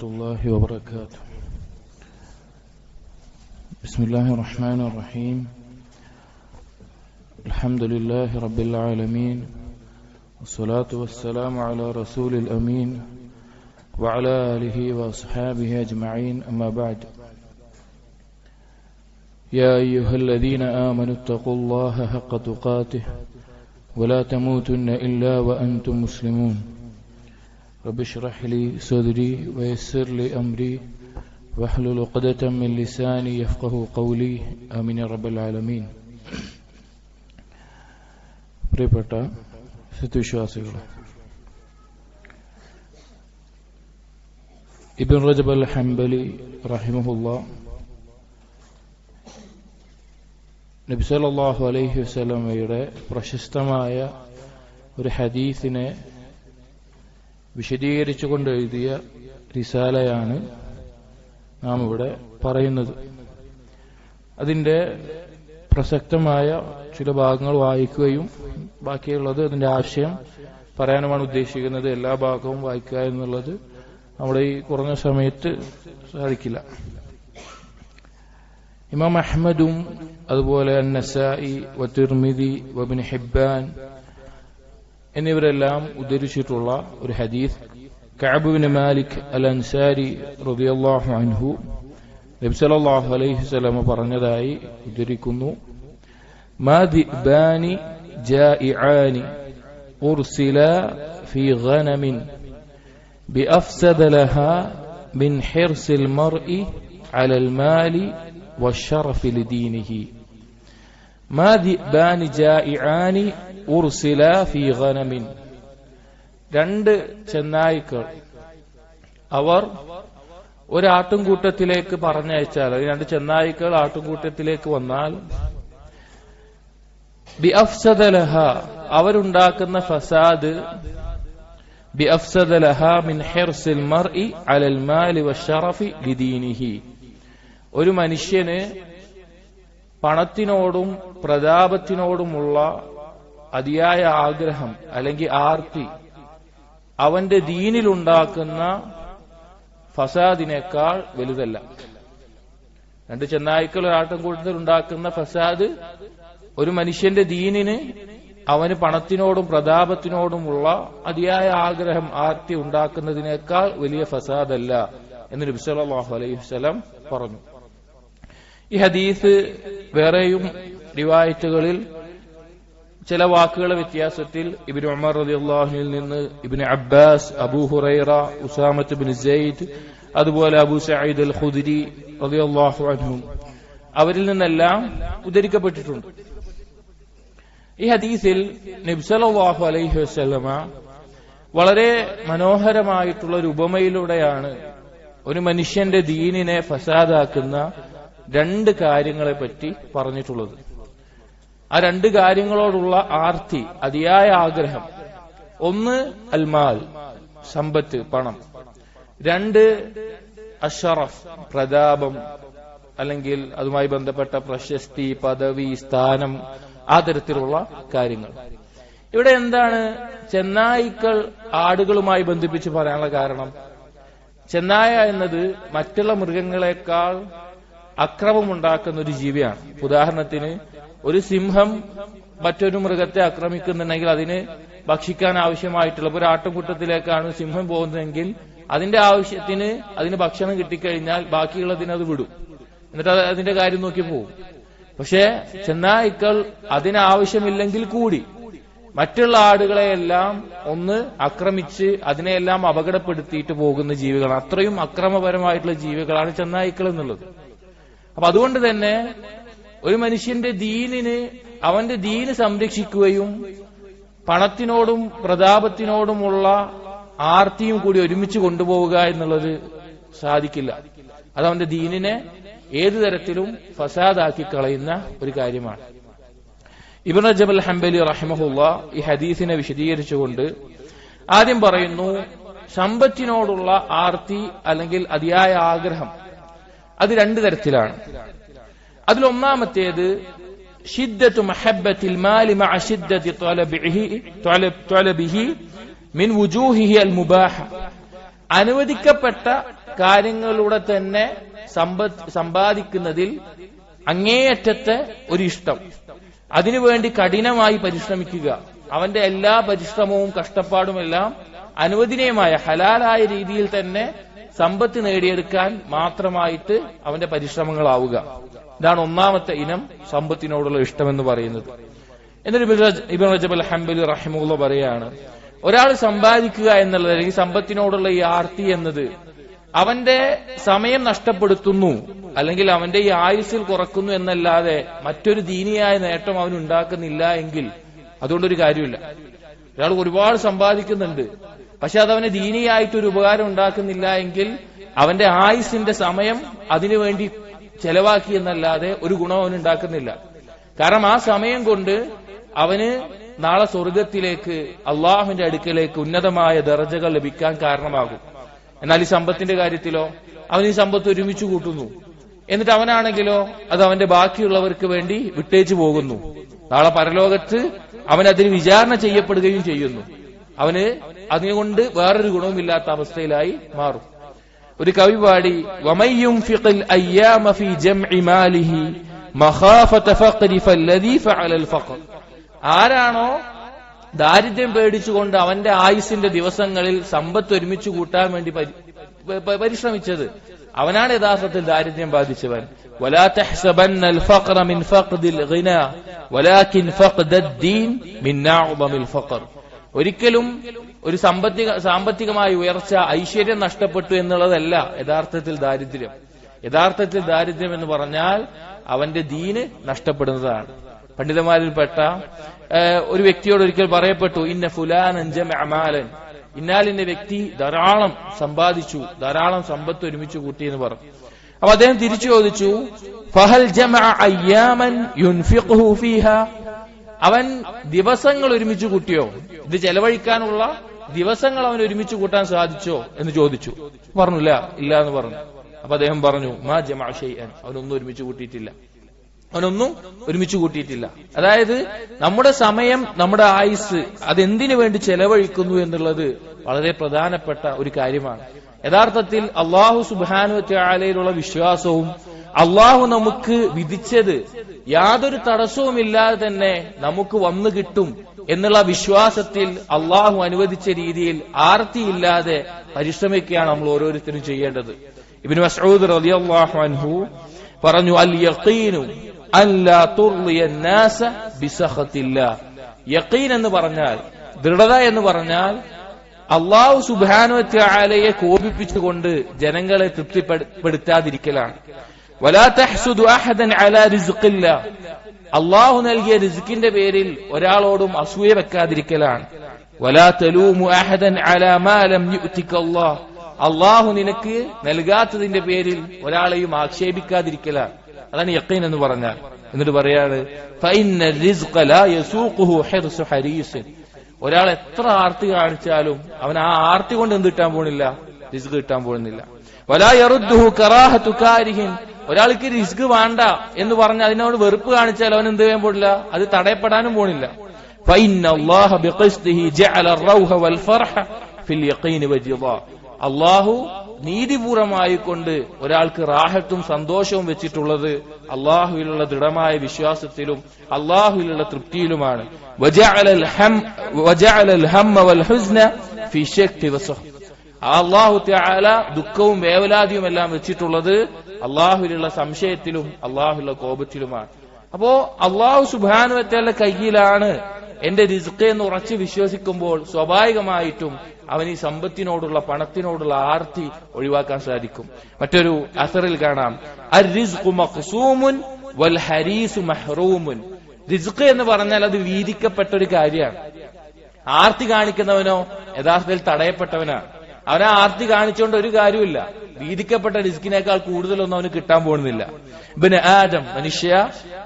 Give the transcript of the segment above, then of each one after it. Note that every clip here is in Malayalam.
ورحمة الله وبركاته. بسم الله الرحمن الرحيم. الحمد لله رب العالمين، والصلاة والسلام على رسول الأمين وعلى آله وأصحابه أجمعين، أما بعد. يا أيها الذين آمنوا اتقوا الله حق تقاته ولا تموتن إلا وأنتم مسلمون. رب اشرح لي صدري ويسر لي أمري واحلل عقدة من لساني يفقهوا قولي. آمين يا رب العالمين. പ്രിയപ്പെട്ട സത്യവിശ്വാസികളെ, ഇബ്നു റജബ് അൽ ഹംബലി റഹിമഹുല്ലാഹ് നബി സല്ലല്ലാഹു അലൈഹി വസല്ലമയുടെ പ്രശസ്തമായ ഒരു ഹദീസിനെ വിശദീകരിച്ചുകൊണ്ട് എഴുതിയ റിസാലയാണ് നാം ഇവിടെ പറയുന്നത്. അതിന്റെ പ്രസക്തമായ ചില ഭാഗങ്ങൾ വായിക്കുകയും ബാക്കിയുള്ളത് അതിന്റെ ആശയം പറയാനുമാണ് ഉദ്ദേശിക്കുന്നത്. എല്ലാ ഭാഗവും വായിക്കുക എന്നുള്ളത് നമ്മുടെ ഈ കുറഞ്ഞ സമയത്ത് സാധിക്കില്ല. ഇമാം അഹ്മദും അതുപോലെ അന്നസായി വതിർമിദി വഇബ്നു ഹിബ്ബാൻ എന്നിവരെല്ലാം ഉദ്ധരിച്ചിട്ടുള്ള ഒരു ഹദീസ് കഅബ് ഇബ്നു മാലിക് അൽ അൻസാരി റളിയല്ലാഹു അൻഹു നബി സല്ലല്ലാഹു അലൈഹി വസല്ലം പറഞ്ഞതായി ഉദ്ധരിക്കുന്നു. മാ ദിബാനി ജായിആനി ഉർസിലാ ഫീ ഗനമിൻ ബിഅഫ്സദ ലഹാ മിൻ ഹിർസിൽ മർഇ അലൽ മാലി വശറഫി ലിദീനിഹി. മാ ദിബാനി ജായിആനി ഉർസിലാ ഫീ ഗനമിൻ. രണ്ട് ചെന്നായ്ക്കൾ അവർ ഒരു ആട്ടുംകൂട്ടത്തിലേക്ക് പറഞ്ഞയച്ചാൽ, രണ്ട് ചെന്നായ്ക്കൾ ആട്ടുംകൂട്ടത്തിലേക്ക് വന്നാൽ ബിഅഫ്സദ ലഹാ അവരുണ്ടാക്കുന്ന ഫസാദ് ബിഅഫ്സദ ലഹാ മിൻ ഹിർസിൽ മർഇ അലൽ മാലി വശറഫി ലിദീനിഹി. ഒരു മനുഷ്യന് പണത്തിനോടും പ്രതാപത്തിനോടുമുള്ള അതിയായ ആഗ്രഹം അല്ലെങ്കിൽ ആർത്തി അവന്റെ ദീനിലുണ്ടാക്കുന്ന ഫസാദിനേക്കാൾ വലുതല്ല. രണ്ട് ചെന്നായ്ക്കൾ ആട്ടിൻകൂട്ടത്തിൽ ഉണ്ടാക്കുന്ന ഫസാദ് ഒരു മനുഷ്യന്റെ ദീനിന് അവന് പണത്തിനോടും പ്രതാപത്തിനോടുമുള്ള അതിയായ ആഗ്രഹം ആർത്തി ഉണ്ടാക്കുന്നതിനേക്കാൾ വലിയ ഫസാദല്ല എന്ന് നബി സല്ലല്ലാഹു അലൈഹി വസല്ലം പറഞ്ഞു. ഈ ഹദീസ് വേറെയും റിവായത്തുകളിൽ ചില വാക്കുകളുടെ വ്യത്യാസത്തിൽ ഇബ്നു ഉമർ റളിയല്ലാഹു അൻഹുവിൽ നിന്ന് ഇബ്നു അബ്ബാസ്, അബൂ ഹുറൈറ, ഉസാമത്ത് ഇബ്നു സെയ്ദ്, അതുപോലെ അബൂ സഈദ് അൽ ഖുദ്രി റളിയല്ലാഹു അൻഹു അവരിൽ നിന്നെല്ലാം ഉദ്ധരിക്കപ്പെട്ടിട്ടുണ്ട്. ഈ ഹദീസിൽ നബി സല്ലല്ലാഹു അലൈഹി വസല്ലമ വളരെ മനോഹരമായിട്ടുള്ള ഒരു ഉപമയിലൂടെയാണ് ഒരു മനുഷ്യന്റെ ദീനിനെ ഫസാദാക്കുന്ന രണ്ട് കാര്യങ്ങളെ പറ്റി പറഞ്ഞിട്ടുള്ളത്. ആ രണ്ട് കാര്യങ്ങളോടുള്ള ആർത്തി, അതിയായ ആഗ്രഹം. ഒന്ന് അൽമാൽ, സമ്പത്ത്, പണം. രണ്ട് അഷറഫ്, പ്രതാപം അല്ലെങ്കിൽ അതുമായി ബന്ധപ്പെട്ട പ്രശസ്തി, പദവി, സ്ഥാനം, ആ തരത്തിലുള്ള കാര്യങ്ങൾ. ഇവിടെ എന്താണ് ചെന്നായ്ക്കൾ ആടുകളുമായി ബന്ധിപ്പിച്ച് പറയാനുള്ള കാരണം? ചെന്നായ എന്നത് മറ്റുള്ള മൃഗങ്ങളെക്കാൾ അക്രമമുണ്ടാക്കുന്ന ഒരു ജീവിയാണ്. ഉദാഹരണത്തിന്, ഒരു സിംഹം മറ്റൊരു മൃഗത്തെ ആക്രമിക്കുന്നുണ്ടെങ്കിൽ അതിന് ഭക്ഷിക്കാൻ ആവശ്യമായിട്ടുള്ള ഒരു ആട്ടുംകൂട്ടത്തിലേക്കാണ് സിംഹം പോകുന്നതെങ്കിൽ അതിന്റെ ആവശ്യത്തിന് അതിന് ഭക്ഷണം കിട്ടിക്കഴിഞ്ഞാൽ ബാക്കിയുള്ളതിന് അത് വിടും, എന്നിട്ട് അതിന്റെ കാര്യം നോക്കി പോകും. പക്ഷേ ചെന്നായ്ക്കൾ അതിനാവശ്യമില്ലെങ്കിൽ കൂടി മറ്റുള്ള ആടുകളെയെല്ലാം ഒന്ന് ആക്രമിച്ച് അതിനെയെല്ലാം അപകടപ്പെടുത്തിയിട്ട് പോകുന്ന ജീവികളാണ്. അത്രയും അക്രമപരമായിട്ടുള്ള ജീവികളാണ് ചെന്നായ്ക്കൾ എന്നുള്ളത്. അപ്പൊ അതുകൊണ്ട് തന്നെ ഒരു മനുഷ്യന്റെ ദീനിന്, അവന്റെ ദീന് സംരക്ഷിക്കുകയും പണത്തിനോടും പ്രതാപത്തിനോടുമുള്ള ആർത്തിയും കൂടി ഒരുമിച്ച് കൊണ്ടുപോവുക എന്നുള്ളത് സാധിക്കില്ല. അത് അവന്റെ ദീനിനെ ഏതു തരത്തിലും ഫസാദാക്കി കളയുന്ന ഒരു കാര്യമാണ്. ഇബ്നു റജബ് അൽ ഹംബലി റഹിമഹുല്ലാഹ് ഈ ഹദീസിനെ വിശദീകരിച്ചുകൊണ്ട് ആദ്യം പറയുന്നു, സമ്പത്തിനോടുള്ള ആർത്തി അല്ലെങ്കിൽ അതിയായ ആഗ്രഹം അത് രണ്ടു തരത്തിലാണ്. അതിലൊന്നാമത്തേത് ഷിദ്ദത്തു മഹബ്ബത്തിൽ മാലി മഅ ഷിദ്ദത്തി ത്വലബിഹി മിൻ വുജൂഹിഹി അൽ മുബാഹ. അനുവദിക്കപ്പെട്ട കാര്യങ്ങളിലൂടെ തന്നെ സമ്പാദിക്കുന്നതിൽ അങ്ങേയറ്റത്തെ ഒരു ഇഷ്ടം, അതിനുവേണ്ടി കഠിനമായി പരിശ്രമിക്കുക, അവന്റെ എല്ലാ പരിശ്രമവും കഷ്ടപ്പാടുമെല്ലാം അനുവദനീയമായ ഹലാലായ രീതിയിൽ തന്നെ സമ്പത്ത് നേടിയെടുക്കാൻ മാത്രമായിട്ട് അവന്റെ പരിശ്രമങ്ങളാവുക. ഇതാണ് ഒന്നാമത്തെ ഇനം സമ്പത്തിനോടുള്ള ഇഷ്ടമെന്ന് പറയുന്നത്. എന്നിട്ട് ഇബ്നു റജബ് അൽ ഹംബലി റഹിമഹുല്ലാഹ് പറയാണ്, ഒരാൾ സമ്പാദിക്കുക എന്നുള്ളത്, അല്ലെങ്കിൽ സമ്പത്തിനോടുള്ള ഈ ആർത്തി എന്നത് അവന്റെ സമയം നഷ്ടപ്പെടുത്തുന്നു, അല്ലെങ്കിൽ അവന്റെ ഈ ആയുസ്സിൽ കുറക്കുന്നു എന്നല്ലാതെ മറ്റൊരു ദീനിയായ നേട്ടം അവൻ ഉണ്ടാക്കുന്നില്ല എങ്കിൽ അതുകൊണ്ടൊരു കാര്യമില്ല. ഒരാൾ ഒരുപാട് സമ്പാദിക്കുന്നുണ്ട്, പക്ഷെ അതവന് ദീനിയായിട്ടൊരു ഉപകാരം ഉണ്ടാക്കുന്നില്ല എങ്കിൽ അവന്റെ ആയുസ്സിന്റെ സമയം അതിനുവേണ്ടി ചെലവാക്കി എന്നല്ലാതെ ഒരു ഗുണം അവൻ ഉണ്ടാക്കുന്നില്ല. കാരണം ആ സമയം കൊണ്ട് അവന് നാളെ സ്വർഗത്തിലേക്ക്, അള്ളാഹുവിന്റെ അടുക്കലേക്ക് ഉന്നതമായ ദർജകൾ ലഭിക്കാൻ കാരണമാകും. എന്നാൽ ഈ സമ്പത്തിന്റെ കാര്യത്തിലോ, അവൻ ഈ സമ്പത്ത് ഒരുമിച്ച് കൂട്ടുന്നു, എന്നിട്ട് അവനാണെങ്കിലോ അത് അവന്റെ ബാക്കിയുള്ളവർക്ക് വേണ്ടി വിട്ടേച്ചു പോകുന്നു. നാളെ പരലോകത്ത് അവൻ അതിന് വിചാരണ ചെയ്യപ്പെടുകയും ചെയ്യുന്നു. അവന് അതിനുകൊണ്ട് വേറൊരു ഗുണവുമില്ലാത്ത അവസ്ഥയിലായി മാറും. ഒരു കവി പാടി, വമയ്യുംഫിഖിൽ അയ്യാമ ഫീ ജംഇ മാലിഹി മഖാഫത ഫഖ്രി ഫല്ലദീ ഫഅലൽ ഫഖർ. ആരാണോ ദാരിദ്ര്യം പേടിച്ചുകൊണ്ട് അവന്റെ ആയുസിന്റെ ദിവസങ്ങളിൽ സമ്പത്ത് ഒരുമിച്ച് കൂട്ടാൻ വേണ്ടി പരിശ്രമിച്ചത്, അവനാണ് യഥാർത്ഥത്തിൽ ദാരിദ്ര്യം ബാധിച്ചവൻ. വലാ തഹ്സബന്നൽ ഫഖ്റ മിൻ ഫഖ്ദിൽ ഗിനാ വലാകിൻ ഫഖ്ദദ്ദീൻ മിൻ അഅ്ളമിൽ ഫഖർ. ഒരിക്കലും ഒരു സാമ്പത്തികമായ ഉയർച്ച, ഐശ്വര്യം നഷ്ടപ്പെട്ടു എന്നുള്ളതല്ല യഥാർത്ഥത്തിൽ ദാരിദ്ര്യം. യഥാർത്ഥത്തിൽ ദാരിദ്ര്യം എന്ന് പറഞ്ഞാൽ അവന്റെ ദീന് നഷ്ടപ്പെടുന്നതാണ്. പണ്ഡിതന്മാരിൽപ്പെട്ട ഒരു വ്യക്തിയോട് ഒരിക്കൽ പറയപ്പെട്ടു, ഇന്ന ഫുലാനൻ ജമഅ മാലൻ, ഇന്നാലിന്റെ വ്യക്തി ധാരാളം സമ്പാദിച്ചു, ധാരാളം സമ്പത്ത് ഒരുമിച്ച് കൂട്ടി എന്ന് പറഞ്ഞു. അപ്പൊ അദ്ദേഹം തിരിച്ചു ചോദിച്ചു, ഫഹൽ ജമഅ അയ്യാമൻ യുൻഫിഖുഹു ഫീഹാ, അവൻ ദിവസങ്ങൾ ഒരുമിച്ച് കൂട്ടിയോ? ഇത് ചെലവഴിക്കാനുള്ള ദിവസങ്ങൾ അവൻ ഒരുമിച്ച് കൂട്ടാൻ സാധിച്ചോ എന്ന് ചോദിച്ചു. പറഞ്ഞില്ല, ഇല്ല എന്ന് പറഞ്ഞു. അപ്പൊ അദ്ദേഹം പറഞ്ഞു, മാ ജമഅ ശൈഅൻ, അവനൊന്നും ഒരുമിച്ച് കൂട്ടിയിട്ടില്ല, അവനൊന്നും ഒരുമിച്ച് കൂട്ടിയിട്ടില്ല. അതായത് നമ്മുടെ സമയം, നമ്മുടെ ആയുസ് അതെന്തിനു വേണ്ടി ചെലവഴിക്കുന്നു എന്നുള്ളത് വളരെ പ്രധാനപ്പെട്ട ഒരു കാര്യമാണ്. യഥാർത്ഥത്തിൽ അള്ളാഹു സുബ്ഹാനഹു വ തആലയിലുള്ള വിശ്വാസവും അള്ളാഹു നമുക്ക് വിധിച്ചത് യാതൊരു തടസ്സവുമില്ലാതെ തന്നെ നമുക്ക് വന്നു കിട്ടും എന്നുള്ള വിശ്വാസത്തിൽ അള്ളാഹു അനുവദിച്ച രീതിയിൽ ആർത്തിയില്ലാതെ പരിശ്രമിക്കുകയാണ് നമ്മൾ ഓരോരുത്തരും ചെയ്യേണ്ടത്. ഇബ്നു മസ്ഊദ് റളിയല്ലാഹു അൻഹു പറഞ്ഞു, അൽ യഖീനു അല്ലാ തുർളിയൻ നാസ ബിസഖത്തില്ലാഹ്. യഖീൻ എന്ന് പറഞ്ഞാൽ, ദൃഢത എന്ന് പറഞ്ഞാൽ, അള്ളാഹു സുബ്ഹാനഹു വ തആലയെ കോപിപ്പിച്ചുകൊണ്ട് ജനങ്ങളെ തൃപ്തിപ്പെടുത്താതിരിക്കലാണ്. വലാ തഹ്സുദു അഹദൻ അലാ റിസ്ഖില്ലാഹ്, അള്ളാഹു നൽകിയ റിസ്കിന്റെ പേരിൽ ഒരാളോടും അസൂയ വെക്കാതിരിക്കലാണ്. വലാ തലൂമു അഹദൻ അലാ മാ ലം യുഅ്തിക അല്ലാഹ്, അള്ളാഹു നിനക്ക് നൽകാത്തതിന്റെ പേരിൽ ഒരാളെയും ആക്ഷേപിക്കാതിരിക്കലാണ്. അതാണ് യഖീൻ എന്ന് പറഞ്ഞാൽ. എന്നിട്ട് പറയാണ്, ഫഇന്ന റിസ്ഖ ലാ യസൂഖുഹു ഹിർസു ഹരീസിൻ, ഒരാൾ എത്ര ആർത്തി കാണിച്ചാലും അവൻ ആ ആർത്തി കൊണ്ട് എന്ത് കിട്ടാൻ പോണില്ല? റിസ്ക് കിട്ടാൻ പോകുന്നില്ല. വലാ യറുദ്ദുഹു കറാഹതു കാരിഹിൻ, ഒരാൾക്ക് റിസ്ക് വേണ്ട എന്ന് പറഞ്ഞ് അതിനോട് വെറുപ്പ് കാണിച്ചാൽ അവൻ എന്ത് ചെയ്യാൻ പോണില്ല? അത് തടയപ്പെടാനും പോണില്ല. ഫഇന്ന അല്ലാഹ ബിഖസ്ദിഹി ജഅല അർ-റൗഹ വൽ ഫർഹ ഫിൽ യഖീൻ വജിദാ, അള്ളാഹു നീതിപൂർവമായി കൊണ്ട് ഒരാൾക്ക് റാഹത്തും സന്തോഷവും വെച്ചിട്ടുള്ളത് അള്ളാഹുവിലുള്ള ദൃഢമായ വിശ്വാസത്തിലും അള്ളാഹുവിലുള്ള തൃപ്തിയിലുമാണ്. അള്ളാഹു തആല ദുഃഖവും വേവലാതിയും എല്ലാം വെച്ചിട്ടുള്ളത് അള്ളാഹുവിലുള്ള സംശയത്തിലും അള്ളാഹുവിലുള്ള കോപത്തിലുമാണ്. അപ്പോ അള്ളാഹു സുബ്ഹാനഹു വ തആല കയ്യിലാണ് എന്റെ റിസ്ക് എന്ന് ഉറച്ചു വിശ്വസിക്കുമ്പോൾ സ്വാഭാവികമായിട്ടും അവൻ ഈ സമ്പത്തിനോടുള്ള, പണത്തിനോടുള്ള ആർത്തി ഒഴിവാക്കാൻ സാധിക്കും. മറ്റൊരു അസറിൽ കാണാം, അർ-റിസ്ഖു മഖ്സൂമുൻ വൽ ഹരീസു മഹ്റൂമുൻ. റിസ്ക് എന്ന് പറഞ്ഞാൽ അത് വീതിക്കപ്പെട്ട ഒരു കാര്യമാണ്. ആർത്തി കാണിക്കുന്നവനോ യഥാർത്ഥത്തിൽ തടയപ്പെട്ടവനാണ്. അവനെ ആർത്തി കാണിച്ചുകൊണ്ട് ഒരു കാര്യമില്ല. വീതിക്കപ്പെട്ട റിസ്കിനേക്കാൾ കൂടുതലൊന്നും അവന് കിട്ടാൻ പോകുന്നില്ല. ഇബ്നു ആദം, മനുഷ്യ,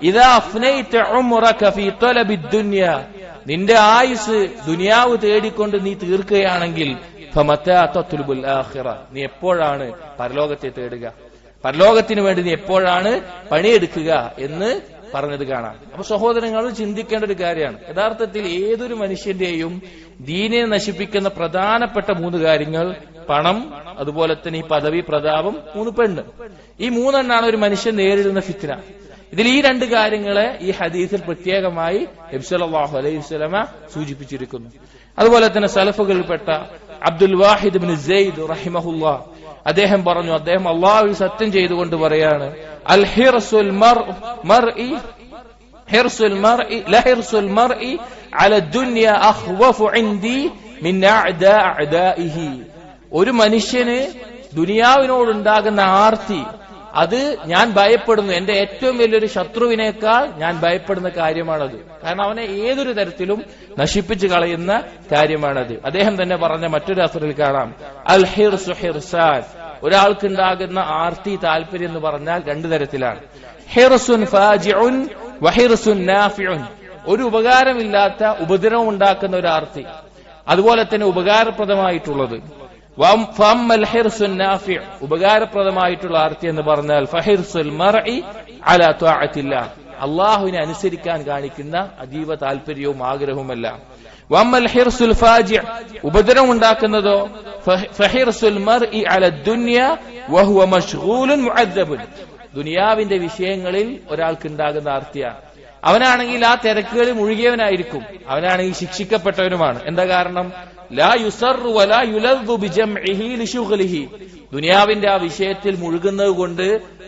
ഇദാ അഫ്നൈത ഉംറക ഫീ തലബി ദുനിയ, നിന്റെ ആയുസ് ദുനിയാവ് തേടിക്കൊണ്ട് നീ തീർക്കുകയാണെങ്കിൽ ഫമതാ തത്ലുബുൽ ആഖിറ, നീ എപ്പോഴാണ് പരലോകത്തെ തേടുക? പരലോകത്തിന് വേണ്ടി നീ എപ്പോഴാണ് പണിയെടുക്കുക എന്ന് പറഞ്ഞത് കാണാം. അപ്പൊ സഹോദരങ്ങൾ ചിന്തിക്കേണ്ട ഒരു കാര്യമാണ്. യഥാർത്ഥത്തിൽ ഏതൊരു മനുഷ്യന്റെയും ദീനിനെ നശിപ്പിക്കുന്ന പ്രധാനപ്പെട്ട 3 കാര്യങ്ങൾ: പണം, അതുപോലെ തന്നെ ഈ പദവി, പ്രതാപം, 3 പെണ്ണ്. ഈ 3 ഒരു മനുഷ്യൻ നേരിടുന്ന ഫിത്ന. ഇതിൽ ഈ 2 കാര്യങ്ങളെ ഈ ഹദീസിൽ പ്രത്യേകമായി നബി സല്ലല്ലാഹു അലൈഹി വസല്ലമ സൂചിപ്പിച്ചിരിക്കുന്നു. അതുപോലെ തന്നെ സലഫുകളിൽപ്പെട്ട അബ്ദുൽ വാഹിദ് ഇബ്നു സെയ്ദ് റഹിമഹുല്ലാഹ് അദ്ദേഹം പറഞ്ഞു, അദ്ദേഹം അല്ലാഹുവിൽ സത്യം ചെയ്തുകൊണ്ട് പറയാണ്, അൽ ഹിർസുൽ മർഇ ഹിർസുൽ മർഇ ലഹിർസുൽ മർഇ അല ദുനിയ അഖ്വഫു ഇൻദി മിൻ അഅദാഇഹി. ഒരു മനുഷ്യന് ദുനിയാവിനോടുണ്ടാകുന്ന ആർത്തി, അത് ഞാൻ ഭയപ്പെടുന്നു, എന്റെ ഏറ്റവും വലിയൊരു ശത്രുവിനേക്കാൾ ഞാൻ ഭയപ്പെടുന്ന കാര്യമാണത്. കാരണം അവനെ ഏതൊരു തരത്തിലും നശിപ്പിച്ചു കളയുന്ന കാര്യമാണത്. അദ്ദേഹം തന്നെ പറഞ്ഞ മറ്റൊരു അസറിൽ കാണാം, അൽ ഹിർസു ഹിർസാൻ. ഒരാൾക്കുണ്ടാകുന്ന ആർത്തി, താല്പര്യം എന്ന് പറഞ്ഞാൽ 2 തരത്തിലാണ്. ഹിർസുൻ ഫാജിഉൻ വഹിർസുൻ നാഫിഉൻ. ഒരു ഉപകാരമില്ലാത്ത ഉപദ്രവം ഉണ്ടാക്കുന്ന ഒരു ആർത്തി, അതുപോലെ തന്നെ ഉപകാരപ്രദമായിട്ടുള്ളത്. ഉപകാരപ്രദമായിട്ടുള്ള ആർത്തി എന്ന് പറഞ്ഞാൽ ഫഹിർസുൽ മർഇ അലാ ത്വാഅത്തില്ലാഹ്, അല്ലാഹുവിനെ അനുസരിക്കാൻ കാണിക്കുന്ന അതീവ താല്പര്യവും ആഗ്രഹവുമല്ല. വമ്മൽ ഹിർസുൽ ഫാജി, ഉപദ്രവം ഉണ്ടാക്കുന്നതോ ഫഹിർസുൽ മർഇ അലാ ദുനിയ വഹുവ മശ്ഗൂലുൻ മുഅദ്ദബുൻ. ദുനിയാവിന്റെ വിഷയങ്ങളിൽ ഒരാൾക്ക് ഉണ്ടാകുന്ന ആർത്തിയാണ്. അവനാണെങ്കിൽ ആ തിരക്കുകളിൽ മുഴുകിയവനായിരിക്കും, അവനാണെങ്കിൽ ശിക്ഷിക്കപ്പെട്ടവനുമാണ്. എന്താ കാരണം? ലാ യുസറു വലാ യുലദ്ദു ബിജംഇഹി ലിശുഗ്ലിഹി. ദുനിയാവിന്റെ ആ വിഷയത്തിൽ മുഴുകുന്നത് കൊണ്ട്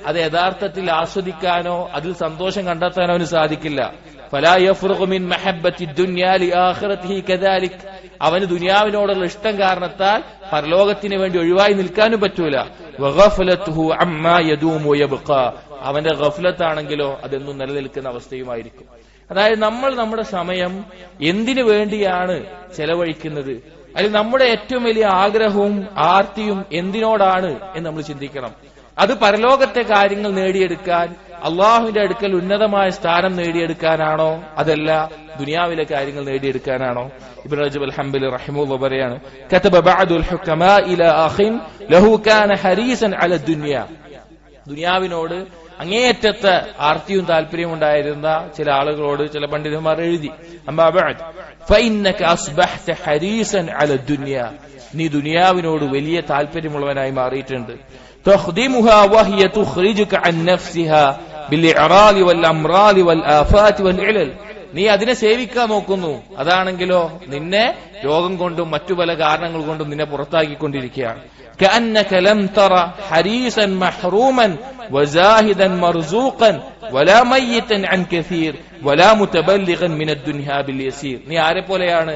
അത് യഥാർത്ഥത്തിൽ ആസ്വദിക്കാനോ അതിൽ സന്തോഷം കണ്ടെത്താനോ അവന് സാധിക്കില്ല. ഫലാ യഫ്റുഗു മിൻ മഹബ്ബത്തി ദുനിയാ ലിആഖിറതിഹി കദാലിക്. അവന് ദുനിയാവിനോടുള്ള ഇഷ്ടം കാരണത്താൽ പരലോകത്തിന് വേണ്ടി ഒഴിവായി നിൽക്കാനും പറ്റൂല. വഗഫലതുഹു അമ്മാ യദൂമു യബ്ഖാ. അവന്റെ ഗഫ്ലത്താണെങ്കിലോ അതെന്നും നിലനിൽക്കുന്ന അവസ്ഥയുമായിരിക്കും. അതായത് നമ്മൾ നമ്മുടെ സമയം എന്തിനു വേണ്ടിയാണ് ചെലവഴിക്കുന്നത്, അല്ലെങ്കിൽ നമ്മുടെ ഏറ്റവും വലിയ ആഗ്രഹവും ആർത്തിയും എന്തിനോടാണ് എന്ന് നമ്മൾ ചിന്തിക്കണം. അത് പരലോകത്തെ കാര്യങ്ങൾ നേടിയെടുക്കാൻ, അള്ളാഹുവിന്റെ അടുക്കൽ ഉന്നതമായ സ്ഥാനം നേടിയെടുക്കാനാണോ, അതല്ല ദുനിയാവിലെ കാര്യങ്ങൾ നേടിയെടുക്കാനാണോ? ഇബ്നു റജബ് അൽ-ഹംബലി റഹിമഹുല്ലാഹ് പറയാണ്, കതബ ബഅദുൽ ഹുകമാ ഇലാ അഖിൻ ലഹു കാന ഹരീസൻ അല ദുനിയ. ദുനിയാവിനോട് അങ്ങേയറ്റത്തെ ആർത്തിയും താല്പര്യവും ഉണ്ടായിരുന്ന ചില ആളുകളോട് ചില പണ്ഡിതന്മാർ എഴുതി, അമ്മാ ബഅദ് ഫഇന്നക അസ്ബഹത ഹരീസൻ അല ദുനിയ. നീ ദുനിയാവിനോട് വലിയ താല്പര്യമുള്ളവനായി മാറിയിട്ടുണ്ട്. തഖ്ദിമുഹാ വഹിയ തുഖ്രിജുക അൻ നഫ്സിഹാ ബിൽഇറാലി വൽ അംറാലി വൽ ആഫാതി വൽ ഇലൽ. നീ അതിനെ സേവിക്കാൻ നോക്കുന്നു, അതാണെങ്കിലോ നിന്നെ രോഗം കൊണ്ടും മറ്റു പല കാരണങ്ങൾ കൊണ്ടും നിന്നെ പുറത്താക്കിക്കൊണ്ടിരിക്കുകയാണ്. كأنك لم ترى حريصا محروما وزاهدا مرزوقا ولا ميتا عن كثير ولا متبلغا من الدنيا باليسير. നീ ആരെ പോലെയാണ്?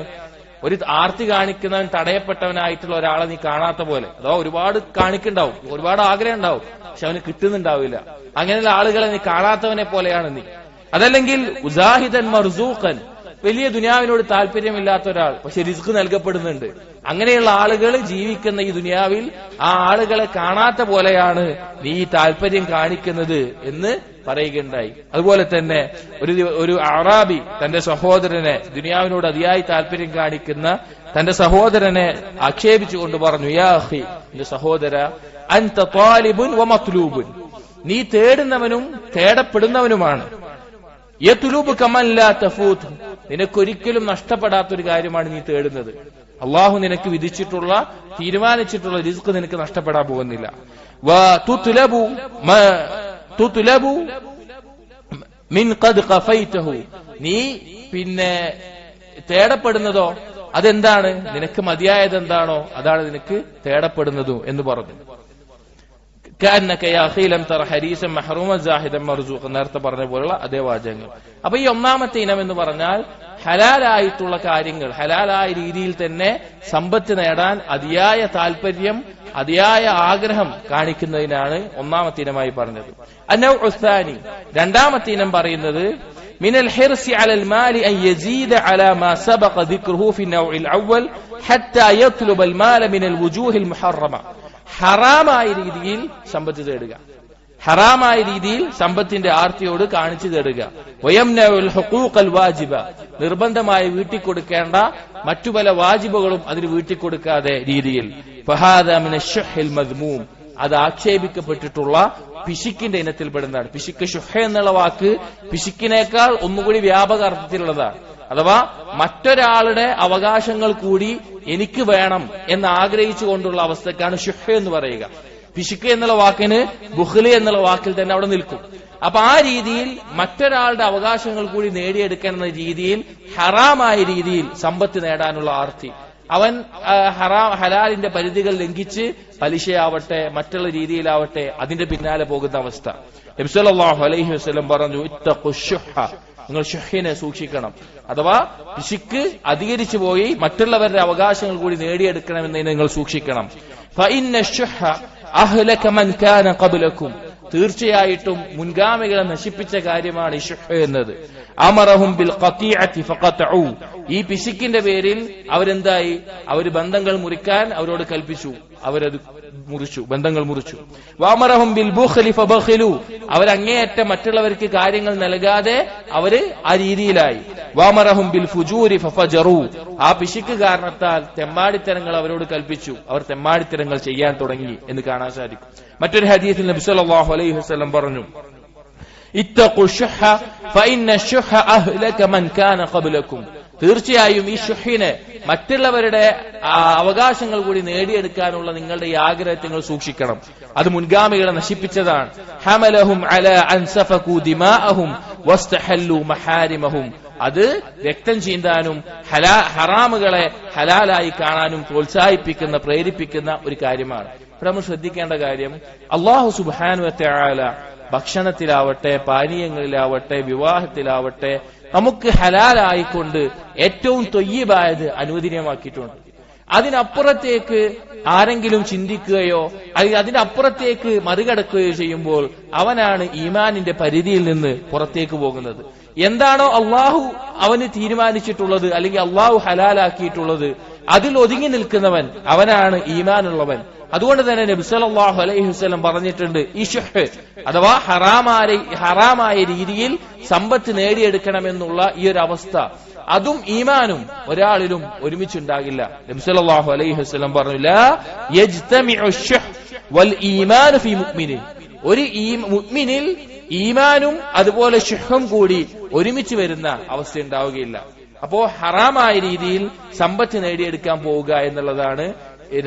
ഒരു ആർത്തി കാണിക്കുന്നവൻ, തടയപ്പെട്ടവനായിട്ടുള്ള ഒരാളെ നീ കാണാത്ത പോലെ. അഥവാ ഒരുപാട് കാണിക്കുണ്ടാവും, ഒരുപാട് ആഗ്രഹം ഉണ്ടാവും, പക്ഷെ അവന് കിട്ടുന്നുണ്ടാവില്ല. അങ്ങനെയുള്ള ആളുകളെ നീ കാണാത്തവനെ പോലെയാണ് നീ. അതല്ലെങ്കിൽ ഉസാഹിദൻ മർസൂഖൻ, വലിയ ദുനിയാവിനോട് താല്പര്യമില്ലാത്ത ഒരാൾ, പക്ഷെ റിസ്ക് നൽകപ്പെടുന്നുണ്ട്. അങ്ങനെയുള്ള ആളുകൾ ജീവിക്കുന്ന ഈ ദുനിയാവിൽ ആ ആളുകളെ കാണാത്ത പോലെയാണ് നീ ഈ താല്പര്യം കാണിക്കുന്നത് എന്ന് പറയുകയുണ്ടായി. അതുപോലെ തന്നെ ഒരു അറാബി തന്റെ സഹോദരനെ, ദുനിയാവിനോട് അതിയായി താല്പര്യം കാണിക്കുന്ന തന്റെ സഹോദരനെ ആക്ഷേപിച്ചുകൊണ്ട് പറഞ്ഞു, യാ അഖി, എന്റെ സഹോദര, അൻത ത്വാലിബുൻ വ മത്ലൂബുൻ. നീ തേടുന്നവനും തേടപ്പെടുന്നവനുമാണ്. യത്ലുബു കമൻ ലാ തഫൂത്. നിനക്കൊരിക്കലും നഷ്ടപ്പെടാത്തൊരു കാര്യമാണ് നീ തേടുന്നത്. അള്ളാഹു നിനക്ക് വിധിച്ചിട്ടുള്ള, തീരുമാനിച്ചിട്ടുള്ള റിസ്ക് നിനക്ക് നഷ്ടപ്പെടാൻ പോകുന്നില്ല. തുത്ലബു മിൻ ഖദ് ഖഫൈതഹു. നീ പിന്നെ തേടപ്പെടുന്നതോ അതെന്താണ്? നിനക്ക് മതിയായത് എന്താണോ അതാണ് നിനക്ക് തേടപ്പെടുന്നതും എന്ന് പറഞ്ഞു. നേരത്തെ പറഞ്ഞ പോലുള്ള അതേ വാചകങ്ങൾ. അപ്പൊ ഈ ഒന്നാമത്തെ ഇനം എന്ന് പറഞ്ഞാൽ ഹലാലായിട്ടുള്ള കാര്യങ്ങൾ, ഹലാലായ രീതിയിൽ തന്നെ സമ്പത്ത് നേടാൻ അതിയായ താല്പര്യം, അതിയായ ആഗ്രഹം കാണിക്കുന്നതിനാണ് ഒന്നാമത്തെ ഇനമായി പറഞ്ഞത്. അന്നൗ ഉസ്താനി, രണ്ടാമത്തെ ഇനം പറയുന്നത് മിനൽ ഹിർസി അലൽ മാലി അൻ യസീദ അലാ മാ സബഖ ദിക്റുഹു ഫി നൗഇൽ അവ്വൽ ഹത്താ യത്ലുബൽ മാല മിനൽ വുജൂഹിൽ മുഹറമ. ഹറാമായ രീതിയിൽ സമ്പത്ത് തേടുക, ഹറാമായ രീതിയിൽ സമ്പത്തിന്റെ ആർത്തിയോട് കാണിച്ചു തേടുക. വയംനഉൽ ഹുഖൂഖൽ വാജിബ, നിർബന്ധമായി വീട്ടിക്കൊടുക്കേണ്ട മറ്റു പല വാജിബുകളും അതിന് വീട്ടിക്കൊടുക്കാതെ രീതിയിൽ. ഫഹാദ മിനശ് ശുഹിൽ മദ്മൂം, അത് ആക്ഷേപിക്കപ്പെട്ടിട്ടുള്ള പിശുക്കിന്റെ ഇനത്തിൽപ്പെടുന്നതാണ്. പിശുക്ക് ഷുഹ എന്നുള്ള വാക്ക് പിശുക്കിനേക്കാൾ ഒന്നുകൂടി വ്യാപക അർത്ഥത്തിലുള്ളതാണ്. അഥവാ മറ്റൊരാളുടെ അവകാശങ്ങൾ കൂടി എനിക്ക് വേണം എന്ന് ആഗ്രഹിച്ചുകൊണ്ടുള്ള അവസ്ഥക്കാണ് ഷുഹ എന്ന് പറയുക. പിശുക്ക് എന്നുള്ള വാക്കിന് ബുഖ്ലി എന്നുള്ള വാക്കിൽ തന്നെ അവിടെ നിൽക്കും. അപ്പൊ ആ രീതിയിൽ മറ്റൊരാളുടെ അവകാശങ്ങൾ കൂടി നേടിയെടുക്കുന്ന രീതിയിൽ ഹറാമായ രീതിയിൽ സമ്പത്ത് നേടാനുള്ള ആർത്തി, അവൻ ഹലാലിന്റെ പരിധികൾ ലംഘിച്ച് പലിശയാവട്ടെ മറ്റുള്ള രീതിയിലാവട്ടെ അതിന്റെ പിന്നാലെ പോകുന്ന അവസ്ഥ. നബി സല്ലല്ലാഹു അലൈഹി വസല്ലം പറഞ്ഞു, ഇത്തഖുശ്ശുഹ, നിങ്ങൾ ഷുഹിനെ സൂക്ഷിക്കണം. അഥവാ പിശുക്ക് അധികരിച്ചു പോയി മറ്റുള്ളവരുടെ അവകാശങ്ങൾ കൂടി നേടിയെടുക്കണമെന്നതിനെ നിങ്ങൾ സൂക്ഷിക്കണം. ഫഇന്ന ശുഹ അഹ്ലക മൻ കാന ഖബ്ലകും, തീർച്ചയായിട്ടും മുൻഗാമികളെ നശിപ്പിച്ച കാര്യമാണ് ഈ ഷുഹ എന്നത്. അമറഹും ബിൽ ഖതീഅതി ഫഖതഉ, ഈ പിശുക്കിന്റെ പേരിൽ അവരെന്തായി, അവര് ബന്ധങ്ങൾ മുറിക്കാൻ അവരോട് കൽപ്പിച്ചു, അവരത് മുറിച്ചു, ബന്ധങ്ങൾ മുറിച്ചു. വഅമറഹും ബിൽ ബുഖ്ലി ഫബഖിലു, അവരങ്ങേയറ്റം മറ്റുള്ളവർക്ക് കാര്യങ്ങൾ നൽകാതെ അവര് ആ രീതിയിലായി. വഅമറഹും ബിൽ ഫുജൂരി ഫഫജറു, ആ പിശുക്ക് കാരണത്താൽ തെമ്മാടിത്തരങ്ങൾ അവരോട് കൽപ്പിച്ചു, അവർ തെമ്മാടിത്തരങ്ങൾ ചെയ്യാൻ തുടങ്ങി എന്ന് കാണാൻ സാധിക്കും. മറ്റൊരു ഹദീസിൽ നബി സല്ലല്ലാഹു അലൈഹി വസല്ലം പറഞ്ഞു, ഇത്തഖു ശുഹ ഫഇന്ന ശുഹ അഹ്ലക മൻ കാന ഖബ്ലകും, തീർച്ചയായും ഈ ഷുഹിനെ, മറ്റുള്ളവരുടെ അവകാശങ്ങൾ കൂടി നേടിയെടുക്കാനുള്ള നിങ്ങളുടെ ഈ ആഗ്രഹത്തെ നിങ്ങൾ സൂക്ഷിക്കണം, അത് മുൻഗാമികളെ നശിപ്പിച്ചതാണ്. ഹമലഹും അലാ അൻ സഫകു ദിമാഅഹും വസ്തഹല്ലു മഹാരിമഹും, അത് രക്തം ചീന്താനും ഹറാമുകളെ ഹലാലായി കാണാനും പ്രോത്സാഹിപ്പിക്കുന്ന, പ്രേരിപ്പിക്കുന്ന ഒരു കാര്യമാണ്. നമ്മൾ ശ്രദ്ധിക്കേണ്ട കാര്യം, അല്ലാഹു സുബ്ഹാനഹു വ തആല ഭക്ഷണത്തിലാവട്ടെ, പാനീയങ്ങളിലാവട്ടെ, വിവാഹത്തിലാവട്ടെ നമുക്ക് ഹലാലായിക്കൊണ്ട് ഏറ്റവും തൊയ്യിബായത് അനുവദനീയമാക്കിയിട്ടുണ്ട്. അതിനപ്പുറത്തേക്ക് ആരെങ്കിലും ചിന്തിക്കുകയോ അതിനപ്പുറത്തേക്ക് മറികടക്കുകയോ ചെയ്യുമ്പോൾ അവനാണ് ഈമാനിന്റെ പരിധിയിൽ നിന്ന് പുറത്തേക്ക് പോകുന്നത്. എന്താണോ അള്ളാഹു അവന് തീരുമാനിച്ചിട്ടുള്ളത് അല്ലെങ്കിൽ അള്ളാഹു ഹലാലാക്കിയിട്ടുള്ളത് അതിൽ ഒതുങ്ങി നിൽക്കുന്നവൻ അവനാണ് ഈമാനുള്ളവൻ. അതുകൊണ്ട് തന്നെ നബി സല്ലല്ലാഹു അലൈഹി വസല്ലം പറഞ്ഞിട്ടുണ്ട്, ഈ ഷുഹ് അഥവാ ഹറാമായ രീതിയിൽ സമ്പത്ത് നേടിയെടുക്കണമെന്നുള്ള ഈ ഒരു അവസ്ഥ, അതും ഈമാനും ഒരാളിലും ഒരുമിച്ചുണ്ടാകില്ല. നബി സല്ലല്ലാഹു അലൈഹി വസല്ലം പറഞ്ഞു, ലാ യജ്തമിഉ അശ്ശുഹ് വൽ ഈമാനു ഫീ മുഅ്മിനിൻ, ഒരു മുഅ്മിനിൽ ഈമാനും അതുപോലെ ഷുഹും കൂടി ഒരുമിച്ച് വരുന്ന അവസ്ഥ ഉണ്ടാവുകയില്ല. അപ്പോ ഹറാമായ രീതിയിൽ സമ്പത്ത് നേടിയെടുക്കാൻ പോവുക എന്നുള്ളതാണ്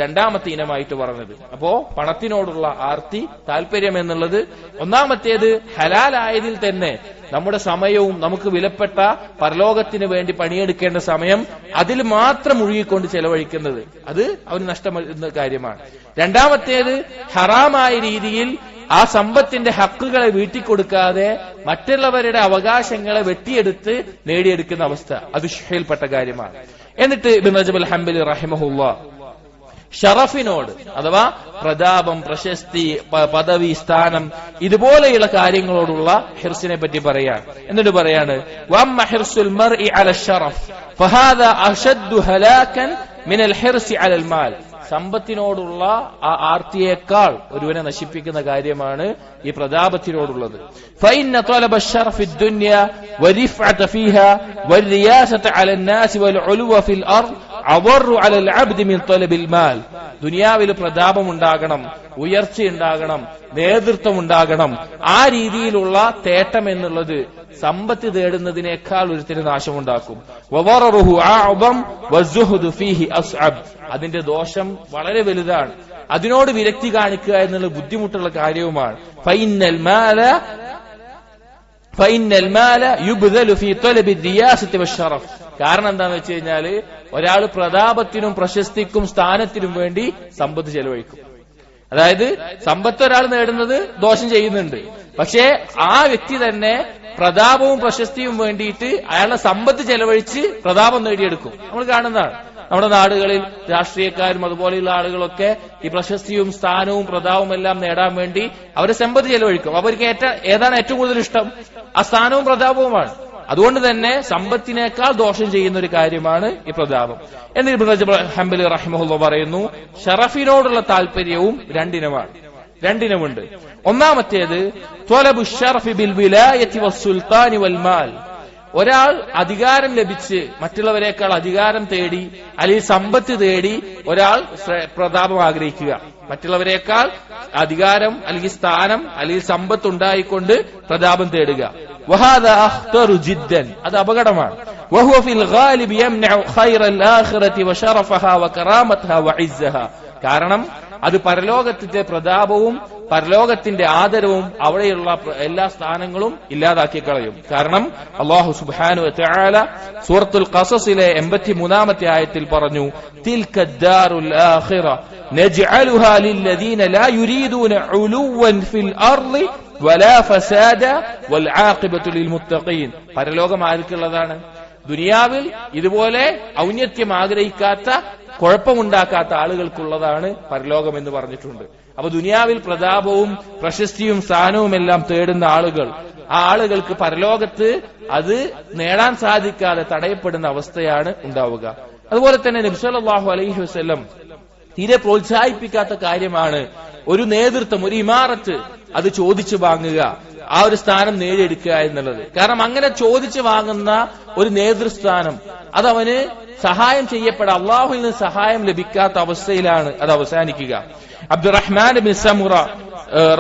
രണ്ടാമത്തെ ഇനമായിട്ട് പറഞ്ഞത്. അപ്പോ പണത്തിനോടുള്ള ആർത്തി, താല്പര്യം എന്നുള്ളത് ഒന്നാമത്തേത്. ഹലാലായതിൽ തന്നെ നമ്മുടെ സമയവും നമുക്ക് വിലപ്പെട്ട പരലോകത്തിന് വേണ്ടി പണിയെടുക്കേണ്ട സമയം അതിൽ മാത്രം മുഴുകിക്കൊണ്ട് ചെലവഴിക്കുന്നത്, അത് അവന് നഷ്ടപ്പെടുന്ന കാര്യമാണ്. രണ്ടാമത്തേത്, ഹറാമായ രീതിയിൽ ആ സമ്പത്തിന്റെ ഹക്കുകളെ വീട്ടിക്കൊടുക്കാതെ മറ്റുള്ളവരുടെ അവകാശങ്ങളെ വെട്ടിയെടുത്ത് നേടിയെടുക്കുന്ന അവസ്ഥ, അത് ഷുഹയിൽപ്പെട്ട കാര്യമാണ്. എന്നിട്ട് ഇബ്നു റജബ് അൽ ഹംബലി റഹിമഹുല്ലാഹ് ഷറഫിനോട് അഥവാ പ്രതാപം, പ്രശസ്തി, പദവി, സ്ഥാനം ഇതുപോലെയുള്ള കാര്യങ്ങളോടുള്ള ഹിർസിനെ പറ്റി പറയാണ്. എന്നിട്ട് പറയാണ്, വഅമ്മ ഹിർസുൽ മർഇ അല ശറഫ് ഫഹാദാ അശദ്ദു ഹലാകൻ മിനൽ ഹിർസി അലൽ മാൽ, സമ്പത്തിനോടുള്ള ആ ആർത്തിയേക്കാൾ ഒരുവനെ നശിപ്പിക്കുന്ന കാര്യമാണ് ഈ പ്രതാപത്തിനോടുള്ളത്. ഫഇന്ന തലബ അശ്ശറഫി ദുനിയ വരിഫഅത ഫീഹാ വരിയാസത അലൻ നാസ് വൽ ഉലുവ ഫിൽ അർദ് അവറു അലൽ അബ്ദി മിൻ തലബിൽ മാൽ, ദുനിയാവിൽ പ്രതാപം ഉണ്ടാകണം, ഉയർച്ചയുണ്ടാകണം, നേതൃത്വം ഉണ്ടാകണം, ആ രീതിയിലുള്ള തേട്ടം എന്നുള്ളത് സമ്പത്ത് തേടുന്നതിനേക്കാൾ ഒരുത്തിന് നാശമുണ്ടാക്കും. വവററുഹു അഅദം വസ്സുഹ്ദു ഫീഹി അസ്അബ്, അതിന്റെ ദോഷം വളരെ വലുതാണ്. അതിനോട് വിരക്തി കാണിക്കുക എന്നുള്ള ബുദ്ധിമുട്ടുള്ള കാര്യവുമാണ്. ഫഇന്നൽ മാല യുബ്ദലു ഫീ തലബി റിയാസത്തി വശറഫ്, കാരണം എന്താണെന്ന് വെച്ച് കഴിഞ്ഞാൽ ഒരാൾ പ്രതാപത്തിനും പ്രശസ്തിക്കും സ്ഥാനത്തിനും വേണ്ടി സമ്പത്ത് ചെലവഴിക്കും. അതായത് സമ്പത്ത് ഒരാൾ നേടുന്നത് ദോഷം ചെയ്യുന്നുണ്ട്, പക്ഷേ ആ വ്യക്തി തന്നെ പ്രതാപവും പ്രശസ്തിയും വേണ്ടിയിട്ട് അയാളുടെ സമ്പത്ത് ചെലവഴിച്ച് പ്രതാപം നേടിയെടുക്കും. നമ്മൾ കാണുന്നതാണ് നമ്മുടെ നാടുകളിൽ രാഷ്ട്രീയക്കാരും അതുപോലെയുള്ള ആളുകളൊക്കെ ഈ പ്രശസ്തിയും സ്ഥാനവും പ്രതാപവും എല്ലാം നേടാൻ വേണ്ടി അവരെ സമ്പത്ത് ചെലവഴിക്കും. അവർക്ക് ഏതാണ് ഏറ്റവും കൂടുതൽ ഇഷ്ടം? ആ സ്ഥാനവും പ്രതാപവുമാണ്. അതുകൊണ്ട് തന്നെ സമ്പത്തിനേക്കാൾ ദോഷം ചെയ്യുന്ന ഒരു കാര്യമാണ് ഈ പ്രതാപം. എന്ന് ഇബ്നു റജബ് ഹംബലി റഹിമഹുല്ലാഹ് പറയുന്നു, ഷറഫിനോടുള്ള താല്പര്യവും രണ്ടിനമുണ്ട്. ഒന്നാമത്തേത് ത്വലബു ശറഫി ബിൽ വിലായത്തി വസ്സുൽത്താനി വൽ മാൽ, ഒരാൾ അധികാരം ലഭിച്ച് മറ്റുള്ളവരെക്കാൾ അധികാരം തേടി അല്ലെങ്കിൽ സമ്പത്ത് തേടി ഒരാൾ പ്രതാപം ആഗ്രഹിക്കുക, മറ്റുള്ളവരെക്കാൾ അധികാരം അല്ലെങ്കിൽ സ്ഥാനം അല്ലെങ്കിൽ സമ്പത്ത് ഉണ്ടായിക്കൊണ്ട് പ്രതാപം തേടുക. വഹാദാ അഖ്തറു ജിദ്ദൻ, അത് അപകടമാണ്. വഹുവ ഫിൽ ഗാലിബ് യംനഉ ഖൈറൽ ആഖിറതി വശറഫഹാ വകറാമതഹാ വഇസ്സഹാ, കാരണം അത് പരലോകത്തിന്റെ പ്രതാപവും പരലോകത്തിന്റെ ആദരവും അവിടെയുള്ള എല്ലാ സ്ഥാനങ്ങളും ഇല്ലാതാക്കി കളയും. കാരണം അല്ലാഹു സുബ്ഹാനഹു വ തആല സൂറത്തുൽ ഖസസിലെ 83-ാമത്തെ ആയത്തിൽ പറഞ്ഞു, തിൽക്കദ്ദാറുൽ ആഖിറ നജ്അലുഹാ ലില്ലദീന ലാ യുരീദൂന ഉലുവൻ ഫിൽ അർളി വലാ ഫസാദ വൽ ആഖിബത്തു ലിൽ മുത്തഖീൻ. പരലോകം ആർക്കുള്ളതാണ്? ദുനിയാവിൽ ഇതുപോലെ ഔന്നത്യം ആഗ്രഹിക്കാത്ത, കുഴപ്പമുണ്ടാക്കാത്ത ആളുകൾക്കുള്ളതാണ് പരലോകം എന്ന് പറഞ്ഞിട്ടുണ്ട്. അപ്പൊ ദുനിയാവിൽ പ്രതാപവും പ്രശസ്തിയും സ്ഥാനവും എല്ലാം തേടുന്ന ആളുകൾ, ആ ആളുകൾക്ക് പരലോകത്ത് അത് നേടാൻ സാധിക്കാതെ തടയപ്പെടുന്ന അവസ്ഥയാണ് ഉണ്ടാവുക. അതുപോലെ തന്നെ നബി സല്ലല്ലാഹു അലൈഹി വസല്ലം തീരെ പ്രോത്സാഹിപ്പിക്കാത്ത കാര്യമാണ് ഒരു നേതൃത്വം, ഒരു ഇമാറത്ത് അത് ചോദിച്ചു വാങ്ങുക, ആ ഒരു സ്ഥാനം നേടിയെടുക്കുക എന്നുള്ളത്. കാരണം അങ്ങനെ ചോദിച്ചു വാങ്ങുന്ന ഒരു നേതൃസ്ഥാനം അതവന് സഹായം ചെയ്യപ്പെടാം, അള്ളാഹുവിൽ നിന്ന് സഹായം ലഭിക്കാത്ത അവസ്ഥയിലാണ് അത് അവസാനിക്കുക. അബ്ദുറഹ്മാൻ ഇബ്നു സമുറ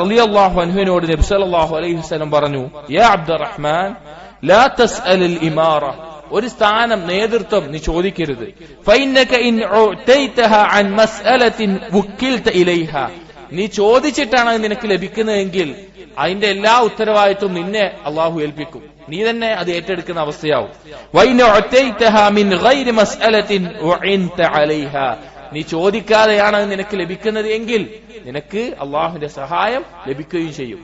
റളിയല്ലാഹു അൻഹുവിനോട് നബി സല്ലല്ലാഹു അലൈഹി വസല്ലം പറഞ്ഞു, യാ അബ്ദുറഹ്മാൻ ലാ തസ്അലിൽ ഇമാറ, ഒരു സ്ഥാനം നേതൃത്വം നീ ചോദിക്കരുത്. ഫഇന്നക ഇൻ ഉതൈതഹ അൻ മസ്അലത്തിൻ വുക്കിൽത ഇലൈഹ, നീ ചോദിച്ചിട്ടാണ് നിനക്ക് ലഭിക്കുന്നതെങ്കിൽ അതിന്റെ എല്ലാ ഉത്തരവാദിത്വം നിന്നെ അള്ളാഹു ഏൽപ്പിക്കും, നീ തന്നെ അത് ഏറ്റെടുക്കുന്ന അവസ്ഥയാവും. വഇൻ ഉതൈതഹ മിൻ ഗൈരി മസ്അലത്തിൻ ഉഇൻത അലൈഹ, നീ ചോദിക്കാതെയാണ് നിനക്ക് ലഭിക്കുന്നത് എങ്കിൽ നിനക്ക് അള്ളാഹുവിന്റെ സഹായം ലഭിക്കുകയും ചെയ്യും.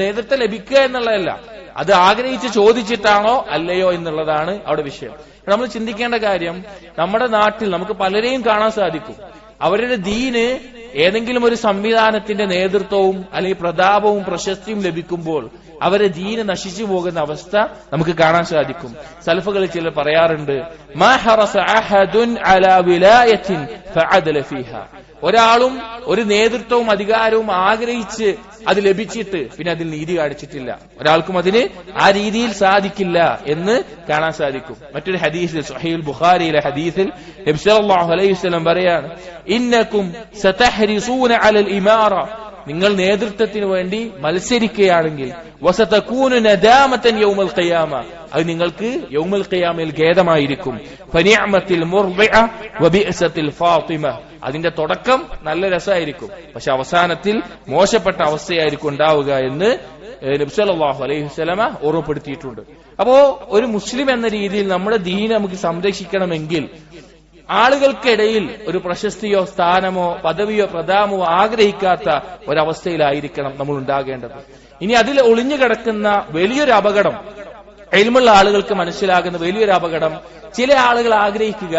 നേതൃത്വം ലഭിക്കുക എന്നുള്ളതല്ല, അത് ആഗ്രഹിച്ച് ചോദിച്ചിട്ടാണോ അല്ലയോ എന്നുള്ളതാണ് അവിടെ വിഷയം. നമ്മൾ ചിന്തിക്കേണ്ട കാര്യം, നമ്മുടെ നാട്ടിൽ നമുക്ക് പലരെയും കാണാൻ സാധിക്കും, അവരുടെ ദീന് ഏതെങ്കിലും ഒരു സംവിധാനത്തിന്റെ നേതൃത്വവും അല്ലെങ്കിൽ പ്രതാപവും പ്രശസ്തിയും ലഭിക്കുമ്പോൾ അവരെ ദീന് നശിച്ചു പോകുന്ന അവസ്ഥ നമുക്ക് കാണാൻ സാധിക്കും. സലഫുകളിൽ ചിലർ പറയാറുണ്ട്, മാ ഹറസ അഹദുൻ അലാ വിലായത്തിൻ ഫഅദല ഫീഹാ, ഒരാളും ഒരു നേതൃത്വവും അധികാരവും ആഗ്രഹിച്ച് അത് ലഭിച്ചിട്ട് പിന്നെ അതിൽ നീതി കാണിച്ചിട്ടില്ല, ഒരാൾക്കും അതിന് ആ രീതിയിൽ സാധിക്കില്ല എന്ന് കാണാൻ സാധിക്കും. മറ്റൊരു ഹദീസിൽ, സ്വഹീഹുൽ ബുഖാരിയിലെ ഹദീസിൽ നബി സല്ലല്ലാഹു അലൈഹി വസല്ലം പറയാണ്, ഇന്നകും സതഹരിസൂന അലൽ ഇമാറ, നിങ്ങൾ നേതൃത്വത്തിന് വേണ്ടി മത്സരിക്കുകയാണെങ്കിൽ വസതകൂനു നദാമതൻ യൗമൽ ഖിയാമ, അത് നിങ്ങൾക്ക് യൗമൽ ഖിയാമയിൽ ഖേദമായിരിക്കും. ഫനിഅമത്തിൽ മുർദിഅ വബിഅസത്തിൽ ഫാത്തിമ, അതിന്റെ തുടക്കം നല്ല രസമായിരിക്കും, പക്ഷെ അവസാനത്തിൽ മോശപ്പെട്ട അവസ്ഥയായിരിക്കും ഉണ്ടാവുക എന്ന് നബി സല്ലല്ലാഹു അലൈഹി വസല്ലമ ഓർമ്മപ്പെടുത്തിയിട്ടുണ്ട്. അപ്പോ ഒരു മുസ്ലിം എന്ന രീതിയിൽ നമ്മുടെ ദീൻ നമുക്ക് സംരക്ഷിക്കണമെങ്കിൽ ആളുകൾക്കിടയിൽ ഒരു പ്രശസ്തിയോ സ്ഥാനമോ പദവിയോ പ്രതാപമോ ആഗ്രഹിക്കാത്ത ഒരവസ്ഥയിലായിരിക്കണം നമ്മൾ ഉണ്ടാകേണ്ടത്. ഇനി അതിൽ ഒളിഞ്ഞു കിടക്കുന്ന വലിയൊരു അപകടം, ഇൽമുള്ള ആളുകൾക്ക് മനസ്സിലാകുന്ന വലിയൊരു അപകടം, ചില ആളുകൾ ആഗ്രഹിക്കുക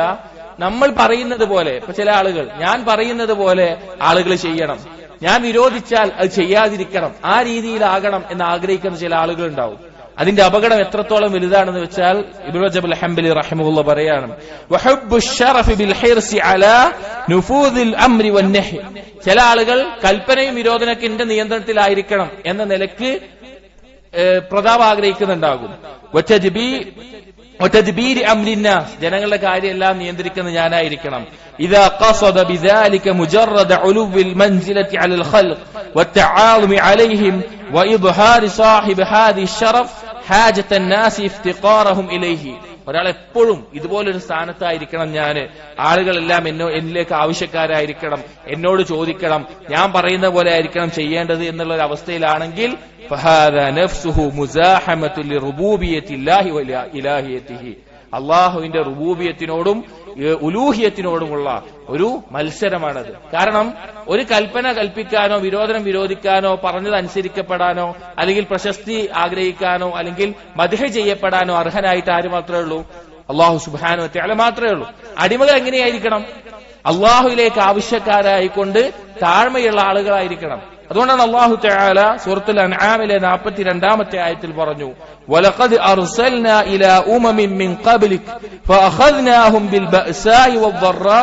നമ്മൾ പറയുന്നത് പോലെ, ഇപ്പൊ ചില ആളുകൾ ഞാൻ പറയുന്നത് പോലെ ആളുകൾ ചെയ്യണം, ഞാൻ വിരോധിച്ചാൽ അത് ചെയ്യാതിരിക്കണം, ആ രീതിയിലാകണം എന്ന് ആഗ്രഹിക്കുന്ന ചില ആളുകൾ ഉണ്ടാവും. അതിന്റെ അപകടം എത്രത്തോളം വലുതാണെന്ന് വെച്ചാൽ ഇബ്നു റജബ് അൽ ഹംബലി റഹിമഹുല്ലാഹ് പറയാണ്, വഹബ്ബു ശറഫി ബിൽ ഹിർസി അലാ നുഫൂദിൽ അംരി വന്നഹി, ചില ആളുകൾ കൽപ്പനയും വിരോധനൊക്കെ എന്റെ നിയന്ത്രണത്തിലായിരിക്കണം എന്ന നിലക്ക് പ്രതാപം ആഗ്രഹിക്കുന്നുണ്ടാകും. വതദ്ബീരി അംരിന്നാസ്, ജനങ്ങളുടെ കാര്യം എല്ലാം നിയന്ത്രിക്കുന്ന ഞാനായിരിക്കണം. ഇദാ ഖസദ ബിദാലിക മുജറദ ഉലുവിൽ മൻസിലതി അലൽ ഖൽഖ് വതആലുമി അലൈഹിം വഇദ്ഹാരി സാഹിബ് ഹാദിഹി ശറഫ് ഹാജത നാസി ഇഫ്തിഖാറഹും ഇലൈഹി, ഒരാൾ എപ്പോഴും ഇതുപോലൊരു സ്ഥാനത്തായിരിക്കണം, ഞാൻ ആളുകളെല്ലാം എന്നിലേക്ക് ആവശ്യക്കാരായിരിക്കണം, എന്നോട് ചോദിക്കണം, ഞാൻ പറയുന്ന പോലെ ആയിരിക്കണം ചെയ്യേണ്ടത് എന്നുള്ള ഒരു അവസ്ഥയിലാണെങ്കിൽ ഫഹാദാ നഫ്സുഹു മുസാഹമതു ലിറുബൂബിയത്തില്ലാഹി വഇലാഹിയതിഹി, അള്ളാഹുവിന്റെ റുബൂബിയത്തിനോടും ഉലൂഹിയത്തിനോടുമുള്ള ഒരു മത്സരമാണത്. കാരണം ഒരു കൽപ്പന കൽപ്പിക്കാനോ വിരോധനം വിരോധിക്കാനോ പറഞ്ഞത് അനുസരിക്കപ്പെടാനോ അല്ലെങ്കിൽ പ്രശസ്തി ആഗ്രഹിക്കാനോ അല്ലെങ്കിൽ മദ്ഹ് ചെയ്യപ്പെടാനോ അർഹനായിട്ട് ആര് മാത്രമേ ഉള്ളൂ? അള്ളാഹു സുബ്ഹാനഹു വ തആല മാത്രമേ ഉള്ളൂ. അടിമകൾ എങ്ങനെയായിരിക്കണം? അള്ളാഹുവിലേക്ക് ആവശ്യക്കാരായിക്കൊണ്ട് താഴ്മയുള്ള ആളുകളായിരിക്കണം. അതുകൊണ്ടാണ് അല്ലാഹു തആല സൂറത്തുൽ അൻആമിലെ 42-ാമത്തെ ആയത്തിൽ പറഞ്ഞു, വലഖദ് അർസൽനാ ഇലാ ഉമമിൻ മിൻ ഖബ്ലിക് ഫഅഖദ്നാഹും ബിൽ ബഅസാഇ വദ്ദറാ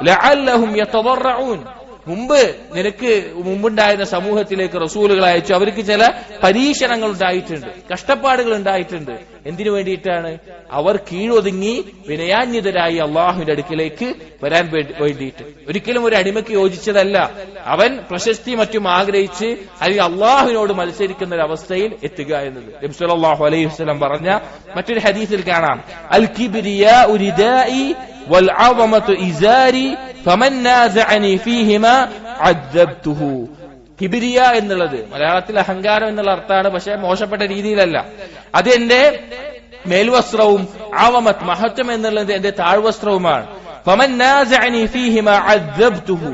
ലഅല്ലഹും യതദറഊൻ, മുമ്പ് നിനക്ക് മുമ്പുണ്ടായിരുന്ന സമൂഹത്തിലേക്ക് റസൂലുകൾ അയച്ചു, അവർക്ക് ചില പരീക്ഷണങ്ങൾ ഉണ്ടായിട്ടുണ്ട്, കഷ്ടപ്പാടുകൾ ഉണ്ടായിട്ടുണ്ട്. എന്തിനു വേണ്ടിയിട്ടാണ്? അവർ കീഴൊതുങ്ങി വിനയാന്യതരായി അള്ളാഹുവിന്റെ അടുക്കിലേക്ക് വരാൻ വേണ്ടിയിട്ട്. ഒരിക്കലും ഒരു അടിമയ്ക്ക് യോജിച്ചതല്ല. അവൻ പ്രശസ്തി മറ്റും ആഗ്രഹിച്ച് അല്ലെങ്കിൽ അള്ളാഹുവിനോട് മത്സരിക്കുന്ന ഒരു അവസ്ഥയിൽ എത്തുക എന്നത്. നബി സല്ലല്ലാഹു അലൈഹി വസല്ലം പറഞ്ഞ മറ്റൊരു ഹദീസിൽ കാണാം, അൽ കിബ്രിയാഉ റിദാഇ വൽ അദമതു ഇസാരി ഫമൻ നാസഅനി ഫീഹിമാ അദ്ദബ്തുഹു. കിബിരിയ എന്നുള്ളത് മലയാളത്തിൽ അഹങ്കാരം എന്നുള്ള അർത്ഥമാണ്, പക്ഷെ മോശപ്പെട്ട രീതിയിലല്ല. അത് എന്റെ മേൽവസ്ത്രവും ആവമത്ത് മഹത്വം എന്നുള്ളത് എന്റെ താഴ്വസ്ത്രവുമാണ്. ഫമൻ നാസഅനി ഫീഹിമാ അദ്ദബ്തുഹു.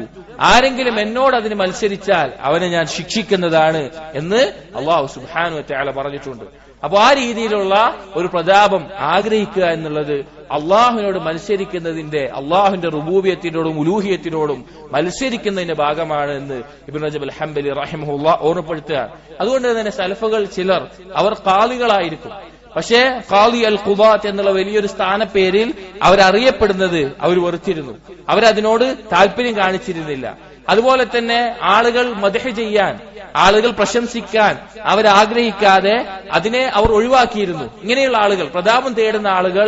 ആരെങ്കിലും എന്നോട് അതിന് മത്സരിച്ചാൽ അവനെ ഞാൻ ശിക്ഷിക്കുന്നതാണ് എന്ന് അല്ലാഹു സുബ്ഹാനഹു വ തആല പറഞ്ഞിട്ടുണ്ട്. അപ്പൊ ആ രീതിയിലുള്ള ഒരു പ്രതാപം ആഗ്രഹിക്കുക എന്നുള്ളത് അള്ളാഹുവിനോട് മത്സരിക്കുന്നതിന്റെ, അള്ളാഹുവിന്റെ റുബൂബിയത്തിനോടും ഉലൂഹിയത്തിനോടും മത്സരിക്കുന്നതിന്റെ ഭാഗമാണ് എന്ന് ഇബ്നു റജബ് അൽ ഹംബലി റഹിമഹുല്ലാഹ് ഓർമ്മപ്പെടുത്തുക. അതുകൊണ്ട് തന്നെ സലഫുകൾ ചിലർ അവർ ഖാദികളായിരിക്കും, പക്ഷേ ഖാദി അൽ ഖുദാത്ത് എന്നുള്ള വലിയൊരു സ്ഥാനപ്പേരിൽ അവരറിയപ്പെടുന്നത് അവർ വെറുത്തിരുന്നു, അവരതിനോട് താല്പര്യം കാണിച്ചിരുന്നില്ല. അതുപോലെ തന്നെ ആളുകൾ മദ്ഹ് ചെയ്യാൻ, ആളുകൾ പ്രശംസിക്കാൻ അവരാഗ്രഹിക്കാതെ അതിനെ അവർ ഒഴിവാക്കിയിരുന്നു. ഇങ്ങനെയുള്ള ആളുകൾ, പ്രതാപം തേടുന്ന ആളുകൾ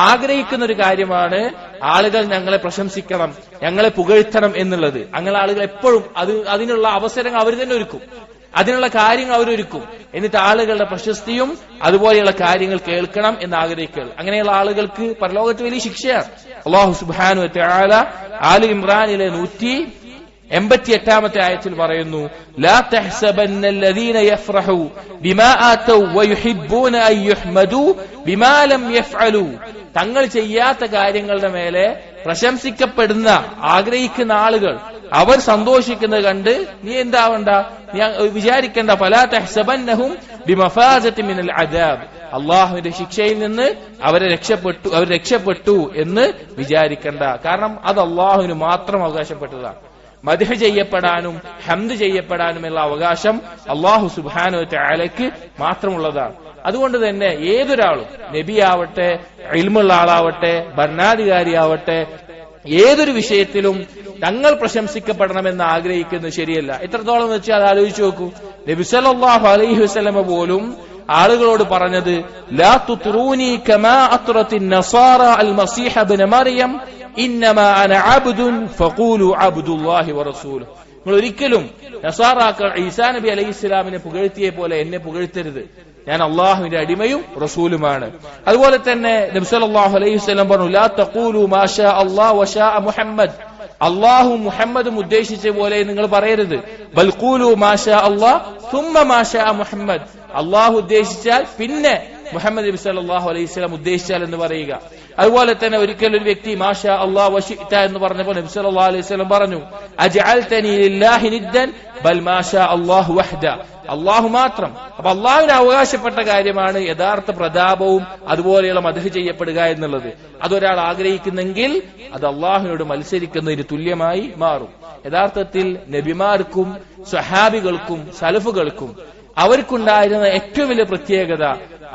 ആഗ്രഹിക്കുന്ന ഒരു കാര്യമാണ് ആളുകൾ ഞങ്ങളെ പ്രശംസിക്കണം, ഞങ്ങളെ പുകഴ്ത്തണം എന്നുള്ളത്. അങ്ങനെ ആളുകൾ എപ്പോഴും അതിനുള്ള അവസരങ്ങൾ അവർ തന്നെ ഒരുക്കും, അതിനുള്ള കാര്യങ്ങൾ അവരൊരുക്കും. എന്നിട്ട് ആളുകളുടെ പ്രശസ്തിയും അതുപോലെയുള്ള കാര്യങ്ങൾ കേൾക്കണം എന്ന് ആഗ്രഹിക്കുക. അങ്ങനെയുള്ള ആളുകൾക്ക് പരലോകത്ത് വലിയ ശിക്ഷയാണ്. അല്ലാഹു സുബ്ഹാനഹു വ തആല ആലി ഇംറാനിലെ 188 ആയത്തിൽ പറയുന്നു, ലാ തഹ്സബന്നല്ലദീന യഫ്റഹു ബിമാ ആതൗ വയുഹിബ്ബൂന അൻ യുഹ്മദു ബിമാ ലം യഫ്അലു. തങ്ങൾ ചെയ്യാത്ത കാര്യങ്ങളുടെ മേലെ പ്രശംസിക്കപ്പെടുന്ന ആഗ്രഹിക്കുന്ന ആളുകൾ അവർ സന്തോഷിക്കുന്നത് കണ്ട് നീ എന്താവണ്ട, നീ വിചാരിക്കേണ്ട, ഫലാ തഹ്സബന്നഹും ബിമഫാസത്തി മിനൽ അദാബ്. അള്ളാഹുവിന്റെ ശിക്ഷയിൽ നിന്ന് അവർ രക്ഷപ്പെട്ടു എന്ന് വിചാരിക്കേണ്ട. കാരണം അത് അള്ളാഹുവിന് മാത്രം അവകാശപ്പെട്ടതാണ്. മദ്ഹ് ചെയ്യപ്പെടാനും ഹംദ് ചെയ്യപ്പെടാനുമുള്ള അവകാശം അല്ലാഹു സുബ്ഹാനഹു വ തആലയ്ക്ക് മാത്രമുള്ളതാണ്. അതുകൊണ്ട് തന്നെ ഏതൊരാളും, നബിയാവട്ടെ, ഇൽമുള്ള ആളാവട്ടെ, ഭരണാധികാരിയാവട്ടെ, ഏതൊരു വിഷയത്തിലും തങ്ങൾ പ്രശംസിക്കപ്പെടണമെന്ന് ആഗ്രഹിക്കുന്നത് ശരിയല്ല. എത്രത്തോളം എന്ന് വെച്ചാൽ അത് ആലോചിച്ചു നോക്കൂ. നബി സല്ലല്ലാഹു അലൈഹി വസല്ലം പോലും ആളുകളോട് പറഞ്ഞത്, ലാ തുത്റൂനി കമാ അത്റത്തിൻ നസാറ അൽ മസീഹ ഇബ്നു മറിയം ഇന്നമാ അന അബ്ദുൻ ഫഖൂലു അബ്ദുല്ലാഹി വറസൂലുഹു. നിങ്ങൾ ഒരിക്കലും നസാറാക്കൾ ഈസാ നബി അലൈഹിസ്സലാമിനെ പുകഴ്ത്തിയെ പോലെ എന്നെ പുകഴ്ത്തരുത്, ഞാൻ അള്ളാഹുവിന്റെ അടിമയും റസൂലുമാണ്. അതുപോലെ തന്നെ നബി സല്ലല്ലാഹു അലൈഹി വസല്ലം പറഞ്ഞു, ലാ തഖൂലു മാ ഷാ അല്ലാഹു വശാ മുഹമ്മദ്. അള്ളാഹു മുഹമ്മദും ഉദ്ദേശിച്ച പോലെ നിങ്ങൾ പറയരുത്. ബൽ ഖൂലു മാ ഷാ അല്ലാഹ് സുമ്മ മാ ഷാ മുഹമ്മദ്. അള്ളാഹു ഉദ്ദേശിച്ചാൽ പിന്നെ മുഹമ്മദ് നബി സല്ലല്ലാഹു അലൈഹി വസല്ലം ഉദ്ദേശിച്ചാൽ എന്ന് പറയുക. അതുപോലെ തന്നെ ഒരിക്കൽ ഒരു വ്യക്തി മാഷാ അല്ലാഹ് വശിഅത എന്ന് പറഞ്ഞപ്പോൾ നബി സല്ലല്ലാഹു അലൈഹി വസല്ലം പറഞ്ഞു, അജ്അൽതനി ലില്ലാഹി നിദ്ദൻ ബൽ മാഷാ അല്ലാഹു വഹ്ദ. അള്ളാഹു മാത്രം. അപ്പൊ അള്ളാഹുവിന് അവകാശപ്പെട്ട കാര്യമാണ് യഥാർത്ഥ പ്രതാപവും അതുപോലെയുള്ള മദ്ഹ് ചെയ്യപ്പെടുക എന്നുള്ളത്. അതൊരാൾ ആഗ്രഹിക്കുന്നെങ്കിൽ അത് അള്ളാഹുവിനോട് മത്സരിക്കുന്നതിന് തുല്യമായി മാറും. യഥാർത്ഥത്തിൽ നബിമാർക്കും സ്വഹാബികൾക്കും സലഫുകൾക്കും അവർക്കുണ്ടായിരുന്ന ഏറ്റവും വലിയ പ്രത്യേകത,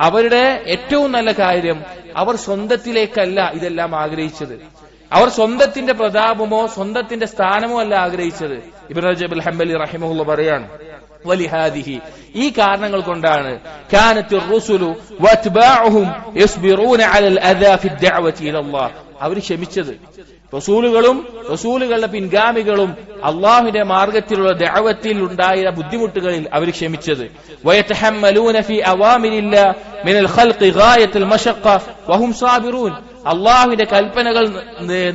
അവരുടെ ഏറ്റവും നല്ല കാര്യം, അവർ സ്വന്തത്തിലേക്കല്ല ഇതെല്ലാം ആഗ്രഹിച്ചത്. അവർ സ്വന്തത്തിന്റെ പ്രതാപമോ സ്വന്തത്തിന്റെ സ്ഥാനമോ അല്ല ആഗ്രഹിച്ചത്. ഇബ്നു റജബ് അൽ ഹംബലി റഹിമഹുല്ലാഹ് പറയാണ്, വലിഹാദിഹി, ഈ കാരണങ്ങൾ കൊണ്ടാണ് കാനത്തുർ റുസുലു വഅത്ബാഉഹും യസ്ബിറൂന അലൽ അദാ ഫി ദഅവതി ഇലല്ലാഹ്. അവർ ക്ഷമിച്ചത്. റസൂലുകളും റസൂലുകളുടെ പിൻഗാമികളും അള്ളാഹുവിന്റെ മാർഗത്തിലുള്ള ദഅവത്തിൽ ഉണ്ടായ ബുദ്ധിമുട്ടുകളിൽ അവർ ക്ഷമിച്ചത്. വയതഹമ്മലൂന ഫീ അവാമിരില്ലാഹ് മിനൽ ഖൽഖി ഗായത്തുൽ മശഖ്ഖ വഹും സാബിറൂൻ. അള്ളാഹുവിന്റെ കൽപ്പനകൾ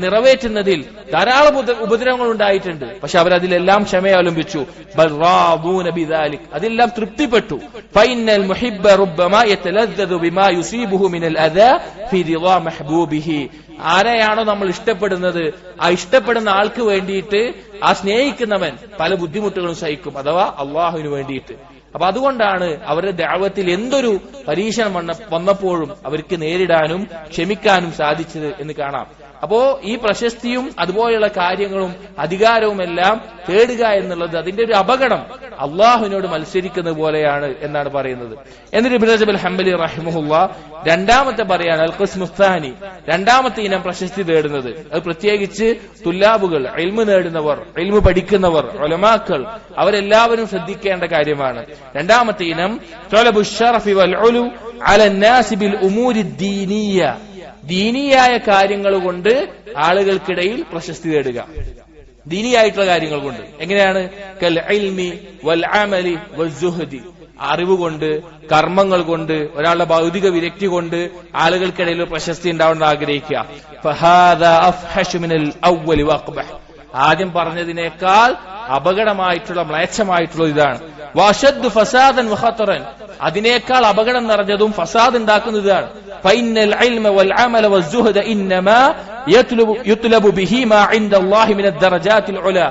നിറവേറ്റുന്നതിൽ ധാരാളം ഉപദ്രവങ്ങൾ ഉണ്ടായിട്ടുണ്ട്, പക്ഷെ അവരതിലെല്ലാം ക്ഷമയവലംബിച്ചു. ബൽ റാദൂന ബിദാലിക്, അതെല്ലാം തൃപ്തിപ്പെട്ടു. ഫഇന്നൽ മുഹിബ്ബ റുബ്ബമാ യതലദ്ദദു ബിമാ യുസീബുഹു മിനൽ അദാ ഫീ റിളാ മഹ്ബൂബിഹി. ആരെയാണോ നമ്മൾ ഇഷ്ടപ്പെടുന്നത്, ആ ഇഷ്ടപ്പെടുന്ന ആൾക്ക് വേണ്ടിയിട്ട് ആ സ്നേഹിക്കുന്നവൻ പല ബുദ്ധിമുട്ടുകളും സഹിക്കും, അഥവാ അള്ളാഹുവിന് വേണ്ടിയിട്ട്. അപ്പൊ അതുകൊണ്ടാണ് അവരുടെ ദഅവത്തിൽ എന്തൊരു പരീക്ഷണം വന്നപ്പോഴും അവർക്ക് നേരിടാനും ക്ഷമിക്കാനും സാധിച്ചത് എന്ന് കാണാം. അപ്പോ ഈ പ്രശസ്തിയും അതുപോലെയുള്ള കാര്യങ്ങളും അധികാരവും എല്ലാം തേടുക എന്നുള്ളത് അതിന്റെ ഒരു അപകടം അള്ളാഹുവിനോട് മത്സരിക്കുന്നത് പോലെയാണ് എന്നാണ് പറയുന്നത്. എന്നിട്ട് ഇബ്നു റജബ് അൽ ഹംബലി റഹിമഹുല്ലാ രണ്ടാമത്തെ പറയാണ് അൽ ഖിസ്മു ത്സാനി, രണ്ടാമത്തെ ഇനം പ്രശസ്തി തേടുന്നത്. അത് പ്രത്യേകിച്ച് തുല്ലാബുകൾ, ഇൽമു നേടുന്നവർ, ഇൽമു പഠിക്കുന്നവർ, ഉലമാക്കൾ, അവരെല്ലാവരും ശ്രദ്ധിക്കേണ്ട കാര്യമാണ്. രണ്ടാമത്തെ ഇനം തലബു ശറഫി വൽ ഉലു അല നാസി ബിൽ ഉമൂരി ദീനിയ, ദീനിയായ കാര്യങ്ങൾ കൊണ്ട് ആളുകൾക്കിടയിൽ പ്രശസ്തി നേടുക. ദീനിയായിട്ടുള്ള കാര്യങ്ങൾ കൊണ്ട് എങ്ങനെയാണ്? കൽ ഇൽമി വൽ അമലി വസ്സുഹദി, അറിവ് കൊണ്ട്, കർമ്മങ്ങൾ കൊണ്ട്, ഒരാളുടെ ഭൗതിക വിരക്തി കൊണ്ട് ആളുകൾക്കിടയിൽ പ്രശസ്തി ഉണ്ടാവണമെന്ന് ആഗ്രഹിക്കുക. ഫഹാദാ അഫ്ഹശു മിനൽ അവ്വലി വഅഖ്ബഹ്, ആദ്യം പറഞ്ഞതിനേക്കാൾ അപകടമായിട്ടുള്ള മ്ലേച്ഛമായിട്ടുള്ള ഇതാണ്. വഅശദ്ദു ഫസാദൻ വഖതറൻ, അതിനേക്കാൾ അപകടം നിറഞ്ഞതും ഫസാദ് ഉണ്ടാക്കുന്നതാണ്. ഫഇന്നൽ ഇൽമ വൽ അമല വസ്സുഹദ ഇന്നമാ യുത്ലബു ബിഹിമാ ഇൻദല്ലാഹി മിനദ് ദറജാത്തിൽ ഉലാ,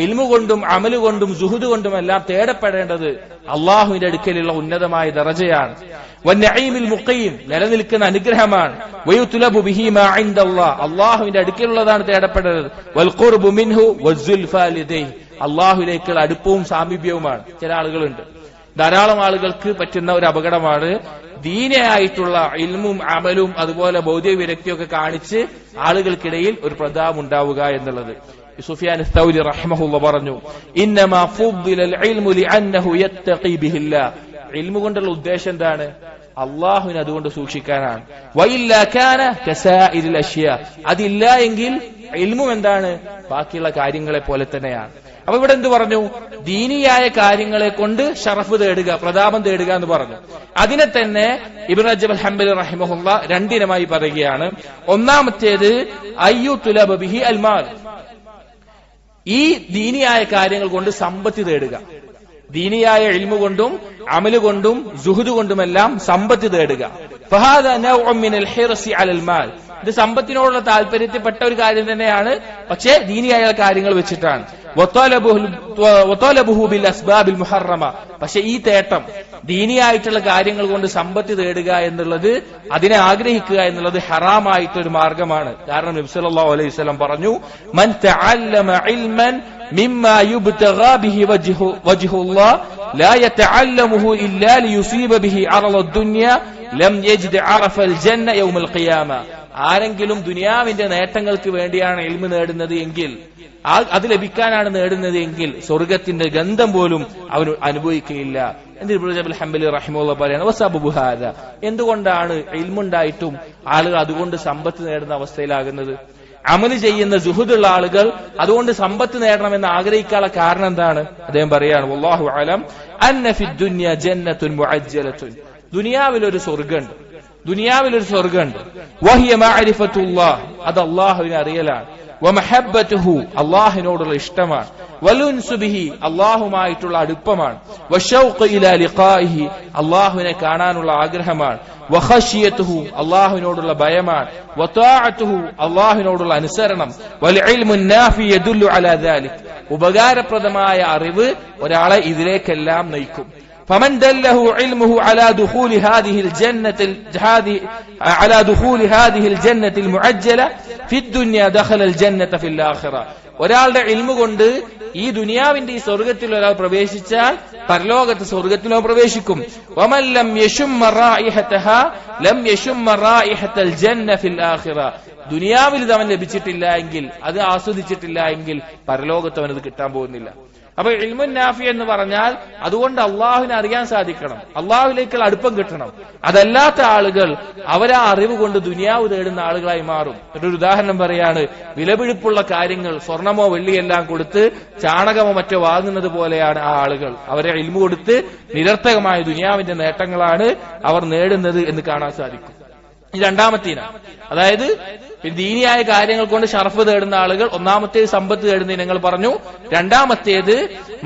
ഇൽമു കൊണ്ടും അമല് കൊണ്ടും സുഹുദ് കൊണ്ടുമെല്ലാം തേടപ്പെടേണ്ടത് അള്ളാഹുവിന്റെ അടുക്കലുള്ള ഉന്നതമായ ദറജയാണ്. വന്നഈമിൽ മുഖീം, നിലനിൽക്കുന്ന അനുഗ്രഹമാണ്. വയുത്ലബു ബിഹിമാ ഇൻദല്ലാഹ്, അള്ളാഹുവിന്റെ അടുക്കലുള്ളതാണ് തേടപ്പെടേണ്ടത്. വൽ ഖുർബു മിൻഹു വസ്സുൽഫാ ലിദൈഹി, അള്ളാഹുവിലേക്കുള്ള അടുപ്പവും സാമീപ്യവുമാണ്. ചില ആളുകളുണ്ട്, ധാരാളം ആളുകൾക്ക് പറ്റുന്ന ഒരു അപകടമാണ് ദീനിയായിട്ടുള്ള ഇൽമും അമലും അതുപോലെ ഭൗതിക വിരക്തിയൊക്കെ കാണിച്ച് ആളുകൾക്കിടയിൽ ഒരു പ്രതാപം ഉണ്ടാവുക എന്നുള്ളത്. സുഫിയാൻ അസ്-സൗരി റഹിമഹുല്ലാഹ് പറഞ്ഞു, ഇന്നമാ ഫുദ്ദിലൽ ഇൽമു ലിഅന്നഹു യത്തഖി ബിഹില്ലാഹ്, ഇൽമു കൊണ്ടുള്ള ഉദ്ദേശം എന്താണ്? അള്ളാഹുവിനെ അതുകൊണ്ട് സൂക്ഷിക്കാനാണ്. വഇല്ലാ കാന കസാഇരിൽ അഷ്യാ, അതില്ല എങ്കിൽ ഇൽമും എന്താണ്? ബാക്കിയുള്ള കാര്യങ്ങളെ പോലെ തന്നെയാണ്. അപ്പൊ ഇവിടെ എന്ത് പറഞ്ഞു? ദീനിയായ കാര്യങ്ങളെ കൊണ്ട് ഷറഫ് തേടുക, പ്രതാപം തേടുക എന്ന് പറഞ്ഞു. അതിനെ തന്നെ ഇബ്നു റജബ് അൽ ഹംബലി റഹിമഹുല്ലാഹ് രണ്ടിനമായി പറയുകയാണ്. ഒന്നാമത്തേത് അയ്യുതുലബ ബിഹി അൽ മാൽ, ഈ ദീനിയായ കാര്യങ്ങൾ കൊണ്ട് സമ്പത്ത് തേടുക. ദീനിയായ ഇൽമു കൊണ്ടും അമല് കൊണ്ടും സുഹുദ് കൊണ്ടുമെല്ലാം സമ്പത്ത് തേടുക. ഫഹാദ നൗഉൻ മിനൽ ഹിർസി അലൽ മാൽ, ഇത് സമ്പത്തിനോടുള്ള താല്പര്യത്തിൽപ്പെട്ട ഒരു കാര്യം തന്നെയാണ്, പക്ഷേ ദീനിയായ കാര്യങ്ങൾ വെച്ചിട്ടാണ്. വതലബുഹു ബിൽ അസ്ബാബിൽ മുഹറമ, പക്ഷെ ഈ തേട്ടം ദീനിയായിട്ടുള്ള കാര്യങ്ങൾ കൊണ്ട് സമ്പത്ത് തേടുക എന്നുള്ളത്, അതിനെ ആഗ്രഹിക്കുക എന്നുള്ളത് ഹറാമായിട്ടൊരു മാർഗമാണ്. കാരണം നബി സല്ലല്ലാഹു അലൈഹി വസല്ലം പറഞ്ഞു, മൻ തഅല്ലമ ഇൽമൻ മിമ്മാ യുബ്തഗാ ബിഹി വജ്ഹുല്ലാഹ് ലാ യതഅല്ലമുഹു ഇല്ലാ ലിയുസീബ ബിഹി അറളദ് ദുനിയ ലം യജിദ് അറഫൽ ജന്ന യൗമൽ ഖിയാമ, ആരെങ്കിലും ദുനിയാവിന്റെ നേട്ടങ്ങൾക്ക് വേണ്ടിയാണ് ഇൽമു നേടുന്നത് എങ്കിൽ, അത് ലഭിക്കാനാണ് നേടുന്നത് എങ്കിൽ സ്വർഗത്തിന്റെ ഗന്ധം പോലും അവൻ അനുഭവിക്കുകയില്ല എന്ന് ഇബ്നു റജബ് അൽ ഹംബലി റഹിമഹുല്ലാഹ് പറയുന്നു. വസബബു ഹാദാ, എന്തുകൊണ്ടാണ് ഇൽമുണ്ടായിട്ടും ആളുകൾ അതുകൊണ്ട് സമ്പത്ത് നേടുന്ന അവസ്ഥയിലാകുന്നത്? അമല് ചെയ്യുന്ന സുഹുദുള്ള ആളുകൾ അതുകൊണ്ട് സമ്പത്ത് നേടണമെന്ന് ആഗ്രഹിക്കാനുള്ള കാരണം എന്താണ്? അദ്ദേഹം പറയാണ്, വല്ലാഹു അലം അന്ന ഫിദ് ദുനിയ ജന്നത്തുൻ മുഅജ്ജലത്തുൻ, ദുനിയാവിലൊരു സ്വർഗ്ഗമുണ്ട്, ദുനിയാവിലൊരു സ്വർഗ്ഗമുണ്ട്. വഹിയ മഅരിഫത്തുല്ലാഹ്, അത് അല്ലാഹുവിനെ അറിയലാണ്. വമഹബ്ബതുഹു, അല്ലാഹുവിനോടുള്ള ഇഷ്ടമാണ്. വലുൻസു ബിഹി, അല്ലാഹുമായിട്ടുള്ള അടുപ്പമാണ്. വശൗഖ് ഇലാ ലിഖാഇഹി, അല്ലാഹുവിനെ കാണാനുള്ള ആഗ്രഹമാണ്. വഖശിയതുഹു, അല്ലാഹുവിനോടുള്ള ഭയമാണ്. വതാഅതുഹു, അല്ലാഹുവിനോടുള്ള അനുസരണം. വൽ ഇൽമുൻ നാഫി യദുല്ലു അലാ ദാലിക്, ഉപകാരപ്രദമായ അറിവ് ഒരാളെ ഇതിലേക്കെല്ലാം നയിക്കും. فمن دله علمه على دخول هذه الجنة المعجلة في الدنيا دخل الجنة في الآخرة, ഒരാളുടെ ഇൽമു കൊണ്ട് ഈ ദുനിയാവിന്റെ ഈ സ്വർഗത്തിൽ ഒരാൾ പ്രവേശിച്ചാൽ പരലോകത്ത് സ്വർഗത്തിലോ പ്രവേശിക്കും. വമൻ ലം യശുമ്മ റായിഹതഹാ ലം യശുമ്മ റായിഹതൽ ജന്ന ഫിൽ ആഖിറ, ദുനിയാവിൽ ഇത് അവൻ ലഭിച്ചിട്ടില്ല എങ്കിൽ, അത് ആസ്വദിച്ചിട്ടില്ല എങ്കിൽ പരലോകത്ത് അവനത് കിട്ടാൻ പോകുന്നില്ല. അപ്പൊ ഇൽമുൻ നാഫി എന്ന് പറഞ്ഞാൽ അതുകൊണ്ട് അള്ളാഹുവിനെ അറിയാൻ സാധിക്കണം, അള്ളാഹുവിലേക്കുള്ള അടുപ്പം കിട്ടണം. അതല്ലാത്ത ആളുകൾ അവരാ അറിവ് കൊണ്ട് ദുനിയാവ് തേടുന്ന ആളുകളായി മാറും. ഒരു ഉദാഹരണം പറയാണ്, വിലപിടിപ്പുള്ള കാര്യങ്ങൾ സ്വർണമോ വെള്ളിയെല്ലാം കൊടുത്ത് ചാണകമോ മറ്റോ വാങ്ങുന്നത് പോലെയാണ് ആ ആളുകൾ. അവരെ ഇൽമു കൊടുത്ത് നിരർത്ഥകമായ ദുനിയാവിന്റെ നേട്ടങ്ങളാണ് അവർ നേടുന്നത് എന്ന് കാണാൻ സാധിക്കും. ഈ രണ്ടാമത്തേനാണ്, അതായത് ദീനിയായ കാര്യങ്ങൾ കൊണ്ട് ഷറഫ് തേടുന്ന ആളുകൾ. ഒന്നാമത്തേത് സമ്പത്ത് തേടുന്ന ഇനങ്ങൾ പറഞ്ഞു. രണ്ടാമത്തേത്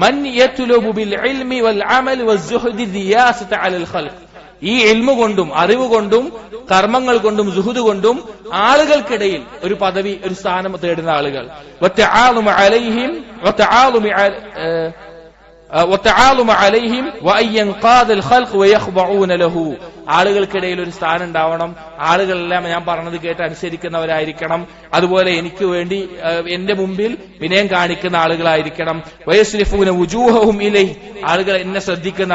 മൻ യത്ലുബു ബിൽ ഇൽമി വൽ അമൽ വസ്സുഹദി ദിയാസത അലൽ ഖൽഖ്, ഈ ഇൽമു കൊണ്ടും അറിവ് കൊണ്ടും കർമ്മങ്ങൾ കൊണ്ടും സുഹുദ് കൊണ്ടും ആളുകൾക്കിടയിൽ ഒരു പദവി, ഒരു സ്ഥാനം തേടുന്ന ആളുകൾ. വതആലുമ അലൈഹിം വതആലുമ അലൈഹിം വഅൻ യൻഖാദ അൽ ഖൽഖ് വയഖ്ദഊന ലഹു, ആളുകൾക്കിടയിൽ ഒരു സ്ഥാനം ഉണ്ടാവണം, ആളുകളെല്ലാം ഞാൻ പറഞ്ഞത് കേട്ട് അനുസരിക്കുന്നവരായിരിക്കണം, അതുപോലെ എനിക്ക് വേണ്ടി എന്റെ മുമ്പിൽ വിനയം കാണിക്കുന്ന ആളുകളായിരിക്കണം. വയസ്ലിഫൂന വുജൂഹഹും ഇലൈഹി, ആളുകൾ എന്നെ ശ്രദ്ധിക്കുന്ന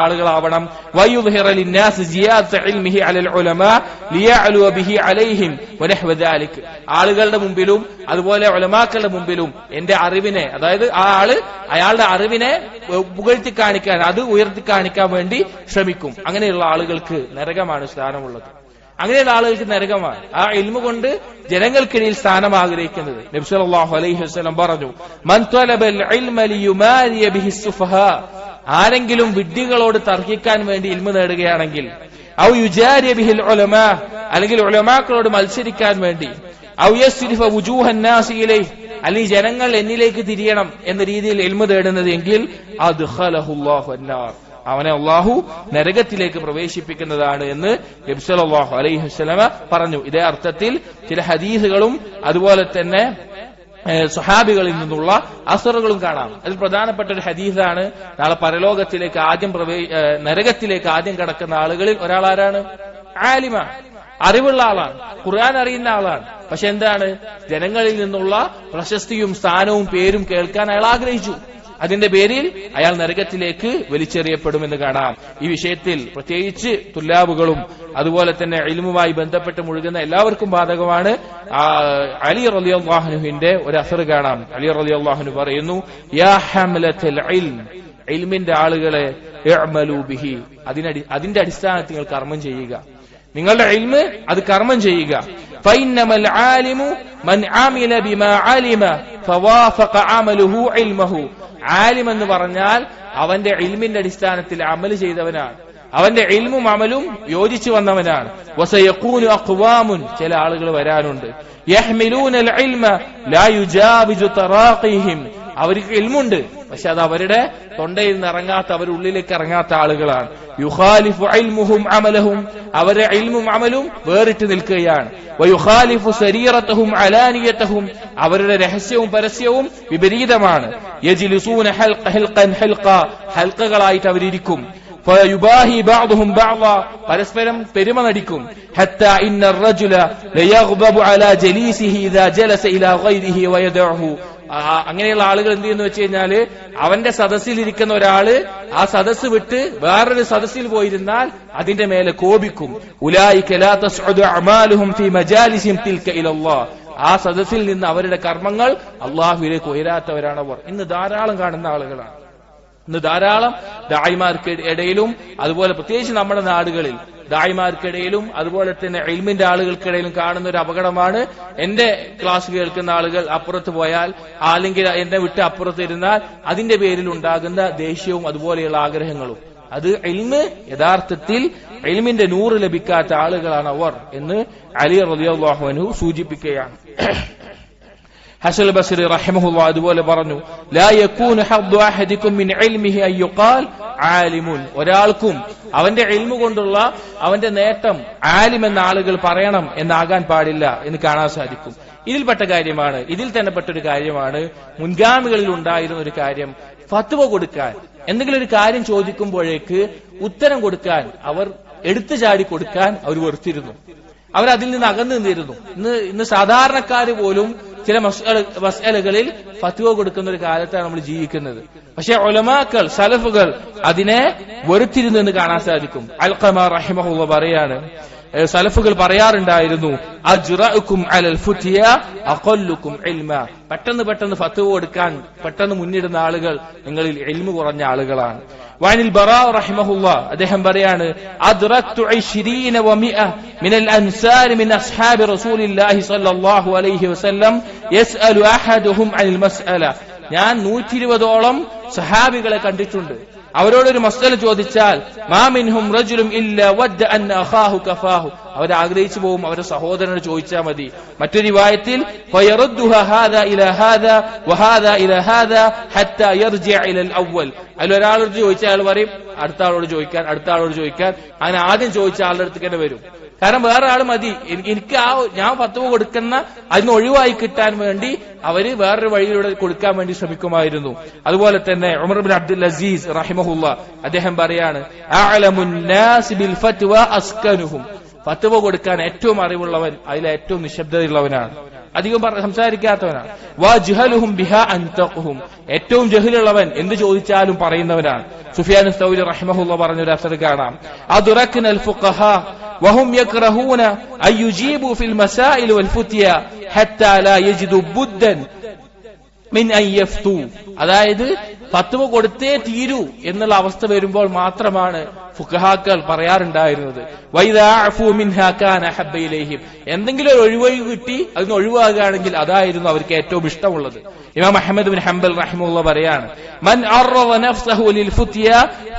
ആളുകളാവണം. വയുദ്ഹിറ ലിന്നാസ് സിയാദത ഇൽമിഹി അലൽ ഉലമാ ലിയഅലു ബിഹി അലൈഹിം വനഹ്വ ദാലിക, ആളുകളുടെ മുമ്പിലും അതുപോലെ ഉലമാക്കളുടെ മുമ്പിലും എന്റെ അറിവിനെ, അതായത് അയാളുടെ അറിവിനെ പുകഴ്ത്തി കാണിക്കാൻ, അത് ഉയർത്തി കാണിക്കാൻ വേണ്ടി ശ്രമിക്കും. അങ്ങനെയുള്ള ആളുകൾക്ക് നരകമാണ് സ്ഥാനമുള്ളത്. അങ്ങനെയുള്ള ആളുകൾക്ക് നരകമാണ്. ആ ഇൽമു കൊണ്ട് ജനങ്ങൾക്കിടയിൽ സ്ഥാനം ആഗ്രഹിക്കുന്നത്. നബി സല്ലല്ലാഹു അലൈഹി വസല്ലം പറഞ്ഞു, മൻ തലബൽ ഇൽമ ലിയുമാരിയ ബിഹി സുഫഹാ, ആരെങ്കിലും വിഡ്ഢികളോട് തർക്കിക്കാൻ വേണ്ടി ഇൽമു നേടുകയാണെങ്കിൽ, ഔ യുജാരിയ ബിഹിൽ ഉലമാ, അല്ലെങ്കിൽ ഉലമാക്കളോട് മത്സരിക്കാൻ വേണ്ടി, ഔ യസ്രിഫ വുജൂഹൻ നാസി ഇലൈഹി, അല്ലെങ്കിൽ ജനങ്ങൾ എന്നിലേക്ക് തിരിയണം എന്ന രീതിയിൽ ഇൽമു തേടുന്നത് എങ്കിൽ അദ്ഖലഹുല്ലാഹു അന്നാർ, അവനെ അള്ളാഹു നരകത്തിലേക്ക് പ്രവേശിപ്പിക്കുന്നതാണ് എന്ന് നബി സല്ലല്ലാഹു അലൈഹി വസല്ലം പറഞ്ഞു. ഇതേ അർത്ഥത്തിൽ ചില ഹദീസുകളും അതുപോലെ തന്നെ സ്വഹാബികളിൽ നിന്നുള്ള അസറുകളും കാണാം. അതിൽ പ്രധാനപ്പെട്ട ഒരു ഹദീസാണ്, നാളെ പരലോകത്തിലേക്ക് നരകത്തിലേക്ക് ആദ്യം കടക്കുന്ന ആളുകളിൽ ഒരാളാരാണ്? ആലിമ, അറിവുള്ള ആളാണ്, ഖുർആൻ അറിയുന്ന ആളാണ്. പക്ഷെ എന്താണ്, ജനങ്ങളിൽ നിന്നുള്ള പ്രശസ്തിയും സ്ഥാനവും പേരും കേൾക്കാൻ അയാൾ ആഗ്രഹിച്ചു. അതിന്റെ പേരിൽ അയാൾ നരകത്തിലേക്ക് വലിച്ചെറിയപ്പെടുമെന്ന് കാണാം. ഈ വിഷയത്തിൽ പ്രത്യേകിച്ച് തുല്ലാബുകളും അതുപോലെ തന്നെ ഇൽമുമായി ബന്ധപ്പെട്ട് മുഴുകുന്ന എല്ലാവർക്കും ബാധകമാണ്. അലി റളിയല്ലാഹു അൻഹുവിന്റെ ഒരു അസർ കാണാം. അലി റളിയല്ലാഹു അൻഹു പറയുന്നു, യാ ഹംലത്തുൽ ഇൽം, ഇൽമിന്റെ ആളുകളെ ഇഅ്മലൂ ബിഹി, അതിന്റെ അടിസ്ഥാനത്തിൽ നിങ്ങൾ കർമ്മം ചെയ്യുക. നിങ്ങളുടെ ഇൽമ് അത് കർമ്മം ചെയ്യുക. ഫഇന്നമൽ ആലിമു മൻ അമില ബിമാ അലിമ ഫവാഫഖ അമലുഹു ഇൽമഹു, ആലിം എന്ന് പറഞ്ഞാൽ അവന്റെ ഇൽമിന്റെ അടിസ്ഥാനത്തിൽ അമൽ ചെയ്തവനാണ്, അവന്റെ ഇൽമും അമലും യോജിച്ചു വന്നവനാണ്. വസയഖൂനു അഖ്വാമുൻ, ചില ആളുകൾ വരാനുണ്ട്, യഹ്മിലൂനൽ ഇൽമ ലാ യുജാവിജു തറാഖിഹിം, അവർക്ക് ഇൽമുണ്ട് പക്ഷെ അത് അവരുടെ തൊണ്ടയിൽ നിന്ന് ഇറങ്ങാത്ത, അവരുടെ ഉള്ളിലേക്ക് ഇറങ്ങാത്ത ആളുകളാണ്. യുഖാലിഫു ഇൽമുഹും അമലഹും, അവരുടെ ഇൽമും അമലും വേറിട്ട് നിൽക്കുകയാണ്. വയുഖാലിഫു സരീറതഹും അലാനിയതഹും, അവരുടെ രഹസ്യവും പരസ്യവും വിപരീതമാണ്. യജ്ലിസൂന ഹൽഖൻ ഹൽഖ, ഹൽഖകളായിട്ട് അവരിയ്ക്കും. ഫയുബാഹി ബഅദുഹും ബഅദ, പരസ്പരം പെരുമ നടിക്കും. ഹത്താ ഇന്നർ റജുല ലയഗ്ബബു അലാ ജലീസിഹി ഇദാ ജലസ ഇലാ ഗൈരിഹി വയദഉഹു, അങ്ങനെയുള്ള ആളുകൾ എന്ത് ചെയ്യുന്നു വെച്ച് കഴിഞ്ഞാല്, അവന്റെ സദസ്സിൽ ഇരിക്കുന്ന ഒരാള് ആ സദസ്സ് വിട്ട് വേറൊരു സദസ്സിൽ പോയിരുന്നാൽ അതിന്റെ മേലെ കോപിക്കും. ഉലൈക ലാ തസ്ഉദു അഅമാലുഹും ഫീ മജാലിസിഹിം തിൽക ഇലല്ലാഹ്, ആ സദസ്സിൽ നിന്ന് അവരുടെ കർമ്മങ്ങൾ അല്ലാഹുവിലേക്ക് ഉയരാത്തവരാണവർ. ഇന്ന് ധാരാളം കാണുന്ന ആളുകളാണ്. ഇന്ന് ധാരാളം ദായിമാർക്ക് ഇടയിലും അതുപോലെ പ്രത്യേകിച്ച് നമ്മുടെ നാടുകളിൽ ദായിമാർക്കിടയിലും അതുപോലെ തന്നെ ഇൽമിന്റെ ആളുകൾക്കിടയിലും കാണുന്ന ഒരു അപകടമാണ്, എന്റെ ക്ലാസ് കേൾക്കുന്ന ആളുകൾ അപ്പുറത്ത് പോയാൽ അല്ലെങ്കിൽ എന്നെ വിട്ട് അപ്പുറത്ത് ഇരുന്നാൽ അതിന്റെ പേരിൽ ഉണ്ടാകുന്ന ദേഷ്യവും അതുപോലെയുള്ള ആഗ്രഹങ്ങളും. അത് ഇൽമ് യഥാർത്ഥത്തിൽ ഇൽമിന്റെ നൂറ് ലഭിക്കാത്ത ആളുകളാണ് അവർ എന്ന് അലി റളിയല്ലാഹു അൻഹു സൂചിപ്പിക്കുകയാണ്. ഹസൻ ബസ്രി റഹിമഹുല്ലാഹ് അതുപോലെ പറഞ്ഞു, ലാ യകൂനു ഹദ്ദു അഹദികും മിൻ ഇൽമിഹി അൻ യുഖാൽ ആലിമുൻ, ഒരാൾക്കും അവന്റെ ഇൽമു കൊണ്ടുള്ള അവന്റെ നേട്ടം ആലിം എന്ന ആളുകൾ പറയണം എന്നാകാൻ പാടില്ല എന്ന് കാണാൻ സാധിക്കും. ഇതിൽപ്പെട്ട കാര്യമാണ്, ഇതിൽ തന്നെ പെട്ടൊരു കാര്യമാണ് മുൻഗാമികളിൽ ഉണ്ടായിരുന്ന ഒരു കാര്യം, ഫത്വ കൊടുക്കാൻ, എന്തെങ്കിലും ഒരു കാര്യം ചോദിക്കുമ്പോഴേക്ക് ഉത്തരം കൊടുക്കാൻ, അവർ എടുത്തു ചാടി കൊടുക്കാൻ അവർ വെറുത്തിരുന്നു, അവരതിൽ നിന്ന് അകന്നു നിന്നിരുന്നു. ഇന്ന് സാധാരണക്കാര് പോലും ചില മസ്അലകളിൽ ഫത്വ കൊടുക്കുന്ന ഒരു കാലത്താണ് നമ്മൾ ജീവിക്കുന്നത്. പക്ഷെ ഉലമാക്കൾ സലഫുകൾ അതിനെ വെറുത്തിരുന്നു എന്ന് കാണാൻ സാധിക്കും. അൽഖമ റഹിമഹുല്ലാഹ് പറയാണ്, സലഫുകൾ പറയാറുണ്ടായിരുന്നു, അജ്റഅകും അലൽ ഫുതിയ അഖല്ലുകും ഇൽമ, പെട്ടെന്ന് ഫത്വ കൊടുക്കാൻ പെട്ടെന്ന് മുന്നിടുന്ന ആളുകൾ നിങ്ങളിൽ ഇൽമു കുറഞ്ഞ ആളുകളാണ്. വഅനിൽ ബറാ റഹിമഹുല്ലാഹ് അദ്ദേഹം പറയാണ്, അദ്റക്തു 20 و100 മിനൽ അൻസാർ മിൻ അസ്ഹാബി റസൂലില്ലാഹി സ്വല്ലല്ലാഹു അലൈഹി വസല്ലം യസ്അലു അഹദുഹും അനിൽ മസ്അല, ഞാൻ 120ഓളം സഹാബികളെ കണ്ടിട്ടുണ്ട്, അവരോടൊരു മസ്അല ചോദിച്ചാൽ മാ മിൻഹും റജുലുൻ ഇല്ലാ വദ്ദ അൻ അഖാഹു കഫാഹു, അവർ ആഗ്രഹിച്ചു പോകും അവരുടെ സഹോദരനോട് ചോദിച്ചാൽ മതി. മറ്റൊരു റിവായത്തിൽ ഫയറദ്ദുഹാ ഹാദാ ഇലാ ഹാദാ വഹാദാ ഇലാ ഹാദാ ഹത്താ യർജിഅ ഇലൽ അവ്വൽ, അതിൽ ഒരാളോട് ചോദിച്ചാൽ അയാൾ പറയും അടുത്ത ആളോട് ചോദിക്കാൻ, അങ്ങനെ ആദ്യം ചോദിച്ച ആളുടെ അടുത്തേക്ക് തന്നെ വരും. കാരണം വേറെ ആൾ മതി. എനിക്ക് ഞാൻ ഫത്വ കൊടുക്കുന്ന അതിന് ഒഴിവായി കിട്ടാൻ വേണ്ടി അവര് വേറൊരു വഴിയിലൂടെ കൊടുക്കാൻ വേണ്ടി ശ്രമിക്കുമായിരുന്നു. അതുപോലെ തന്നെ ഉമർ ഇബ്നു അബ്ദുൽ അസീസ് റഹിമഹുല്ല അദ്ദേഹം പറയാണ്, അഅലമുൻ നാസി ബിൽ ഫത്വ അസ്കനുഹും, ഫത്വ കൊടുക്കാൻ ഏറ്റവും അറിവുള്ളവൻ അതിലെ ഏറ്റവും നിശബ്ദതയുള്ളവനാണ്, അധികം സംസാരിക്കാത്തവനാണ്. വജ്ഹലുഹും ബിഹാ അൻതഖുഹും, ഏറ്റവും ജഹലുള്ളവൻ എന്ത് ചോദിച്ചാലും പറയുന്നവനാണ്. സുഫിയാൻ സൗരി റഹിമഹുല്ല പറഞ്ഞൊരു അസർ കാണാം, അദ്റക്നൽ ഫുഖഹാ വഹും യക്റഹൂന അൻ യുജീബു ഫിൽ മസാഇൽ വൽ ഫുത്യ ഹത്താ ലാ യജിദു ബുദ്ദൻ മിൻ അൻ യഫ്തു. അതായത് ഫത്വ കൊടുത്തേ തീരൂ എന്നുള്ള അവസ്ഥ വരുമ്പോൾ മാത്രമാണ് ഫുഖഹാക്കൾ പറയാറുണ്ടായിരുന്നത്, വൈദാ അഫൂ മിൻഹാ കാന ഹബ്ബ ഇലൈഹിം, എന്തെങ്കിലും ഒരു ഒഴിവൊഴിവ് കിട്ടി അതിന് ഒഴിവാകുകയാണെങ്കിൽ അതായിരുന്നു അവർക്ക് ഏറ്റവും ഇഷ്ടമുള്ളത്. ഇമാം അഹ്മദ് ബിൻ ഹംബൽ റഹിമഹുല്ലാഹ് പറയാണ്, മൻ അർറദ നഫ്സഹു ലിൽ ഫുത്യ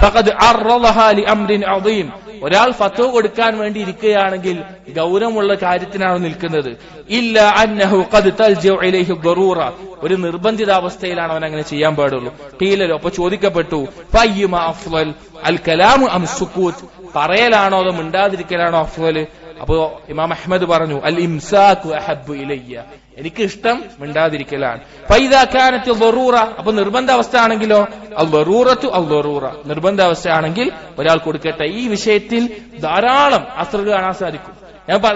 ഫഖദ് അർറദഹാ ലി അംരിൻ അദീം, ഒരാൾ ഫത്വ കൊടുക്കാൻ വേണ്ടി ഇരിക്കുകയാണെങ്കിൽ ഗൗരവമുള്ള കാര്യത്തിനാണ് നിൽക്കുന്നത്. ഇല്ല അന്നഹു ഖദ് തൽജഉ ഇലൈഹി ദറൂറ, ഒരു നിർബന്ധിത അവസ്ഥയിലാണ് അവൻ അങ്ങനെ ചെയ്യാൻ പാടുള്ളൂ. ഖീലലോ, അപ്പൊ ചോദിക്കപ്പെട്ടു, ഫയ്യുമ അഫ്ളൽ അൽ കലാമു അം സുകൂത്ത്, പറയലാണോ അതോ മിണ്ടാതിരിക്കലാണോ അഫ്ളൽ? അപ്പോ ഇമാം അഹ്മദ് പറഞ്ഞു, അൽ ഇംസാഖു അഹബ്ബു ഇലയ്യ, എനിക്ക് ഇഷ്ടം മിണ്ടാതിരിക്കലാണ്. ഫൈദാ കാനത്ത് ദറൂറ, അപ്പൊ നിർബന്ധ അവസ്ഥ ആണെങ്കിലോ അൽ ദറൂറത്തു അൽ ദറൂറ, നിർബന്ധ അവസ്ഥ ആണെങ്കിൽ ഒരാൾ കൊടുക്കട്ടെ. ഈ വിഷയത്തിൽ ധാരാളം അസ്റുകൾ കാണാൻ സാധിക്കും.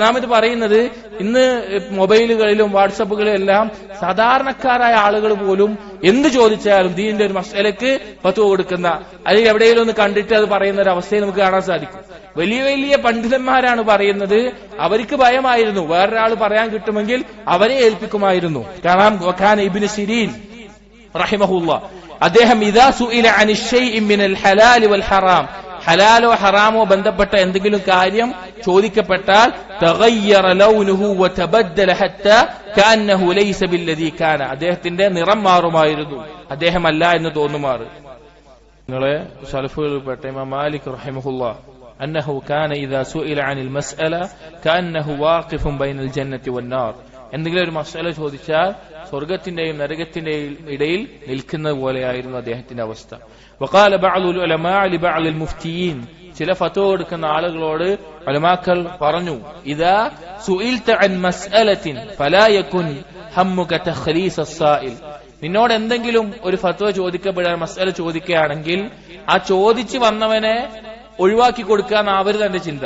നാം ഇത് പറയുന്നത് ഇന്ന് മൊബൈലുകളിലും വാട്സപ്പുകളിലും എല്ലാം സാധാരണക്കാരായ ആളുകൾ പോലും എന്ത് ചോദിച്ചാലും ദീനിന്റെ ഒരു മസലക്ക് ഫത്വ കൊടുക്കുന്ന, അല്ലെങ്കിൽ എവിടെയെങ്കിലും ഒന്ന് കണ്ടിട്ട് അത് പറയുന്ന ഒരു അവസ്ഥയെ നമുക്ക് കാണാൻ സാധിക്കും. വലിയ വലിയ പണ്ഡിതന്മാരാണ് പറയുന്നത്, അവർക്ക് ഭയമായിരുന്നു വേറൊരാൾ പറയാൻ കിട്ടുമെങ്കിൽ അവരെ ഏൽപ്പിക്കുമായിരുന്നു. കാണാം ഇബ്നു സിരീൻ റഹിമഹുല്ലാഹ്, അദ്ദേഹം ഇദാ സുഇല അനി ശൈഇ മിനൽ ഹലാലി വൽ ഹറാം, ഹലാലോ ഹറാമോ ബന്ധപ്പെട്ട എന്തെങ്കിലും കാര്യം ചോദിക്കപ്പെട്ടാൽ തഗയ്യറ ലൗനുഹു വതബദ്ദല ഹത്താ കഅന്നഹു ലൈസ ബില്ലദീ കാന, അദ്ദേഹത്തിന്റെ നിറം മാറുമായിരുന്നു, അദ്ദേഹമല്ല എന്ന് തോന്നുമാറ്. നിങ്ങളെ സലഫുകളിൽപ്പെട്ട ഇമാം മാലിക് റഹിമഹുല്ലാഹ് അന്നഹു കാന ഇദാ സുഇല അനിൽ മസ്അല കഅന്നഹു വാഖിഫുൻ ബൈനൽ ജന്നത്തി വന്നാർ, എന്തെങ്കിലും ഒരു മസ്അല ചോദിച്ചാൽ സ്വർഗത്തിന്റെയും നരകത്തിന്റെയും ഇടയിൽ നിൽക്കുന്നത് പോലെയായിരുന്നു അദ്ദേഹത്തിന്റെ അവസ്ഥ. വഖാല ബഅദുൽ ഉലമാ ലിബഅദിൽ മുഫ്തിയീൻ, ചില ഫത്വ കൊടുക്കുന്ന ആളുകളോട് ഉലമാക്കൾ പറഞ്ഞു, ഇദാ സുഇൽത അൻ മസ്അലത്തിൻ ഫലാ യകുൻ ഹമ്മുക തഖ്ലീസ് അസ്സാഇൽ, നിന്നോട് എന്തെങ്കിലും ഒരു ഫത്വ ചോദിക്കപ്പെടാൻ മസ്അല ചോദിക്കുകയാണെങ്കിൽ ആ ചോദിച്ചു വന്നവനെ ഒഴിവാക്കി കൊടുക്കാനാവരുത് തന്റെ ചിന്ത.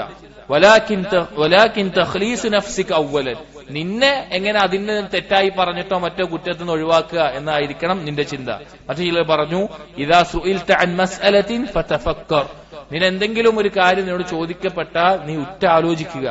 വലാകിൻ തഖ്ലീസ് നഫ്സിക അവ്വലൻ, നിന്നെ എങ്ങനെ അതിന് തെറ്റായി പറഞ്ഞിട്ടോ മറ്റോ കുറ്റത്തിൽ നിന്ന് ഒഴിവാക്കുക എന്നായിരിക്കണം നിന്റെ ചിന്ത. മറ്റു ചിലർ പറഞ്ഞു, ഇദാ സുഇൽത അൻ മസ്അലത്തിൻ ഫതഫക്കർ, നിന്നെ എന്തെങ്കിലും ഒരു കാര്യം നിന്നോട് ചോദിക്കപ്പെട്ടാൽ നീ ആലോചിക്കുക.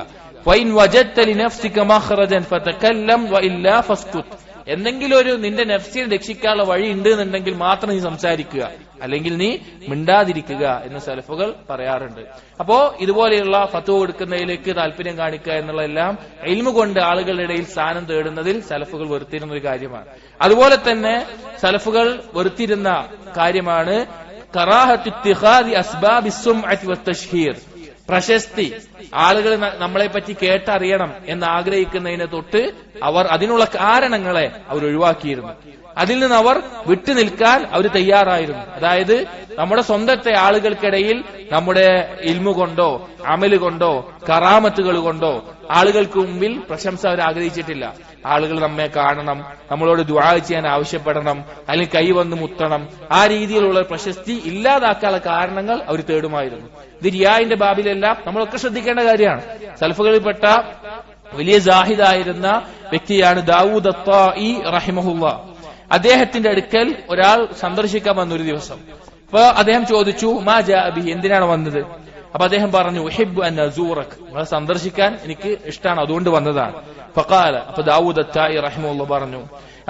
വഇൻ വജദ്ത ലിനഫ്സിക മഖ്റജൻ ഫതകല്ലം വഇല്ലാ ഫസ്കുത്, എന്തെങ്കിലും ഒരു നിന്റെ നഫ്സിനെ രക്ഷിക്കാനുള്ള വഴി ഉണ്ട് എന്നുണ്ടെങ്കിൽ മാത്രം നീ സംസാരിക്കുക, അല്ലെങ്കിൽ നീ മിണ്ടാതിരിക്കുക എന്ന് സലഫുകൾ പറയാറുണ്ട്. അപ്പോ ഇതുപോലെയുള്ള ഫത്വ കൊടുക്കുന്നതിലേക്ക് താല്പര്യം കാണിക്കുക എന്നുള്ളതെല്ലാം ഇൽമു കൊണ്ട് ആളുകളുടെ ഇടയിൽ സ്ഥാനം തേടുന്നതിൽ സലഫുകൾ വെറുത്തിരുന്ന ഒരു കാര്യമാണ്. അതുപോലെ തന്നെ സലഫുകൾ വെറുത്തിരുന്ന കാര്യമാണ് കറാഹത്തു ഇത്തിഖാദി അസ്ബാബി സുംഅത്തി വത്തശ്ഹീർ, പ്രശസ്തി, ആളുകൾ നമ്മളെ പറ്റി കേട്ടറിയണം എന്ന് ആഗ്രഹിക്കുന്നതിനെ തൊട്ട് അവർ അതിനുള്ള കാരണങ്ങളെ അവർ ഒഴിവാക്കിയിരുന്നു. അതിൽ നിന്ന് അവർ വിട്ടുനിൽക്കാൻ അവർ തയ്യാറായിരുന്നു. അതായത് നമ്മുടെ സ്വന്തത്തെ ആളുകൾക്കിടയിൽ നമ്മുടെ ഇൽമു കൊണ്ടോ അമല് കൊണ്ടോ കറാമത്തുകൾ കൊണ്ടോ ആളുകൾക്ക് മുമ്പിൽ പ്രശംസ അവർ ആഗ്രഹിച്ചിട്ടില്ല. ആളുകൾ നമ്മെ കാണണം, നമ്മളോട് ദുആ ചെയ്യാൻ ആവശ്യപ്പെടണം, അല്ലെങ്കിൽ കൈ വന്ന് മുത്തണം, ആ രീതിയിലുള്ള പ്രശസ്തി ഇല്ലാതാക്കാനുള്ള കാരണങ്ങൾ അവർ തേടുമായിരുന്നു. ഇത് റിയാഇന്റെ ബാബിലെല്ലാം നമ്മളൊക്കെ ശ്രദ്ധിക്കേണ്ട കാര്യമാണ്. സലഫുകളിൽപ്പെട്ട വലിയ ജാഹിദായിരുന്ന വ്യക്തിയാണ് ദാവൂദ് അത്താഇ റഹിമഹുല്ലാഹ്. അദ്ദേഹത്തിന്റെ അടുക്കൽ ഒരാൾ സന്ദർശിക്കാൻ വന്നൊരു ദിവസം. അപ്പൊ അദ്ദേഹം ചോദിച്ചു, മാ ജാഅ ബിഹി, എന്തിനാണ് വന്നത്? അപ്പൊ അദ്ദേഹം പറഞ്ഞു, ഉഹിബ്ബു അൻ അസൂറക്, നിങ്ങളെ സന്ദർശിക്കാൻ എനിക്ക് ഇഷ്ടമാണ്, അതുകൊണ്ട് വന്നതാണ്. ഫഖാല, അപ്പൊ ദാവൂദ് അത്താഇ റഹിമഹുല്ലാഹ് പറഞ്ഞു,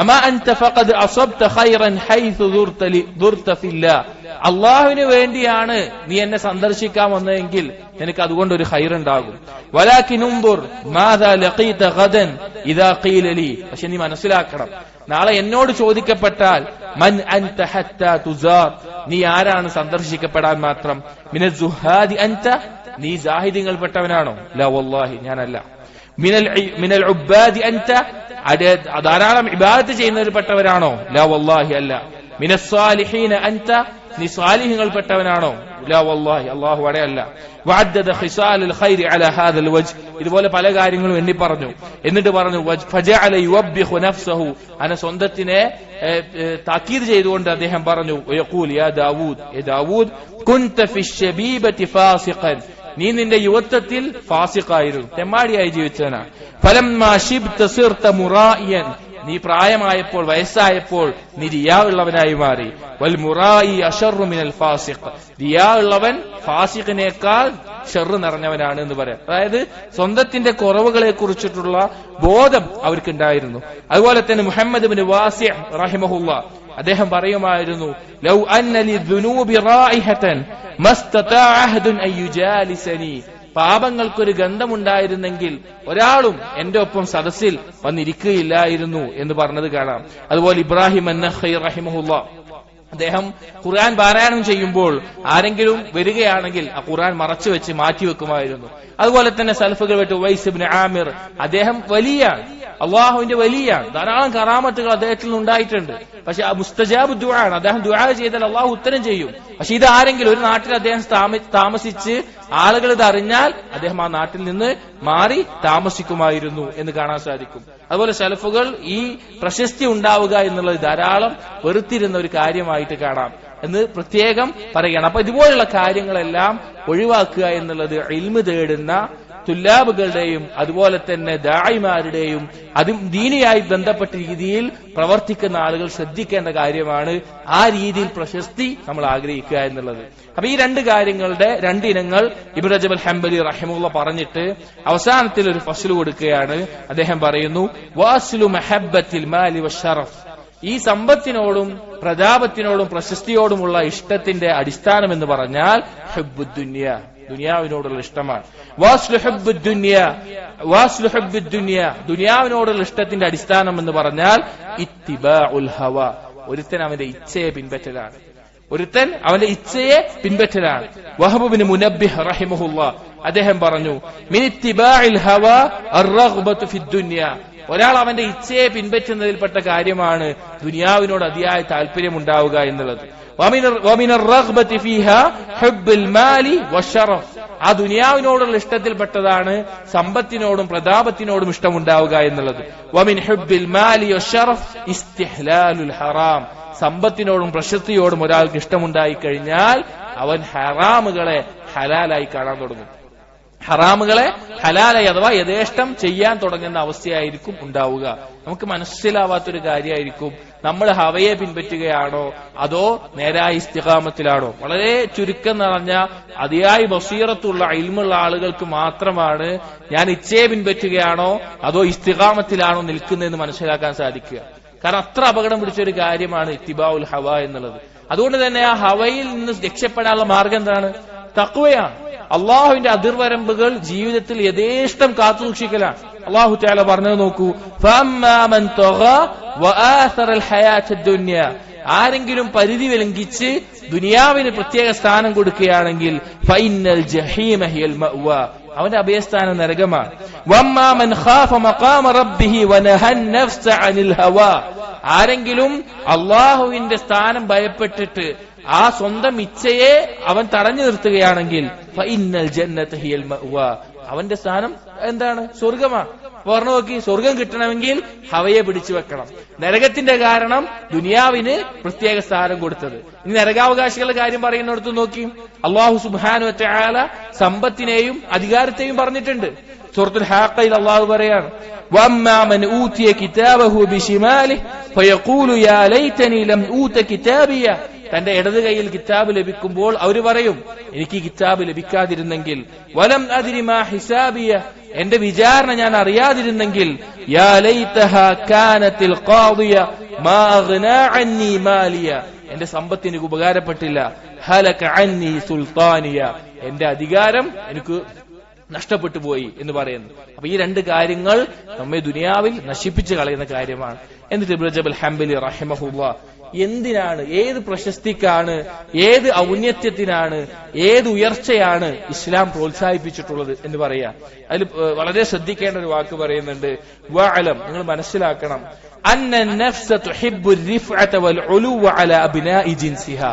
അമാ അൻത ഫഖദ് അസബ്ത ഖൈറൻ ഹൈസു ദുർത ഫില്ലാഹ്, അല്ലാഹുവിന് വേണ്ടിയാണ് നീ എന്നെ സന്ദർശിക്കാൻ വന്നതെങ്കിൽ നിനക്ക് അതുകൊണ്ട് ഒരു ഖൈർ ഉണ്ടാകും. വലാകിൻ ഉൻദുർ മാദാ ലഖീത ഗദൻ ഇദാ ഖീല ലി, പക്ഷെ നീ മനസ്സിലാക്കണം, നാളെ എന്നോട് ചോദിക്കപ്പെട്ടാൽ മൻ അൻത ഹത്താ തുസാർ, നീ ആരാണ് സന്ദർശിക്കപ്പെടാൻ മാത്രം? മിനൽ സുഹാദി അൻത, നീ സാഹിദികൾപ്പെട്ടവനാണോ? ലാ വല്ലാഹി, ഞാനല്ല. മിനൽ ഉബ്ബാദി അൻത, ധാരാളം ഇബാദത്ത് ചെയ്യുന്നവരിൽപ്പെട്ടവരാണോ? ലാ വല്ലാഹി, അല്ല. മിനസ് സാലിഹീന അൻത, നീ സ്വാലിഹ്യങ്ങൾപ്പെട്ടവനാണോ? ലാ വല്ലാഹി, അല്ലാഹു അടയല്ല. വഅദ്ദദ ഖിസാലുൽ ഖൈരി അലാ ഹാദൽ വജ്ഹ്, ഇതുപോലെ പല കാര്യങ്ങളും എണ്ണി പറഞ്ഞു. എന്നിട്ട് പറഞ്ഞു ഫജഅല യുവബ്ബിഹു നഫ്സഹു, അന സ്വന്തത്തിനെ താക്കീത് ചെയ്തുകൊണ്ട് അദ്ദേഹം പറഞ്ഞു യഖൂൽ യാ ദാവൂദ്, യാ ദാവൂദ് കുൻത ഫിശ്ശബീബതി ഫാസിഖൻ, നീ നിന്റെ യുവത്വത്തിൽ ഫാസിഖായിരുന്നു, തെമ്മാടിയായി ജീവിച്ചവനാണ്. ഫലമ്മാ ശിബ്ത സിർത മുറായിയൻ, നീ പ്രായമായപ്പോൾ വയസ്സായപ്പോൾ നീ റിയാ ഉള്ളവനായി മാറി. വൽ മുറായി അശർറു മിനൽ ഫാസിഖ്, റിയാ ഉള്ളവൻ ഫാസിഖിനേക്കാൾ ഷർറ് നിറഞ്ഞവനാണ് എന്ന് പറയാം. അതായത് സ്വന്തത്തിന്റെ കുറവുകളെ കുറിച്ചിട്ടുള്ള ബോധം അവർക്കുണ്ടായിരുന്നു. അതുപോലെ തന്നെ മുഹമ്മദ് ഇബ്നു വാസി' റഹിമഹുല്ലാ അദ്ദേഹം പറയുമായിരുന്നു ലൗ അന്ന ലിദ്ദുനൂബി റായിഹതൻ മസ്തതാഅ അഹദുൻ അൻ യുജാലിസനി, പാപങ്ങൾക്കൊരു ഗന്ധമുണ്ടായിരുന്നെങ്കിൽ ഒരാളും എന്റെ ഒപ്പം സദസ്സിൽ വന്നിരിക്കുകയില്ലായിരുന്നു എന്ന് പറഞ്ഞത് കാണാം. അതുപോലെ ഇബ്രാഹിം അന്നഖി റഹിമഹുല്ലാ അദ്ദേഹം ഖുർആൻ പാരായണം ചെയ്യുമ്പോൾ ആരെങ്കിലും വരികയാണെങ്കിൽ ആ ഖുർആൻ മറച്ചു വെച്ച് മാറ്റിവെക്കുമായിരുന്നു. അതുപോലെ തന്നെ സലഫുകൾ വിട്ട് ഉവൈസ് ഇബ്നു ആമിർ, അദ്ദേഹം വലിയാണ്, അള്ളാഹുവിന്റെ വലിയാണ്, ധാരാളം കറാമത്തുകൾ അദ്ദേഹത്തിൽ നിന്നുണ്ടായിട്ടുണ്ട്. പക്ഷെ ആ മുസ്തജാബ് ദുആ ആണ്, അദ്ദേഹം ദുആ ചെയ്താൽ അള്ളാഹു ഉത്തരം ചെയ്യും. പക്ഷെ ഇത് ആരെങ്കിലും ഒരു നാട്ടിൽ അദ്ദേഹം താമസിച്ച് ആളുകൾ ഇത് അറിഞ്ഞാൽ അദ്ദേഹം ആ നാട്ടിൽ നിന്ന് മാറി താമസിക്കുമായിരുന്നു എന്ന് കാണാൻ സാധിക്കും. അതുപോലെ സലഫുകൾ ഈ പ്രശസ്തി ഉണ്ടാവുക എന്നുള്ളത് ധാരാളം വെറുത്തിരുന്ന ഒരു കാര്യമായിട്ട് കാണാം എന്ന് പ്രത്യേകം പറയുകയാണ്. അപ്പൊ ഇതുപോലുള്ള കാര്യങ്ങളെല്ലാം ഒഴിവാക്കുക എന്നുള്ളത് ഇൽമ് തേടുന്ന തുല്ലാബുകളുടെയും അതുപോലെ തന്നെ ദായിമാരുടെയും അതും ദീനിയായി ബന്ധപ്പെട്ട രീതിയിൽ പ്രവർത്തിക്കുന്ന ആളുകൾ ശ്രദ്ധിക്കേണ്ട കാര്യമാണ്. ആ രീതിയിൽ പ്രശസ്തി നമ്മൾ ആഗ്രഹിക്കുക എന്നുള്ളത്. അപ്പൊ ഈ രണ്ട് കാര്യങ്ങളുടെ രണ്ടിനങ്ങൾ ഇബ്നു റജബ് അൽ ഹംബലി റഹിമഹുല്ലാഹ് പറഞ്ഞിട്ട് അവസാനത്തിൽ ഒരു ഫസ്ൽ കൊടുക്കുകയാണ്. അദ്ദേഹം പറയുന്നു വാസ്ലു മഹബ്ബത്തിൽ മാലി വശറഫ്, ഈ സമ്പത്തിനോടും പ്രതാപത്തിനോടും പ്രശസ്തിയോടുമുള്ള ഇഷ്ടത്തിന്റെ അടിസ്ഥാനം എന്ന് പറഞ്ഞാൽ ഹുബ്ബുദ് ദുനിയ, ദുനിയാവിനോടുള്ള ഇഷ്ടമാണ്. ദുനിയാവിനോടുള്ള ഇഷ്ടത്തിന്റെ അടിസ്ഥാനം എന്ന് പറഞ്ഞാൽ ഇത്തിബാഉൽ ഹവ, ഒരുത്തൻ അവന്റെ ഇച്ഛയെ പിൻപറ്റലാണ്. ഒരുത്തൻ അവന്റെ ഇച്ഛയെ പിൻപറ്റലാണ്. വഹബ് ഇബ്നു മുനബ്ബിഹ് റഹിമഹുല്ലാഹ് അദ്ദേഹം പറഞ്ഞു മിൻ ഇത്തിബാഇൽ ഹവ അർറഗ്ബതു ഫിദ് ദുനിയ, ഒരാൾ അവന്റെ ഇച്ഛയെ പിൻപറ്റുന്നതിൽപ്പെട്ട കാര്യമാണ് ദുനിയാവിനോട് അതിയായ താല്പര്യം ഉണ്ടാവുക എന്നുള്ളത്. ആ ദുനിയാവിനോടുള്ള ഇഷ്ടത്തിൽപ്പെട്ടതാണ് സമ്പത്തിനോടും പ്രതാപത്തിനോടും ഇഷ്ടമുണ്ടാവുക എന്നുള്ളത്. വമിൻ ഹുബ്ബിൽ മാലി വശറഫ് ഇസ്തിഹ്ലാലുൽ ഹറാം, സമ്പത്തിനോടും പ്രശസ്തിയോടും ഒരാൾക്ക് ഇഷ്ടമുണ്ടായി കഴിഞ്ഞാൽ അവൻ ഹറാമുകളെ ഹലാലായി കാണാൻ തുടങ്ങും. ഹറാമുകളെ ഹലാലായി അഥവാ യഥേഷ്ടം ചെയ്യാൻ തുടങ്ങുന്ന അവസ്ഥയായിരിക്കും ഉണ്ടാവുക. നമുക്ക് മനസ്സിലാവാത്തൊരു കാര്യമായിരിക്കും നമ്മൾ ഹവയെ പിൻപറ്റുകയാണോ അതോ നേരായ ഇസ്തിഖാമത്തിലാണോ. വളരെ ചുരുക്കം നിറഞ്ഞ അതിയായി ബസീറത്തുള്ള ഇൽമുള്ള ആളുകൾക്ക് മാത്രമാണ് ഞാൻ ഇച്ഛയെ പിൻപറ്റുകയാണോ അതോ ഇസ്തിഖാമത്തിലാണോ നിൽക്കുന്നതെന്ന് മനസ്സിലാക്കാൻ സാധിക്കുക. കാരണം അത്ര അപകടം പിടിച്ചൊരു കാര്യമാണ് ഇത്തിബാഉൽ ഹവ എന്നുള്ളത്. അതുകൊണ്ട് തന്നെ ആ ഹവയിൽ നിന്ന് രക്ഷപ്പെടാനുള്ള മാർഗം എന്താണ്? തഖ്വയാണ്. അള്ളാഹുവിന്റെ അതിർവരമ്പുകൾ ജീവിതത്തിൽ യഥേഷ്ടം കാത്തുസൂക്ഷിക്കലാണ്. അള്ളാഹു തആല പറഞ്ഞത് നോക്കൂ, ഫഅമ്മാമൻ തഗാ വആസറൽ ഹയാത്തദ് ദുനിയ, ആരെങ്കിലും പരിധി ലംഘിച്ച് ദുനിയാവിന് പ്രത്യേക സ്ഥാനം കൊടുക്കുകയാണെങ്കിൽ ഫഇന്നൽ ജഹീമ ഹിയൽ മഅ്വ, അവന്റെ അഭയസ്ഥാനം നരകമാണ്. വമ്മാമൻ ഖാഫ മഖാമ റബ്ബിഹി വനഹൻ നഫ്സ അനിൽ ഹവാ, ആരെങ്കിലും അള്ളാഹുവിന്റെ സ്ഥാനം ഭയപ്പെട്ടിട്ട് ആ സ്വന്തം ഇച്ഛയെ അവൻ തടഞ്ഞു നിർത്തുകയാണെങ്കിൽ ഫഇന്നൽ ജന്നത ഹിയൽ മഅ്വ, അവന്റെ സ്ഥാനം എന്താണ്? സ്വർഗമാണ്. പറഞ്ഞു നോക്കി, സ്വർഗം കിട്ടണമെങ്കിൽ ഹവയെ പിടിച്ചു വെക്കണം. നരകത്തിന്റെ കാരണം ദുനിയാവിന് പ്രത്യേക സ്ഥാനം കൊടുത്തത്. ഇനി നരകാവകാശികളുടെ കാര്യം പറയുന്നിടത്ത് നോക്കി, അല്ലാഹു സുബ്ഹാനഹു വ തആല സമ്പത്തിനെയും അധികാരത്തെയും പറഞ്ഞിട്ടുണ്ട്. സൂറത്തുൽ ഹാഖയിൽ അല്ലാഹു പറയാണ്, വഅമ്മാ മൻ ഊതിയ കിതാബഹു ബിശിമാലിഹി ഫയഖൂലു യാ ലൈതനി ലം ഊത കിതാബിയ, തന്റെ ഇടത് കൈയിൽ കിതാബ് ലഭിക്കുമ്പോൾ അവർ പറയും എനിക്ക് കിതാബ് ലഭിക്കാതിരുന്നെങ്കിൽ. വലം അദ്രി മാ ഹിസാബിയ, എന്റെ വിചാരണ ഞാൻ അറിയാതിരുന്നെങ്കിൽ. യാ ലൈതഹാ കാനത്തിൽ ഖാദിയ മാ അഗ്നാ അന്നി മാലിയ, എന്റെ സമ്പത്ത് എനിക്ക് ഉപകാരപ്പെട്ടില്ല. ഹലക അന്നി സുൽത്താനിയ, എന്റെ അധികാരം എനിക്ക് നഷ്ടപ്പെട്ടു പോയി എന്ന് പറയുന്നു. അപ്പൊ ഈ രണ്ട് കാര്യങ്ങൾ നമ്മെ ദുനിയാവിൽ നശിപ്പിച്ചു കളയുന്ന കാര്യമാണ്. എന്നിട്ട് ഇബ്നു റജബ് അൽ ഹംബലി റഹിമഹുല്ലാഹ് എന്തിനാണ്, ഏത് പ്രശസ്തിക്കാണ്, ഏത് ഔന്നത്യത്തിനാണ്, ഏത് ഉയർച്ചയാണ് ഇസ്ലാം പ്രോത്സാഹിപ്പിച്ചിട്ടുള്ളത് എന്ന് പറയാം. അതിൽ വളരെ ശ്രദ്ധിക്കേണ്ട ഒരു വാക്ക് പറയുന്നുണ്ട്, വഅലം, നിങ്ങൾ മനസ്സിലാക്കണം, അന്ന നഫ്സ തുഹിബ്ബു റിഫഅത വൽ ഉലുവ അലാ അബ്നാഇ ജിൻസിഹാ,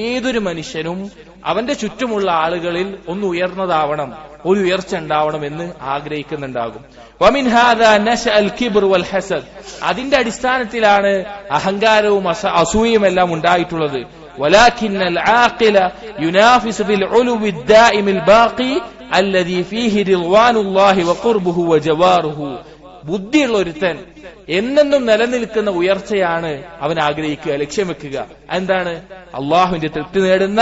ഏതൊരു മനുഷ്യനും അവന്റെ ചുറ്റുമുള്ള ആളുകളിൽ ഒന്ന് ഉയർന്നതാവണം, ഒരു ഉയർച്ച ഉണ്ടാവണം എന്ന് ആഗ്രഹിക്കുന്നുണ്ടാകും. വമിൻ ഹാദാ നശഅൽ കിബ്ർ വൽ ഹസദ്, അതിന്റെ അടിസ്ഥാനത്തിലാണ് അഹങ്കാരവും അസൂയയും എല്ലാം ഉണ്ടായിട്ടുള്ളത്. വലാകിന്നൽ ആഖില യുനാഫിസു ബിൽ ഉലുവി ദാഇമിൽ ബാഖി അല്ലദീ ഫീഹി റിദ്വാനുല്ലാഹി വഖുർബുഹു വജവാറുഹു. ബുദ്ധിയുള്ള ഒരുത്തൻ എന്നെന്നും നിലനിൽക്കുന്ന ഉയർച്ചയാണ് അവൻ ആഗ്രഹിക്കുക, ലക്ഷ്യം വെക്കുക. എന്താണ്? അള്ളാഹുവിന്റെ തൃപ്തി നേടുന്ന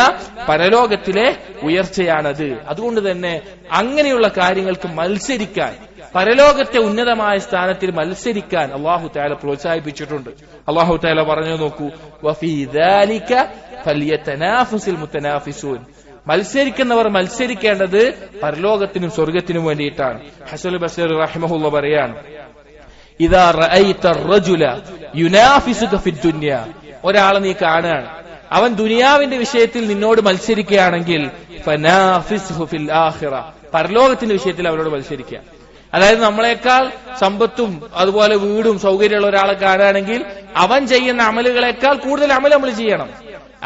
പരലോകത്തിലെ ഉയർച്ചയാണത്. അതുകൊണ്ട് തന്നെ അങ്ങനെയുള്ള കാര്യങ്ങൾക്ക് മത്സരിക്കാൻ, പരലോകത്തെ ഉന്നതമായ സ്ഥാനത്തിൽ മത്സരിക്കാൻ അള്ളാഹു തആല പ്രോത്സാഹിപ്പിച്ചിട്ടുണ്ട്. അള്ളാഹു തആല പറഞ്ഞു നോക്കൂ, വഫീ ദാലിക ഫൽയതനാഫസിൽ മുതനാഫിസൂൻ. മത്സരിക്കുന്നവർ മത്സരിക്കേണ്ടത് പരലോകത്തിനും സ്വർഗത്തിനും വേണ്ടിയിട്ടാണ്. ഹസൻ ബസ്രി റഹിമഹുല്ലാ പറയാണ്, ഇദാ റഅയ്ത അർറജുല യുനാഫിസുക ഫിദ്ദുനിയ, ഒരാളെ നീ കാണുകയാണ്, അവൻ ദുനിയാവിന്റെ വിഷയത്തിൽ നിന്നോട് മത്സരിക്കുകയാണെങ്കിൽ ഫനാഫിസ്ഹു ഫിൽ ആഖിറ, പരലോകത്തിന്റെ വിഷയത്തിൽ അവരോട് മത്സരിക്കുക. അതായത് നമ്മളെക്കാൾ സമ്പത്തും അതുപോലെ വീടും സൗകര്യമുള്ള ഒരാളെ കാണുകയാണെങ്കിൽ അവൻ ചെയ്യുന്ന അമലുകളെക്കാൾ കൂടുതൽ അമൽ നമ്മൾ ചെയ്യണം.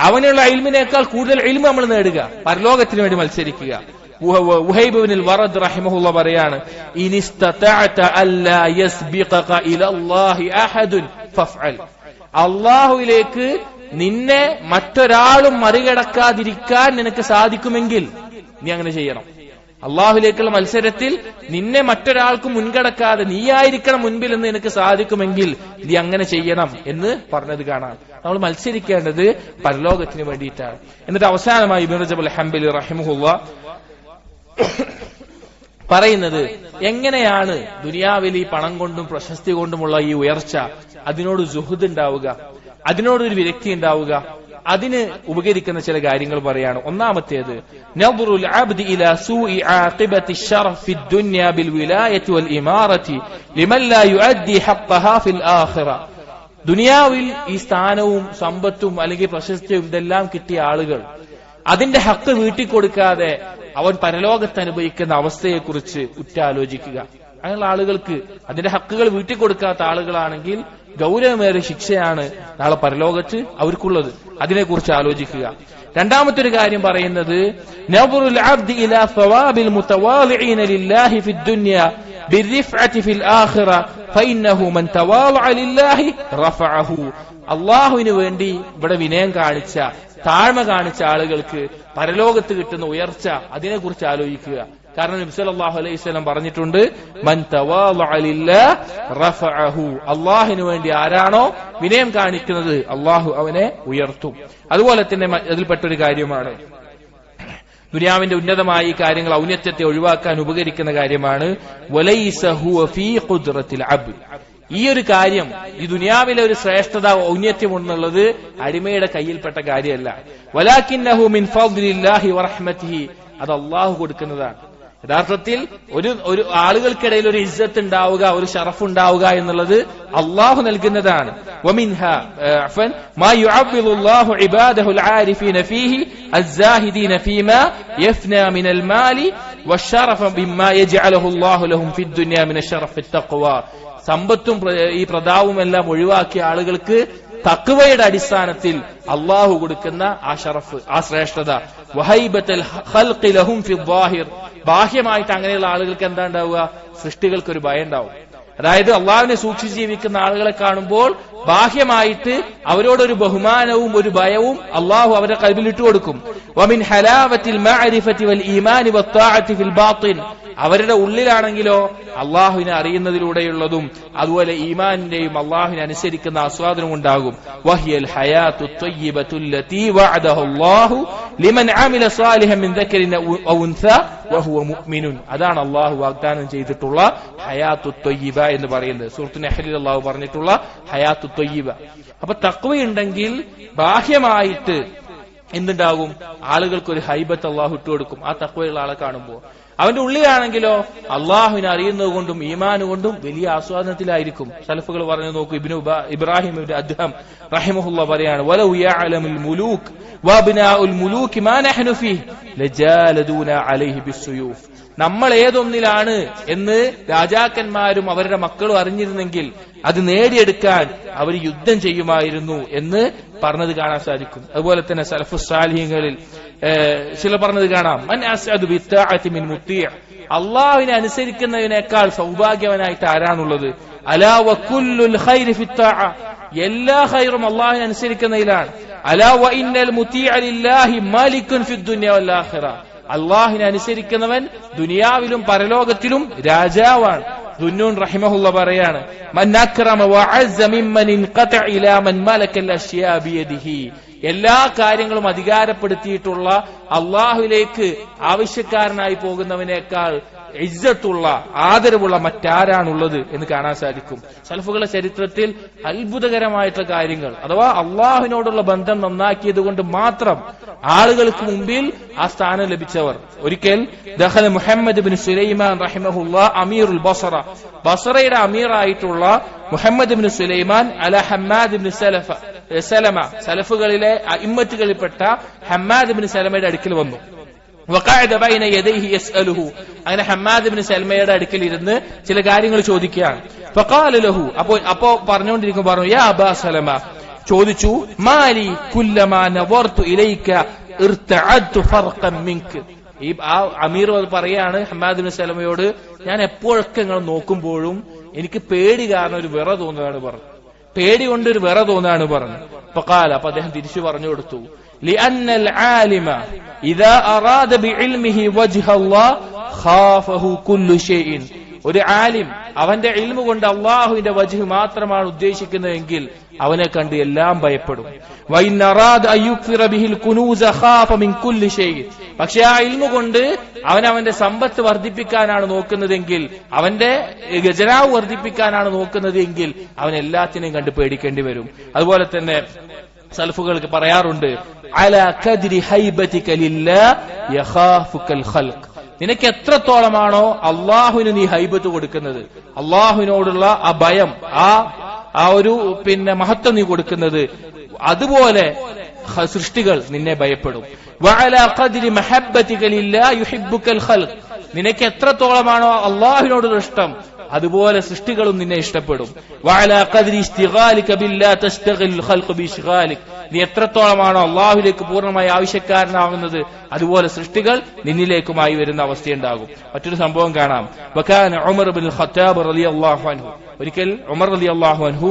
അവനുള്ള ഇൽമിനേക്കാൾ കൂടുതൽ ഇൽമ നമ്മൾ നേടുക, പരലോകത്തിന് വേണ്ടി മത്സരിക്കുക. ഉഹൈബ് ഇബ്നുൽ വറദ് റഹിമഹുല്ലാ പറയാണ്, ഇനിസ്തതഅത അല്ലാ യസ്ബിഖക ഇലല്ലാഹി അഹദുൻ ഫഫ്അൽ. അല്ലാഹുവിലേക്ക് നിന്നെ മറ്റൊരാളും മറികടക്കാതിരിക്കാൻ നിനക്ക് സാധിക്കുമെങ്കിൽ നീ അങ്ങനെ ചെയ്യണം. അള്ളാഹുലേക്കുള്ള മത്സരത്തിൽ നിന്നെ മറ്റൊരാൾക്കും മുൻകടക്കാതെ നീയായിരിക്കണം മുൻപിൽ എന്ന് നിനക്ക് സാധിക്കുമെങ്കിൽ നീ അങ്ങനെ ചെയ്യണം എന്ന് പറഞ്ഞത് കാണാം. നമ്മൾ മത്സരിക്കേണ്ടത് പരലോകത്തിന് വേണ്ടിയിട്ടാണ്. എന്നിട്ട് അവസാനമായി ഇബ്നു റജബ് അൽ ഹംബലി റഹിമഹുല്ലാ പറയുന്നത്, എങ്ങനെയാണ് ദുനിയാവിൽ ഈ പണം കൊണ്ടും പ്രശസ്തി കൊണ്ടുമുള്ള ഈ ഉയർച്ച, അതിനോട് സുഹൃദ് ഉണ്ടാവുക, അതിനോടൊരു വിരക്തി ഉണ്ടാവുക, അതിന് ഉപകരിക്കുന്ന ചില കാര്യങ്ങൾ പറയാണ്. ഒന്നാമത്തേത്, നദ്റുൽ അബ്ദി ഇലാ സൂഇ ആഖിബത്തി ശറഫ് ഫി ദുനിയ ബിൽ വിലായത്തി വൽ ഇമാറത്തി ലിമൻ ലാ യുഅദ്ദി ഹഖ്ഖഹാ ഫിൽ ആഖിറ. ദുനിയാവിൽ ഈ സ്ഥാനവും സമ്പത്തും അല്ലെങ്കിൽ പ്രശസ്തിയും ഇതെല്ലാം കിട്ടിയ ആളുകൾ അതിന്റെ ഹക്ക് വീട്ടിക്കൊടുക്കാതെ അവൻ പരലോകത്ത് അനുഭവിക്കുന്ന അവസ്ഥയെക്കുറിച്ച് ഉറ്റാലോചിക്കുക. അങ്ങനെയുള്ള ആളുകൾക്ക് അതിന്റെ ഹക്കുകൾ വീട്ടിക്കൊടുക്കാത്ത ആളുകളാണെങ്കിൽ ഗൗരവമേറിയ ശിക്ഷയാണ് നാളെ പരലോകത്ത് അവർക്കുള്ളത്. അതിനെക്കുറിച്ച് ആലോചിക്കുക. രണ്ടാമത്തെ ഒരു കാര്യം പറയുന്നത്, നദ്റുൽ അബ്ദി ഇലാ സവാബിൽ മുതവാളിഈന ലില്ലാഹി ഫിദ് ദുനിയ ബിർരിഫഅതി ഫിൽ ആഖിറ ഫഇന്നഹു മൻ തവാളഅ ലില്ലാഹി റഫഅഹു. അല്ലാഹുവിന് വേണ്ടി ഇവിടെ വിനയം കാണിച്ച, താഴ്മ കാണിച്ച ആളുകൾക്ക് പരലോകത്ത് കിട്ടുന്ന ഉയർച്ച, അതിനെക്കുറിച്ച് ആലോചിക്കുക. കാരണം നബി സല്ലല്ലാഹു അലൈഹി വസല്ലം പറഞ്ഞിട്ടുണ്ട്, മൻ തവാളഅ ലില്ലാഹി റഫഅഹു. അല്ലാഹുവിന് വേണ്ടി ആരാണോ വിനയം കാണിക്കുന്നത് അല്ലാഹു അവനെ ഉയർത്തും. അതുപോലെ തന്നെ അതിൽപ്പെട്ടൊരു കാര്യമാണ്, ദുനിയാവിന്റെ ഉന്നതമായ ഈ കാര്യങ്ങൾ ഔന്നത്യത്തെ ഒഴിവാക്കാൻ ഉപകരിക്കുന്ന കാര്യമാണ്, വലൈസ ഹുവ ഫീ ഖുദ്റത്തിൽ അബ്ദ്. ഈ ഒരു കാര്യം, ഈ ദുനിയാവിലെ ഒരു ശ്രേഷ്ഠത ഔന്നത്യം എന്നുള്ളത് അടിമയുടെ കയ്യിൽപ്പെട്ട കാര്യമല്ല. വലാകിന്നഹു മിൻ ഫദ്ലില്ലാഹി വറഹ്മതിഹി, അത് അല്ലാഹു കൊടുക്കുന്നതാണ്. യഥാർത്ഥത്തിൽ ഒരു ആളുകൾക്കിടയിൽ ഒരു ഇസ്സത്ത് ഉണ്ടാവുക, ഒരു ഷറഫ് ഉണ്ടാവുക എന്നുള്ളത് അള്ളാഹു നൽകുന്നതാണ്. വമിൻഹാ അഫൻ മാ യുഅവ്വിദുല്ലാഹു ഇബാദഹുൽ ആരിഫീന ഫീഹി അസ്സാഹിദീന ഫീമാ യഫ്നാ മിനൽ മാലി വശറഫ ബിമ്മാ യജ്അലുഹു അല്ലാഹു ലഹും ഫിദ് ദുനിയ മിന ശറഫി തഖ്വ. സമ്പത്തും ഈ പ്രതാവും എല്ലാം ഒഴിവാക്കിയ ആളുകൾക്ക് തഖ്വയുടെ അടിസ്ഥാനത്തിൽ അള്ളാഹു കൊടുക്കുന്ന ആ ഷറഫ്, ആ ശ്രേഷ്ഠത. വഹൈബത്തുൽ ഖൽഖി ലഹും ഫി ദ്വാഹിർ, ബാഹ്യമായിട്ട് അങ്ങനെയുള്ള ആളുകൾക്ക് എന്താ ഉണ്ടാവുക? സൃഷ്ടികൾക്ക് ഒരു ഭയം ഉണ്ടാവും. അതായത് അള്ളാഹുവിനെ സൂക്ഷിച്ച് ജീവിക്കുന്ന ആളുകളെ കാണുമ്പോൾ ബാഹ്യമായിട്ട് അവരോടൊരു ബഹുമാനവും ഒരു ഭയവും അള്ളാഹു അവരുടെ കൽബിൽ ഇട്ടുകൊടുക്കും. വമിൻ ഹലാവത്തിൽ മഅരിഫത്തി വൽ ഈമാനി വത്താഅത്തി ഫിൽ ബാത്തിൻ, അവരുടെ ഉള്ളിലാണെങ്കിലോ അള്ളാഹുവിനെ അറിയുന്നതിലൂടെയുള്ളതും അതുപോലെ ഈമാനിന്റെയും അള്ളാഹുവിനെ അനുസരിക്കുന്ന ആസ്വാദനവും ഉണ്ടാകും. വഹിയൽ ഹയാത്തു ത്വയ്യിബത്തു ലതീ വഅദഹു അല്ലാഹു ലിമൻ അമില സാലിഹൻ മിൻ ദക്കരിൻ ഔ ഉൻസ വഹുവ മുഅ്മിനുൻ. അതാണ് അള്ളാഹു വാഗ്ദാനം ചെയ്തിട്ടുള്ള ഹയാത്തു ത്വയ്യിബ എന്ന് പറയുന്നത്. സൂറത്തുൽ നഹ്ലിൽ അള്ളാഹു പറഞ്ഞിട്ടുള്ള ഹയാത്തു ത്വയ്യിബ. അപ്പൊ തഖ്വയുണ്ടെങ്കിൽ ബാഹ്യമായിട്ട് എന്തുണ്ടാകും? ആളുകൾക്ക് ഒരു ഹൈബത്ത് അള്ളാഹു ഇട്ടുകൊടുക്കും ആ തഖ്വയുള്ള ആളെ കാണുമ്പോൾ. അവന്റെ ഉള്ളിലാണെങ്കിലോ അള്ളാഹുവിനെ അറിയുന്നത് കൊണ്ടും ഈമാൻ കൊണ്ടും വലിയ ആസ്വാദനത്തിലായിരിക്കും. സലഫുകൾ പറഞ്ഞു നോക്കൂ, ഇബ്രാഹിം ഇബ്നു അദ്ഹം റഹിമഹുല്ലാ പറയാണ്, വലൗ യഅലമുൽ മുലൂക് വഅബ്നാഉൽ മുലൂക് മാ നഹ്നു ഫീഹി ലജാലദൂനാ അലൈഹി ബിസ്സുയൂഫ്. നമ്മൾ ഏതൊന്നിലാണ് എന്ന് രാജാക്കന്മാരും അവരുടെ മക്കളും അറിഞ്ഞിരുന്നെങ്കിൽ അത് നേടിയെടുക്കാൻ അവർ യുദ്ധം ചെയ്യുമായിരുന്നു എന്ന് പറഞ്ഞത് കാണാൻ സാധിക്കും. അതുപോലെ തന്നെ സലഫുസ് സാലിഹീങ്ങളിൽ ചില പറഞ്ഞത് കാണാം, മൻ അസ്അദു ബിത്താഅതി മിൻ മുത്തീഅ, അള്ളാഹുവിനെ അനുസരിക്കുന്നതിനേക്കാൾ സൗഭാഗ്യവനായിട്ട് ആരാണുള്ളത്? അലാ വകുല്ലുൽ ഖൈരി ഫിത്താഅ, എല്ലാ ഖൈറും അള്ളാഹുവിനെ അനുസരിക്കുന്നതിലാണ്. അലാ വഇന്നൽ മുതീഅ ലില്ലാഹി മാലികുൻ ഫിദ്ദുനിയ വൽ ആഖിറ, അള്ളാഹുവിനെ അനുസരിക്കുന്നവൻ ദുനിയാവിലും പരലോകത്തിലും രാജാവാണ്. ദുന്നൂൻ റഹിമഹുള്ള പറയാണ്, മൻ അക്രമ വഅസ്സ മിമ്മൻ ഇൻഖതഅ ഇലാ മൻ മലക്കൽ അശ്യാ ബിയദിഹി, എല്ലാ കാര്യങ്ങളും അധികാരപ്പെടുത്തിയിട്ടുള്ള അള്ളാഹുവിലേക്ക് ആവശ്യക്കാരനായി പോകുന്നവനേക്കാൾ ഇസ്സത്തുള്ള ആദരവുള്ള മറ്റാരാണുള്ളത് എന്ന് കാണാൻ സാധിക്കും. സലഫുകളുടെ ചരിത്രത്തിൽ അത്ഭുതകരമായിട്ടുള്ള കാര്യങ്ങൾ, അഥവാ അള്ളാഹുവിനോടുള്ള ബന്ധം നന്നാക്കിയത് കൊണ്ട് മാത്രം ആളുകൾക്ക് മുമ്പിൽ ആ സ്ഥാനം ലഭിച്ചവർ. ഒരിക്കൽ ദഖല മുഹമ്മദ് ബിൻ സുലൈമാൻ റഹിമഹുല്ലാ അമീറുൽ ബസറ, ബസറയുടെ അമീറായിട്ടുള്ള മുഹമ്മദ് ബിൻ സുലൈമാൻ അല ഹമ്മാദ് ബിൻ സലമ, സലഫുകളിലെ ഇമ്മത്തുകളിൽപ്പെട്ട ഹമ്മാദ് ബിൻ സലമയുടെ അടുക്കൽ വന്നു. അങ്ങനെ ഹമ്മാദ് ബിൻ സൽമയുടെ അടുക്കൽ ഇരുന്ന് ചില കാര്യങ്ങൾ ചോദിക്കുകയാണ്. ഫഖാല ലഹു, അപ്പോ പറഞ്ഞുകൊണ്ടിരിക്കുമ്പോൾ പറഞ്ഞു, യാ അബാ സലമ, ചോദിച്ചു, മാലി കുല്ലമാ നവർതു ഇലൈക ഇർതഅദ്തു ഫർഖൻ മിൻക. ഈ ആ അമീർ പറയാണ് ഹമ്മാദ് ബിൻ സലമയോട്, ഞാൻ എപ്പോഴൊക്കെ നിങ്ങൾ നോക്കുമ്പോഴും എനിക്ക് പേടി കാരണം ഒരു വിറ തോന്നുകയാണ് പറഞ്ഞു, പേടി കൊണ്ട് ഒരു വിറ തോന്നുകയാണ് പറഞ്ഞു. ഫഖാല, അപ്പൊ അദ്ദേഹം തിരിച്ചു പറഞ്ഞു കൊടുത്തു, لأن العالم إذا أراد بعلمه وجه الله خافه كل شيء. ഒരു ആലിം അവന്റെ ഇൽമു കൊണ്ട് അള്ളാഹുവിന്റെ വജ്ഹ് മാത്രമാണ് ഉദ്ദേശിക്കുന്നതെങ്കിൽ അവനെ കണ്ട് എല്ലാം ഭയപ്പെടും. وإن أراد أن يكثر به الكنوز خاف من كل شيء. പക്ഷെ ആ ഇൽമു കൊണ്ട് അവന്റെ സമ്പത്ത് വർദ്ധിപ്പിക്കാനാണ് നോക്കുന്നതെങ്കിൽ, അവന്റെ ഖജനാവ് വർദ്ധിപ്പിക്കാനാണ് നോക്കുന്നതെങ്കിൽ അവൻ എല്ലാത്തിനെയും കണ്ട് പേടിക്കേണ്ടി വരും. അതുപോലെ തന്നെ സലഫുകൾക്ക് പറയാറുണ്ട്, അലാ ഖദ്രി ഹൈബതിക ലില്ലാഹ് യഖാഫുകൽ ഖൽഖ്, നിനക്ക് എത്രത്തോളമാണോ അള്ളാഹുവിന് നീ ഹൈബത്ത് കൊടുക്കുന്നത്, അള്ളാഹുവിനോടുള്ള ആ ഭയം, ആ ഒരു മഹത്വം നീ കൊടുക്കുന്നത്, അതുപോലെ സൃഷ്ടികൾ നിന്നെ ഭയപ്പെടും. വഅലാ ഖദ്രി മഹബ്ബതിക ലില്ലാഹ് യുഹിബ്ബുകൽ ഖൽഖ്, നിനക്ക് എത്രത്തോളമാണോ അള്ളാഹുവിനോടുള്ള ഇഷ്ടം, അതുപോലെ സൃഷ്ടികളും നിന്നെ ഇഷ്ടപ്പെടും. വഅലാ ഖദ്രി ഇസ്തിഗാലിക ബില്ലാഹി തസ്തഗിൽ ഖൽഖു ബിഇശ്ഗാലിക്, നീ എത്രത്തോളമാണോ അള്ളാഹുവിലേക്ക് പൂർണ്ണമായി ആവശ്യക്കാരനാകുന്നത്, അതുപോലെ സൃഷ്ടികൾ നിന്നിലേക്കുമായി വരുന്ന അവസ്ഥയുണ്ടാകും. മറ്റൊരു സംഭവം കാണാം. വകാന ഉമർ ഇബ്നുൽ ഖത്താബ് റളിയല്ലാഹു അൻഹു, ഒരിക്കൽ ഉമർ റളിയല്ലാഹു അൻഹു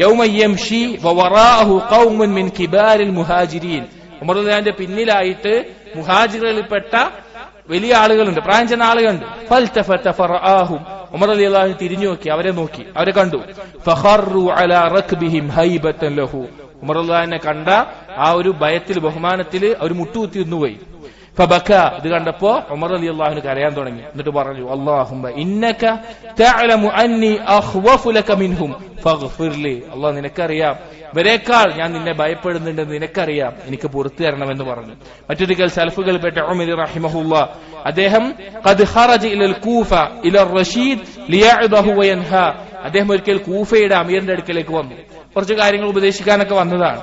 യൗമ യംശി വവറാഅഹു ഖൗമുൻ മിൻ കിബാരിൽ മുഹാജിരീൻ, ഉമർ റളിയല്ലാഹുവിന്റെ പിന്നിലായിട്ട് മുഹാജിറുകളിൽപ്പെട്ട വലിയ ആളുകളുണ്ട്, പ്രായം ചെന്ന ആളുകളുണ്ട്. ഫൽതഫത ഫറആഹും, ഉമർ റളിയല്ലാഹു അൻഹു തിരിഞ്ഞു നോക്കി, അവരെ കണ്ടു. ഫഖറു അലാ റക്ബിഹിം ഹൈബതൻ ലഹു, ഉമർ റളിയല്ലാഹു അൻഹു കണ്ട ആ ഒരു ഭയത്തിൽ ബഹുമാനത്തിൽ അവർ മുട്ടുകുത്തി നിന്നുപോയി. ഫബക, ഇത് കണ്ടപ്പോ ഉമർ റളിയല്ലാഹു അൻഹു കരയാൻ തുടങ്ങി. എന്നിട്ട് പറഞ്ഞു, അല്ലാഹുമ്മ ഇന്നക തഅലമു അന്നി അഖ്വഫു ലക മിൻഹും ഫഗ്ഫിർലി, അല്ലാഹ് നിനക്കറിയാം ഇവരെക്കാൾ ഞാൻ നിന്നെ ഭയപ്പെടുന്നുണ്ടെന്ന് നിനക്കറിയാം, എനിക്ക് പുറത്തു തരണമെന്ന് പറഞ്ഞു. മറ്റൊരിക്കൽ സലഫുകൾ പെട്ട ഉമർ റഹിമഹുല്ലാ, അദ്ദേഹം ഖദ് ഖറജ ഇലൽ കൂഫ ഇലർ റഷീദ് ലിയഅദഹു വയൻഹാ, അദ്ദേഹം ഒരിക്കൽ കൂഫയുടെ അമീറിന്റെ അടുക്കലേക്ക് വന്നു, കുറച്ച് കാര്യങ്ങൾ ഉപദേശിക്കാനൊക്കെ വന്നതാണ്.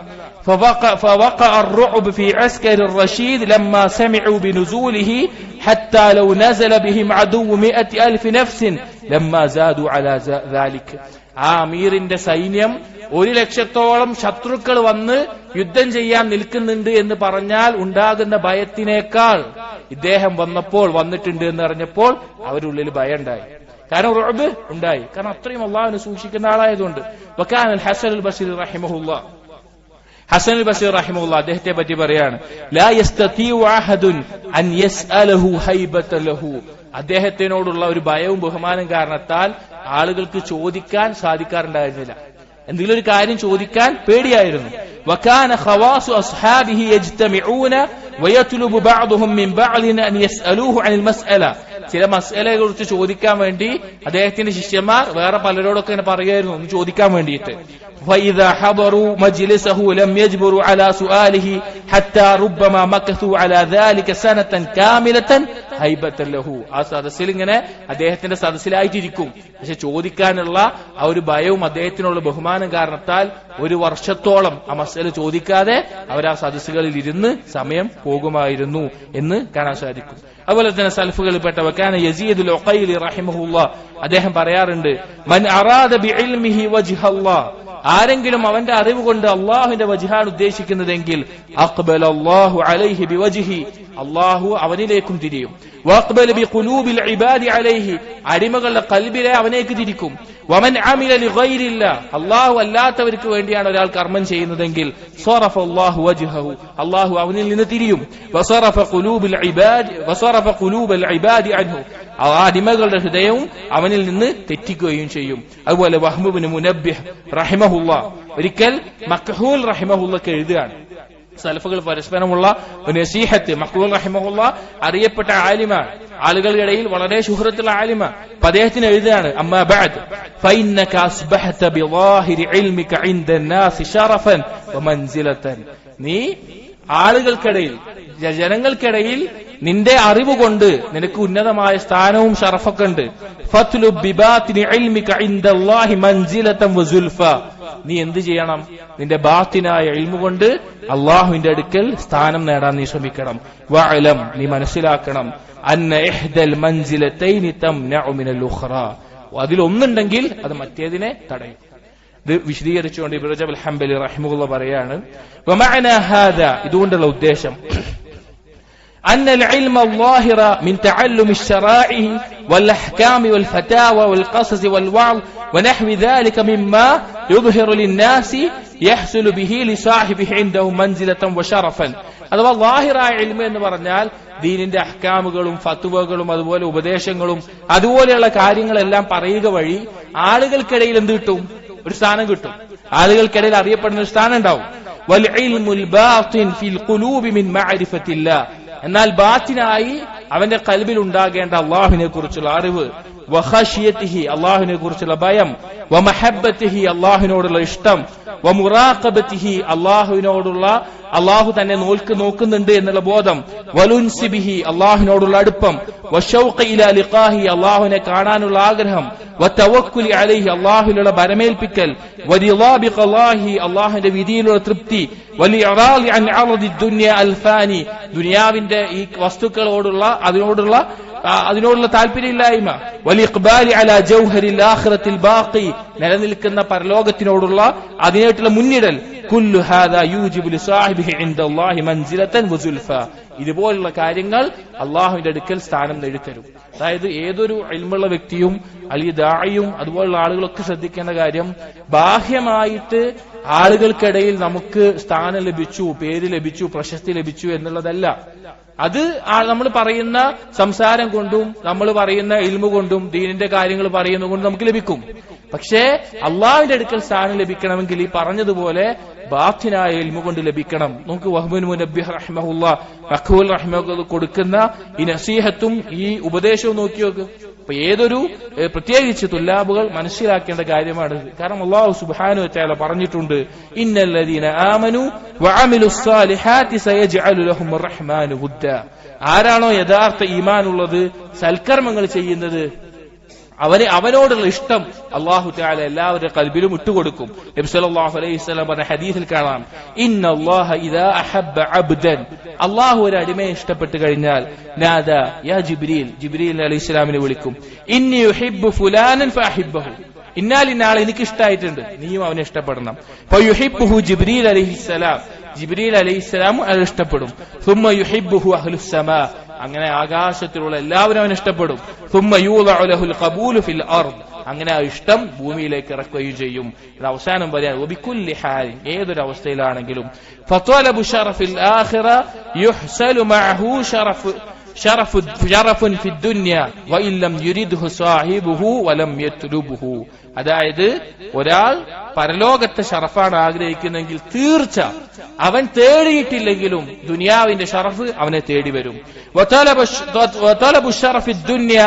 فوقع الرعب في عسكر الرشيد لما سمعوا بنزوله حتى لو نزل بهم عدو 100,000 نفس لما زادوا على ذلك. ആ അമീറിന്റെ സൈന്യം 100,000 ശത്രുക്കൾ വന്ന് യുദ്ധം ചെയ്യാൻ നിൽക്കുന്നുണ്ട് എന്ന് പറഞ്ഞാൽ ഉണ്ടാകുന്ന ഭയത്തിനേക്കാൾ ഇദ്ദേഹം വന്നിട്ടുണ്ട് എന്ന് അറിഞ്ഞപ്പോൾ അവരുള്ളിൽ ഭയം ഉണ്ടായി. കാരണം റുഅബ് ഉണ്ടായി, കാരണം അത്രയും അള്ളാഹുവിനെ സൂക്ഷിക്കുന്ന ആളായതുകൊണ്ട്. വകാന ഹസൻ അൽ ബസ്രി റഹിമഹുല്ലാ, ഹസൻ അൽ ബസ്രി റഹിമഹുല്ലാ അദ്ദേഹത്തെ പറ്റി പറയാണ്, ലാ യസ്തതിഉ അഹദുൻ അൻ യസ്അലഹു ഹൈബതൻ ലഹു, അദ്ദേഹത്തിനോടുള്ള ഒരു ഭയവും ബഹുമാനം കാരണത്താൽ ആളുകൾക്ക് ചോദിക്കാൻ സാധിക്കാറുണ്ടായിരുന്നില്ല, എന്തെങ്കിലും ഒരു കാര്യം ചോദിക്കാൻ പേടിയായിരുന്നു. വകാന ഖവാസു അസ്ഹാബിഹി യജ്തമിഊന വയത്ലുബു ബഅദുഹും മിൻ ബഅദിൻ അൻ യസ്അലൂഹു അനിൽ മസ്അല, ചില മസ്അലയെ കുറിച്ച് ചോദിക്കാൻ വേണ്ടി അദ്ദേഹത്തിന്റെ ശിഷ്യന്മാർ വേറെ പലരോടൊക്കെ ഇങ്ങനെ പറയുമായിരുന്നു ഒന്ന് ചോദിക്കാൻ വേണ്ടിയിട്ട്. فإذا حضروا مجلسه لم يجبروا على سؤاله حتى ربما مكثوا على ذلك سنة كاملة ഹൈബത്തൻ ലഹു, ആ സദസ്സിൽ ഇങ്ങനെ അദ്ദേഹത്തിന്റെ സദസ്സിലായിട്ടിരിക്കും. പക്ഷെ ചോദിക്കാനുള്ള ആ ഒരു ഭയവും അദ്ദേഹത്തിനുള്ള ബഹുമാനം കാരണത്താൽ ഒരു വർഷത്തോളം ആ മസല ചോദിക്കാതെ അവർ ആ സദസ്സുകളിൽ ഇരുന്ന് സമയം പോകുമായിരുന്നു എന്ന് കാണാൻ സാധിക്കും. അതുപോലെ തന്നെ സൽഫുകളിൽപ്പെട്ട വകാന യസീദുൽ ഉഖൈലി റഹിമഹുല്ലാഹ് അദ്ദേഹം പറയാറുണ്ട്, മൻ അറാദ ബിഇൽമിഹി വജ്ഹല്ലാഹ്, ആരെങ്കിലും അവന്റെ അറിവ് കൊണ്ട് അള്ളാഹുവിന്റെ വജ്ഹാണ് ഉദ്ദേശിക്കുന്നതെങ്കിൽ അഖ്ബല അല്ലാഹു അലൈഹി ബിവജ്ഹി, അള്ളാഹു അവനിലേക്കും തിരിയും. വഅഖ്ബല ബിഖുലൂബിൽ ഇബാദി അലൈഹി, അടിമകളുടെ ഖൽബിലെ അവനേക്ക് തിരിക്കും. വമൻ അമില ലിഗൈരില്ലാഹ്, അള്ളാഹു അല്ലാത്തവർക്ക് വേണ്ടിയാണ് ഒരാൾ കർമ്മം ചെയ്യുന്നതെങ്കിൽ സ്വറഫ അല്ലാഹു വജ്ഹഹു, അള്ളാഹു അവനിൽ നിന്ന് തിരിയും. വസറഫ ഖുലൂബൽ ഇബാദി അൻഹു, ആ അടിമകളുടെ ഹൃദയവും അവനിൽ നിന്ന് തെറ്റിക്കുകയും ചെയ്യും. അതുപോലെ വഹ്ബ് ഇബ്നു മുനബ്ബിഹ് റഹിമഹുല്ലാഹ് ഒരിക്കൽ മക്ഹൂൽ റഹിമഹുല്ലക്ക് എഴുതുകയാണ്. സലഫുകൾ പരസ്പരമുള്ള ഒരു നസീഹത്ത്. മക്ഹൂൽ റഹിമഹുല്ലാഹ് അറിയപ്പെട്ട ആലിമാണ്, ആളുകളുടെ ഇടയിൽ വളരെ ശുഹ്റത്തുള്ള ആലിമാണ്. അപ്പൊ അദ്ദേഹത്തിന് എഴുതുകയാണ്, അമ്മാ ബഅദ് ഫഇന്നക അസ്ബഹത ബിളാഹിരി ഇൽമിക ഇൻദ നാസി ശറഫൻ വമൻസിലതൻ, നീ ആളുകൾക്കിടയിൽ ജനങ്ങൾക്കിടയിൽ നിന്റെ അറിവ് കൊണ്ട് നിനക്ക് ഉന്നതമായ സ്ഥാനവും ഷറഫൊക്കെ ഉണ്ട്. ഫത്ലുബ് ബിബാത്തിനി ഇൽമിക ഇൻദല്ലാഹി മൻസിലതൻ വസുൽഫ, നീ എന്ത് ചെയ്യണം? നിന്റെ ബാത്തിനായ ഇൽമു കൊണ്ട് അള്ളാഹുവിന്റെ അടുക്കൽ സ്ഥാനം നേടാൻ നീ ശ്രമിക്കണം. വഅലം, നീ മനസ്സിലാക്കണം, അന്ന ഇഹ്ദൽ മൻസിലതൈനി തംനഉ മിനൽ ഉഖ്റാ, അതിലൊന്നുണ്ടെങ്കിൽ അത് മറ്റേതിനെ തടയും. ഇത് വിശദീകരിച്ചുകൊണ്ട് ഇബ്നു റജബ് അൽ ഹംബലി റഹിമഹുല്ലാഹ് പറയാണ്, വമഅനാ ഹാദാ, ഇതുകൊണ്ടുള്ള ഉദ്ദേശം أن العلم الظاهر من تعلم الشرائع والأحكام والفتاوى والقصص والوعظ ونحو ذلك مما يظهر للناس يحصل به لصاحبه عنده منزلة وشرفا. അഥവാ ലാഹിറായ ഇൽമ എന്ന് പറഞ്ഞാൽ ദീനിന്റെ അഹ്കാമുകളും ഫത്വകളും അതുപോലെ ഉപദേശങ്ങളും അതുപോലെയുള്ള കാര്യങ്ങളെല്ലാം പറയുക വഴി ആളുകൾക്കിടയിൽ എന്ത് കിട്ടും? ഒരു സ്ഥാനം കിട്ടും. ആളുകൾക്കിടയിൽ അറിയപ്പെടുന്ന ഒരു സ്ഥാനം ഉണ്ടാവും. വൽ ഇൽമുൽ ബാത്തിൻ ഫിൽ ഖുലൂബി മിൻ മഅരിഫത്തില്ലാഹ്, എന്നാൽ ബാത്തിനായി അവന്റെ ഖൽബിൽ ഉണ്ടാകേണ്ട അള്ളാഹുവിനെ കുറിച്ചുള്ള അറിവ്, വഖശിയതിഹി, അള്ളാഹുവിനെ കുറിച്ചുള്ള ഭയം, വമഹബ്ബതിഹി, അള്ളാഹുവിനോടുള്ള ഇഷ്ടം, വമുറാഖബതിഹി, അള്ളാഹുവിനോടുള്ള അള്ളാഹു തന്നെ നോക്കുന്നുണ്ട് എന്നുള്ള ബോധം, വലുൻസിബിഹി, അള്ളാഹുവിനോടുള്ള അടുപ്പം, വശൗഖ ഇലാ ലിഖാഹി, അള്ളാഹുവിനെ കാണാനുള്ള ആഗ്രഹം, വതവക്കുലി അലൈഹി, അള്ളാഹുവിലുള്ള ഭരമേൽപ്പിക്കൽ, വരിളാ ബിഖലാഹി, അള്ളാഹുവിന്റെ വിധിയിലുള്ള തൃപ്തി, വലിഇറാദി അൻ അർദി ദുനിയ അൽഫാനി, ദുനിയാവിന്റെ ഈ വസ്തുക്കളോടുള്ള അതിനോടുള്ള താല്പര്യമില്ലായ്മ, വലിഇഖ്ബാലി അലാ ജൗഹരിൽ ആഖിറത്തിൽ ബാഖി, നിലനിൽക്കുന്ന പരലോകത്തിനോടുള്ള അതിനായിട്ടുള്ള മുന്നിടൽ. കുല്ലു ഹാദാ യൂജിബു ലിസാഹിബിഹി ഇൻദല്ലാഹി മൻസിലതൻ വസുൽഫ, ഇതുപോലുള്ള കാര്യങ്ങൾ അള്ളാഹുവിന്റെ അടുക്കൽ സ്ഥാനം നേടിത്തരും. അതായത് ഏതൊരു ഇൽമുള്ള വ്യക്തിയും അല്ലെങ്കിൽ ദാഇയും അതുപോലുള്ള ആളുകളൊക്കെ ശ്രദ്ധിക്കേണ്ട കാര്യം, ബാഹ്യമായിട്ട് ആളുകൾക്കിടയിൽ നമുക്ക് സ്ഥാനം ലഭിച്ചു, പേര് ലഭിച്ചു, പ്രശസ്തി ലഭിച്ചു എന്നുള്ളതല്ല. അത് നമ്മൾ പറയുന്ന സംസാരം കൊണ്ടും നമ്മൾ പറയുന്ന ഇൽമു കൊണ്ടും ദീനിന്റെ കാര്യങ്ങൾ പറയുന്നതുകൊണ്ടും നമുക്ക് ലഭിക്കും. പക്ഷേ അള്ളാഹുവിന്റെ അടുക്കൽ സ്ഥാനം ലഭിക്കണമെങ്കിൽ ഈ പറഞ്ഞതുപോലെ ബാത്തിനായ ഇൽമു കൊണ്ട് ലഭിക്കണം. നമുക്ക് വഹ്ബ് ഇബ്നു മുനബ്ബിഹ് റഹിമഹുല്ലാഹ് മഖ്ഹൂൽ റഹിമഹുല്ലാഹ് കൊടുക്കുന്ന ഈ നസീഹത്തും ഈ ഉപദേശവും നോക്കി നോക്ക്. അപ്പൊ ഏതൊരു പ്രത്യേകിച്ച് തുല്ലാബുകൾ മനസ്സിലാക്കേണ്ട കാര്യമാണ്. കാരണം അല്ലാഹു സുബ്ഹാനഹു വ തആല പറഞ്ഞിട്ടുണ്ട്, ഇന്നല്ലദീന ആമനു വഅമിലുസ് സാലിഹാത്തി സയജ്അലു ലഹുമുർ റഹ്മാനു വുദ്ദ, ആരാണോ യഥാർത്ഥ ഈമാനുള്ളത്, സൽക്കർമ്മങ്ങൾ ചെയ്യുന്നത്, അവനോടുള്ള ഇഷ്ടം അല്ലാഹു തആല എല്ലാവരുടെ ഖൽബിലും ഇട്ടുകൊടുക്കും. നബി സല്ലല്ലാഹു അലൈഹി വസല്ലം പറഞ്ഞ ഹദീസിൽ കാണാം, ഇന്നല്ലാഹ ഇദാ അഹബ്ബ അബ്ദൻ, അല്ലാഹു ഒരു അടിമയെ ഇഷ്ടപ്പെട്ടു കഴിഞ്ഞാൽ, നാദാ യാ ജിബ്രീൽ, ജിബ്രീൽ അലൈഹിസ്സലാമിനെ വിളിക്കും, ഇന്നി യുഹിബ്ബു ഫുലാനൻ ഫഅഹിബ്ബഹു, ഇന്നാലിന്നാളെ എനിക്ക് ഇഷ്ടമായിട്ടുണ്ട്, നീയും അവനെ ഇഷ്ടപ്പെടണം. ഫയുഹിബ്ബുഹു ജിബ്രീൽ അലൈഹിസ്സലാം, ജിബ്രീൽ അലൈഹിസ്സലാമും അത് ഇഷ്ടപ്പെടും. സുമ്മ യുഹിബ്ബുഹു അഹ്ലുസ് സമാ, അങ്ങനെ ആകാശത്തിലുള്ള എല്ലാവരും അവൻ ഇഷ്ടപ്പെടും. സുമ്മ യൂളഉ ലഹുൽ ഖബൂലു ഫിൽ അർദ്, അങ്ങനെ ആ ഇഷ്ടം ഭൂമിയിലേക്ക് ഇറക്കുകയും ചെയ്യും. ഇത് അവസാനം പറയാൻ, വബികുല്ലി ഹാൽ, ഏതൊരു അവസ്ഥയിലാണെങ്കിലും, ഫത്വലബു ശറഫിൽ ആഖിറ യുഹ്സലു മഅഹു ഷറഫുൻ ഫിദ്ദുനിയ വഇല്ലം യുരിദ്ഹു സാഹിബുഹു വലം യത്ലുബുഹു, അതായത് ഒരാൾ പരലോകത്തെ ഷറഫാണ് ആഗ്രഹിക്കുന്നെങ്കിൽ തീർച്ച അവൻ തേടിയിട്ടില്ലെങ്കിലും ദുനിയാവിന്റെ ഷറഫ് അവനെ തേടി വരും. വതലബു ശറഫി ദുനിയ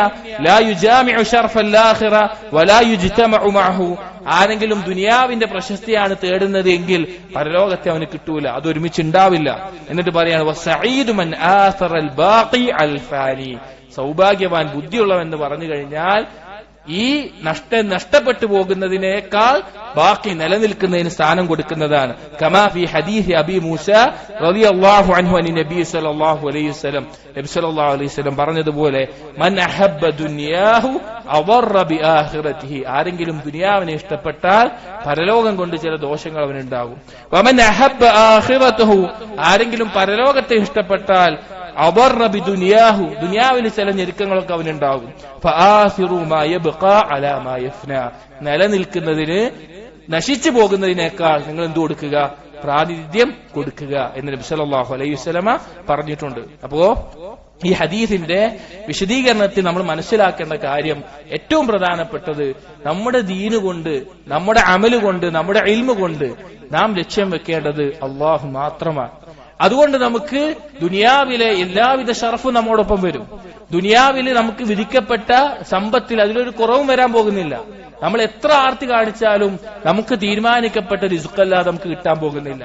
ലാ യുജാമിഉ ശറഫൽ ആഖിറ വലാ യുജ്തമഉ മഅഹു, ആരെങ്കിലും ദുനിയാവിന്റെ പ്രശസ്തിയാണ് തേടുന്നത് എങ്കിൽ പരലോകത്തെ അവന് കിട്ടൂല, അതൊരുമിച്ചുണ്ടാവില്ല. എന്നിട്ട് പറയാണ് വസഈദു മൻ ആസറൽ ബാഖി അൽ ഫാനി, സൗഭാഗ്യവാൻ ബുദ്ധിയുള്ളവൻ എന്ന് പറഞ്ഞു കഴിഞ്ഞാൽ ഈ നഷ്ടപ്പെട്ടു പോകുന്നതിനേക്കാൾ ബാക്കി നിലനിൽക്കുന്നതിന് സ്ഥാനം കൊടുക്കുന്നതാണ്. കമാ ഫി ഹദീസ് അബി മൂസ റളിയല്ലാഹു അൻഹു അൻ നബി സല്ലല്ലാഹു അലൈഹി വസല്ലം, നബി സല്ലല്ലാഹു അലൈഹി വസല്ലം പറഞ്ഞതുപോലെ മൻ അഹബ്ബ ദുനിയാഹു അവർറ ബി ആഖിറതിഹി, ആരെങ്കിലും ദുനിയാവിനെ ഇഷ്ടപ്പെട്ടാൽ പരലോകം കൊണ്ട് ചില ദോഷങ്ങൾ അവനുണ്ടാകും. വമൻ അഹബ്ബ ആഖിറതഹു, ആരെങ്കിലും പരലോകത്തെ ഇഷ്ടപ്പെട്ടാൽ അവർറ ബി ദുനിയാഹു, ദുനിയാവിന് ചില ഞെരുക്കങ്ങളൊക്കെ അവനുണ്ടാകും. ഫആസിറു മാ യബ്ഖാ അലാ മാ യഫ്നാ, നിലനിൽക്കുന്നതിന് നശിച്ചു പോകുന്നതിനേക്കാൾ നിങ്ങൾ എന്ത് കൊടുക്കുക? പ്രാതിനിധ്യം കൊടുക്കുക എന്ന് നബി സല്ലല്ലാഹു അലൈഹി വസല്ലമ പറഞ്ഞിട്ടുണ്ട്. അപ്പോ ഈ ഹദീസിന്റെ വിശദീകരണത്തിൽ നമ്മൾ മനസ്സിലാക്കേണ്ട കാര്യം, ഏറ്റവും പ്രധാനപ്പെട്ടത് നമ്മുടെ ദീന് കൊണ്ട്, നമ്മുടെ അമല് കൊണ്ട്, നമ്മുടെ ഇൽമു കൊണ്ട് നാം ലക്ഷ്യം വെക്കേണ്ടത് അള്ളാഹു മാത്രമാണ്. അതുകൊണ്ട് നമുക്ക് ദുനിയാവിലെ എല്ലാവിധ ഷറഫും നമ്മോടൊപ്പം വരും. ദുനിയാവിൽ നമുക്ക് വിധിക്കപ്പെട്ട സമ്പത്തിൽ അതിലൊരു കുറവും വരാൻ പോകുന്നില്ല. നമ്മൾ എത്ര ആർത്തി കാണിച്ചാലും നമുക്ക് തീരുമാനിക്കപ്പെട്ട റിസ്ഖല്ലാതെ നമുക്ക് കിട്ടാൻ പോകുന്നില്ല.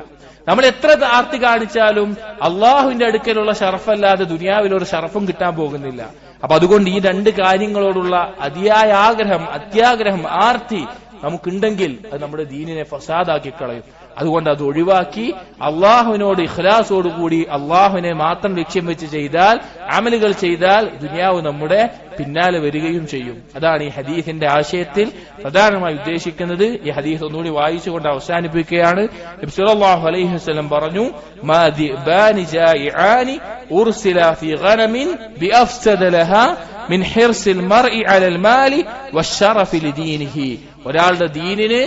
നമ്മൾ എത്ര ആർത്തി കാണിച്ചാലും അള്ളാഹുവിന്റെ അടുക്കലുള്ള ഷറഫല്ലാതെ ദുനിയാവിലൊരു ഷറഫും കിട്ടാൻ പോകുന്നില്ല. അപ്പൊ അതുകൊണ്ട് ഈ രണ്ട് കാര്യങ്ങളോടുള്ള അതിയായ ആഗ്രഹം, അത്യാഗ്രഹം, ആർത്തി നമുക്കുണ്ടെങ്കിൽ അത് നമ്മുടെ ദീനിനെ ഫസാദാക്കി കളയും. അതുകൊണ്ട് അത് ഒഴിവാക്കി അള്ളാഹുവിനോട് ഇഖ്ലാസോടുകൂടി അള്ളാഹുവിനെ മാത്രം ലക്ഷ്യം വെച്ച് ചെയ്താൽ, അമലുകൾ ചെയ്താൽ ദുനിയാവ് നമ്മുടെ പിന്നാലെ വരികയും ചെയ്യും. അതാണ് ഈ ഹദീസിന്റെ ആശയത്തിൽ പ്രധാനമായി ഉദ്ദേശിക്കുന്നത്. ഈ ഹദീസ് ഒന്നുകൂടി വായിച്ചുകൊണ്ട് അവസാനിപ്പിക്കുകയാണ്. നബി സല്ലല്ലാഹു അലൈഹി വസല്ലം പറഞ്ഞു, മാ ദിബാനി ജായിആനി ഉർസില ഫീ ഗനമിൻ ബിഅഫ്സദ ലഹാ മിൻ ഹിർസിൽ മർഇ അലൽ മാലി വശറഫി ലിദീനിഹി, ഒരാളുടെ ദീനിന്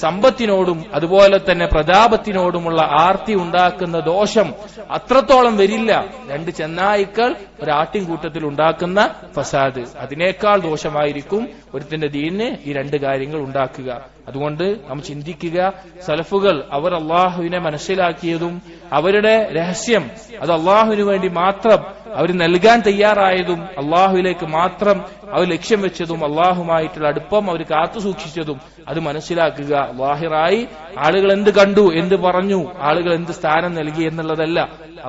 സമ്പത്തിനോടും അതുപോലെ തന്നെ പ്രതാപത്തിനോടുമുള്ള ആർത്തി ഉണ്ടാക്കുന്ന ദോഷം അത്രത്തോളം വരില്ല രണ്ട് ചെന്നായ്ക്കൾ ഒരാട്ടിൻകൂട്ടത്തിൽ ഉണ്ടാക്കുന്ന ഫസാദ്. അതിനേക്കാൾ ദോഷമായിരിക്കും ഒരുത്തിന്റെ ദീനിന് ഈ രണ്ട് കാര്യങ്ങൾ ഉണ്ടാക്കുക. അതുകൊണ്ട് നാം ചിന്തിക്കുക, സലഫുകൾ അവർ അള്ളാഹുവിനെ മനസ്സിലാക്കിയതും അവരുടെ രഹസ്യം അത് അള്ളാഹുവിന് വേണ്ടി മാത്രം അവർ നൽകാൻ തയ്യാറായതും അള്ളാഹുവിലേക്ക് മാത്രം അവർ ലക്ഷ്യം വെച്ചതും അള്ളാഹുമായിട്ടുള്ള അടുപ്പം അവർ കാത്തു സൂക്ഷിച്ചതും അത് മനസ്സിലാക്കുക. ലാഹിറായി ആളുകൾ എന്ത് കണ്ടു, എന്ത് പറഞ്ഞു, ആളുകൾ എന്ത് സ്ഥാനം നൽകി എന്നുള്ളതല്ല,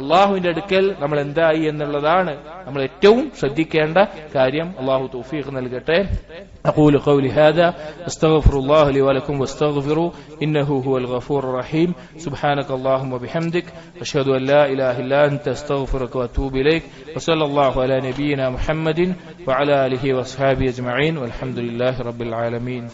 അള്ളാഹുവിന്റെ അടുക്കൽ നമ്മൾ എന്തായി എന്നുള്ളതാണ് നമ്മൾ ഏറ്റവും ശ്രദ്ധിക്കേണ്ട കാര്യം. അള്ളാഹു തൗഫീഖ് നൽകട്ടെ. أقول قولي هذا أستغفر الله لي ولكم واستغفروا إنه هو الغفور الرحيم. سبحانك اللهم وبحمدك أشهد أن لا إله إلا أنت أستغفرك وأتوب إليك. وصلى الله على نبينا محمد وعلى آله وأصحابه أجمعين والحمد لله رب العالمين.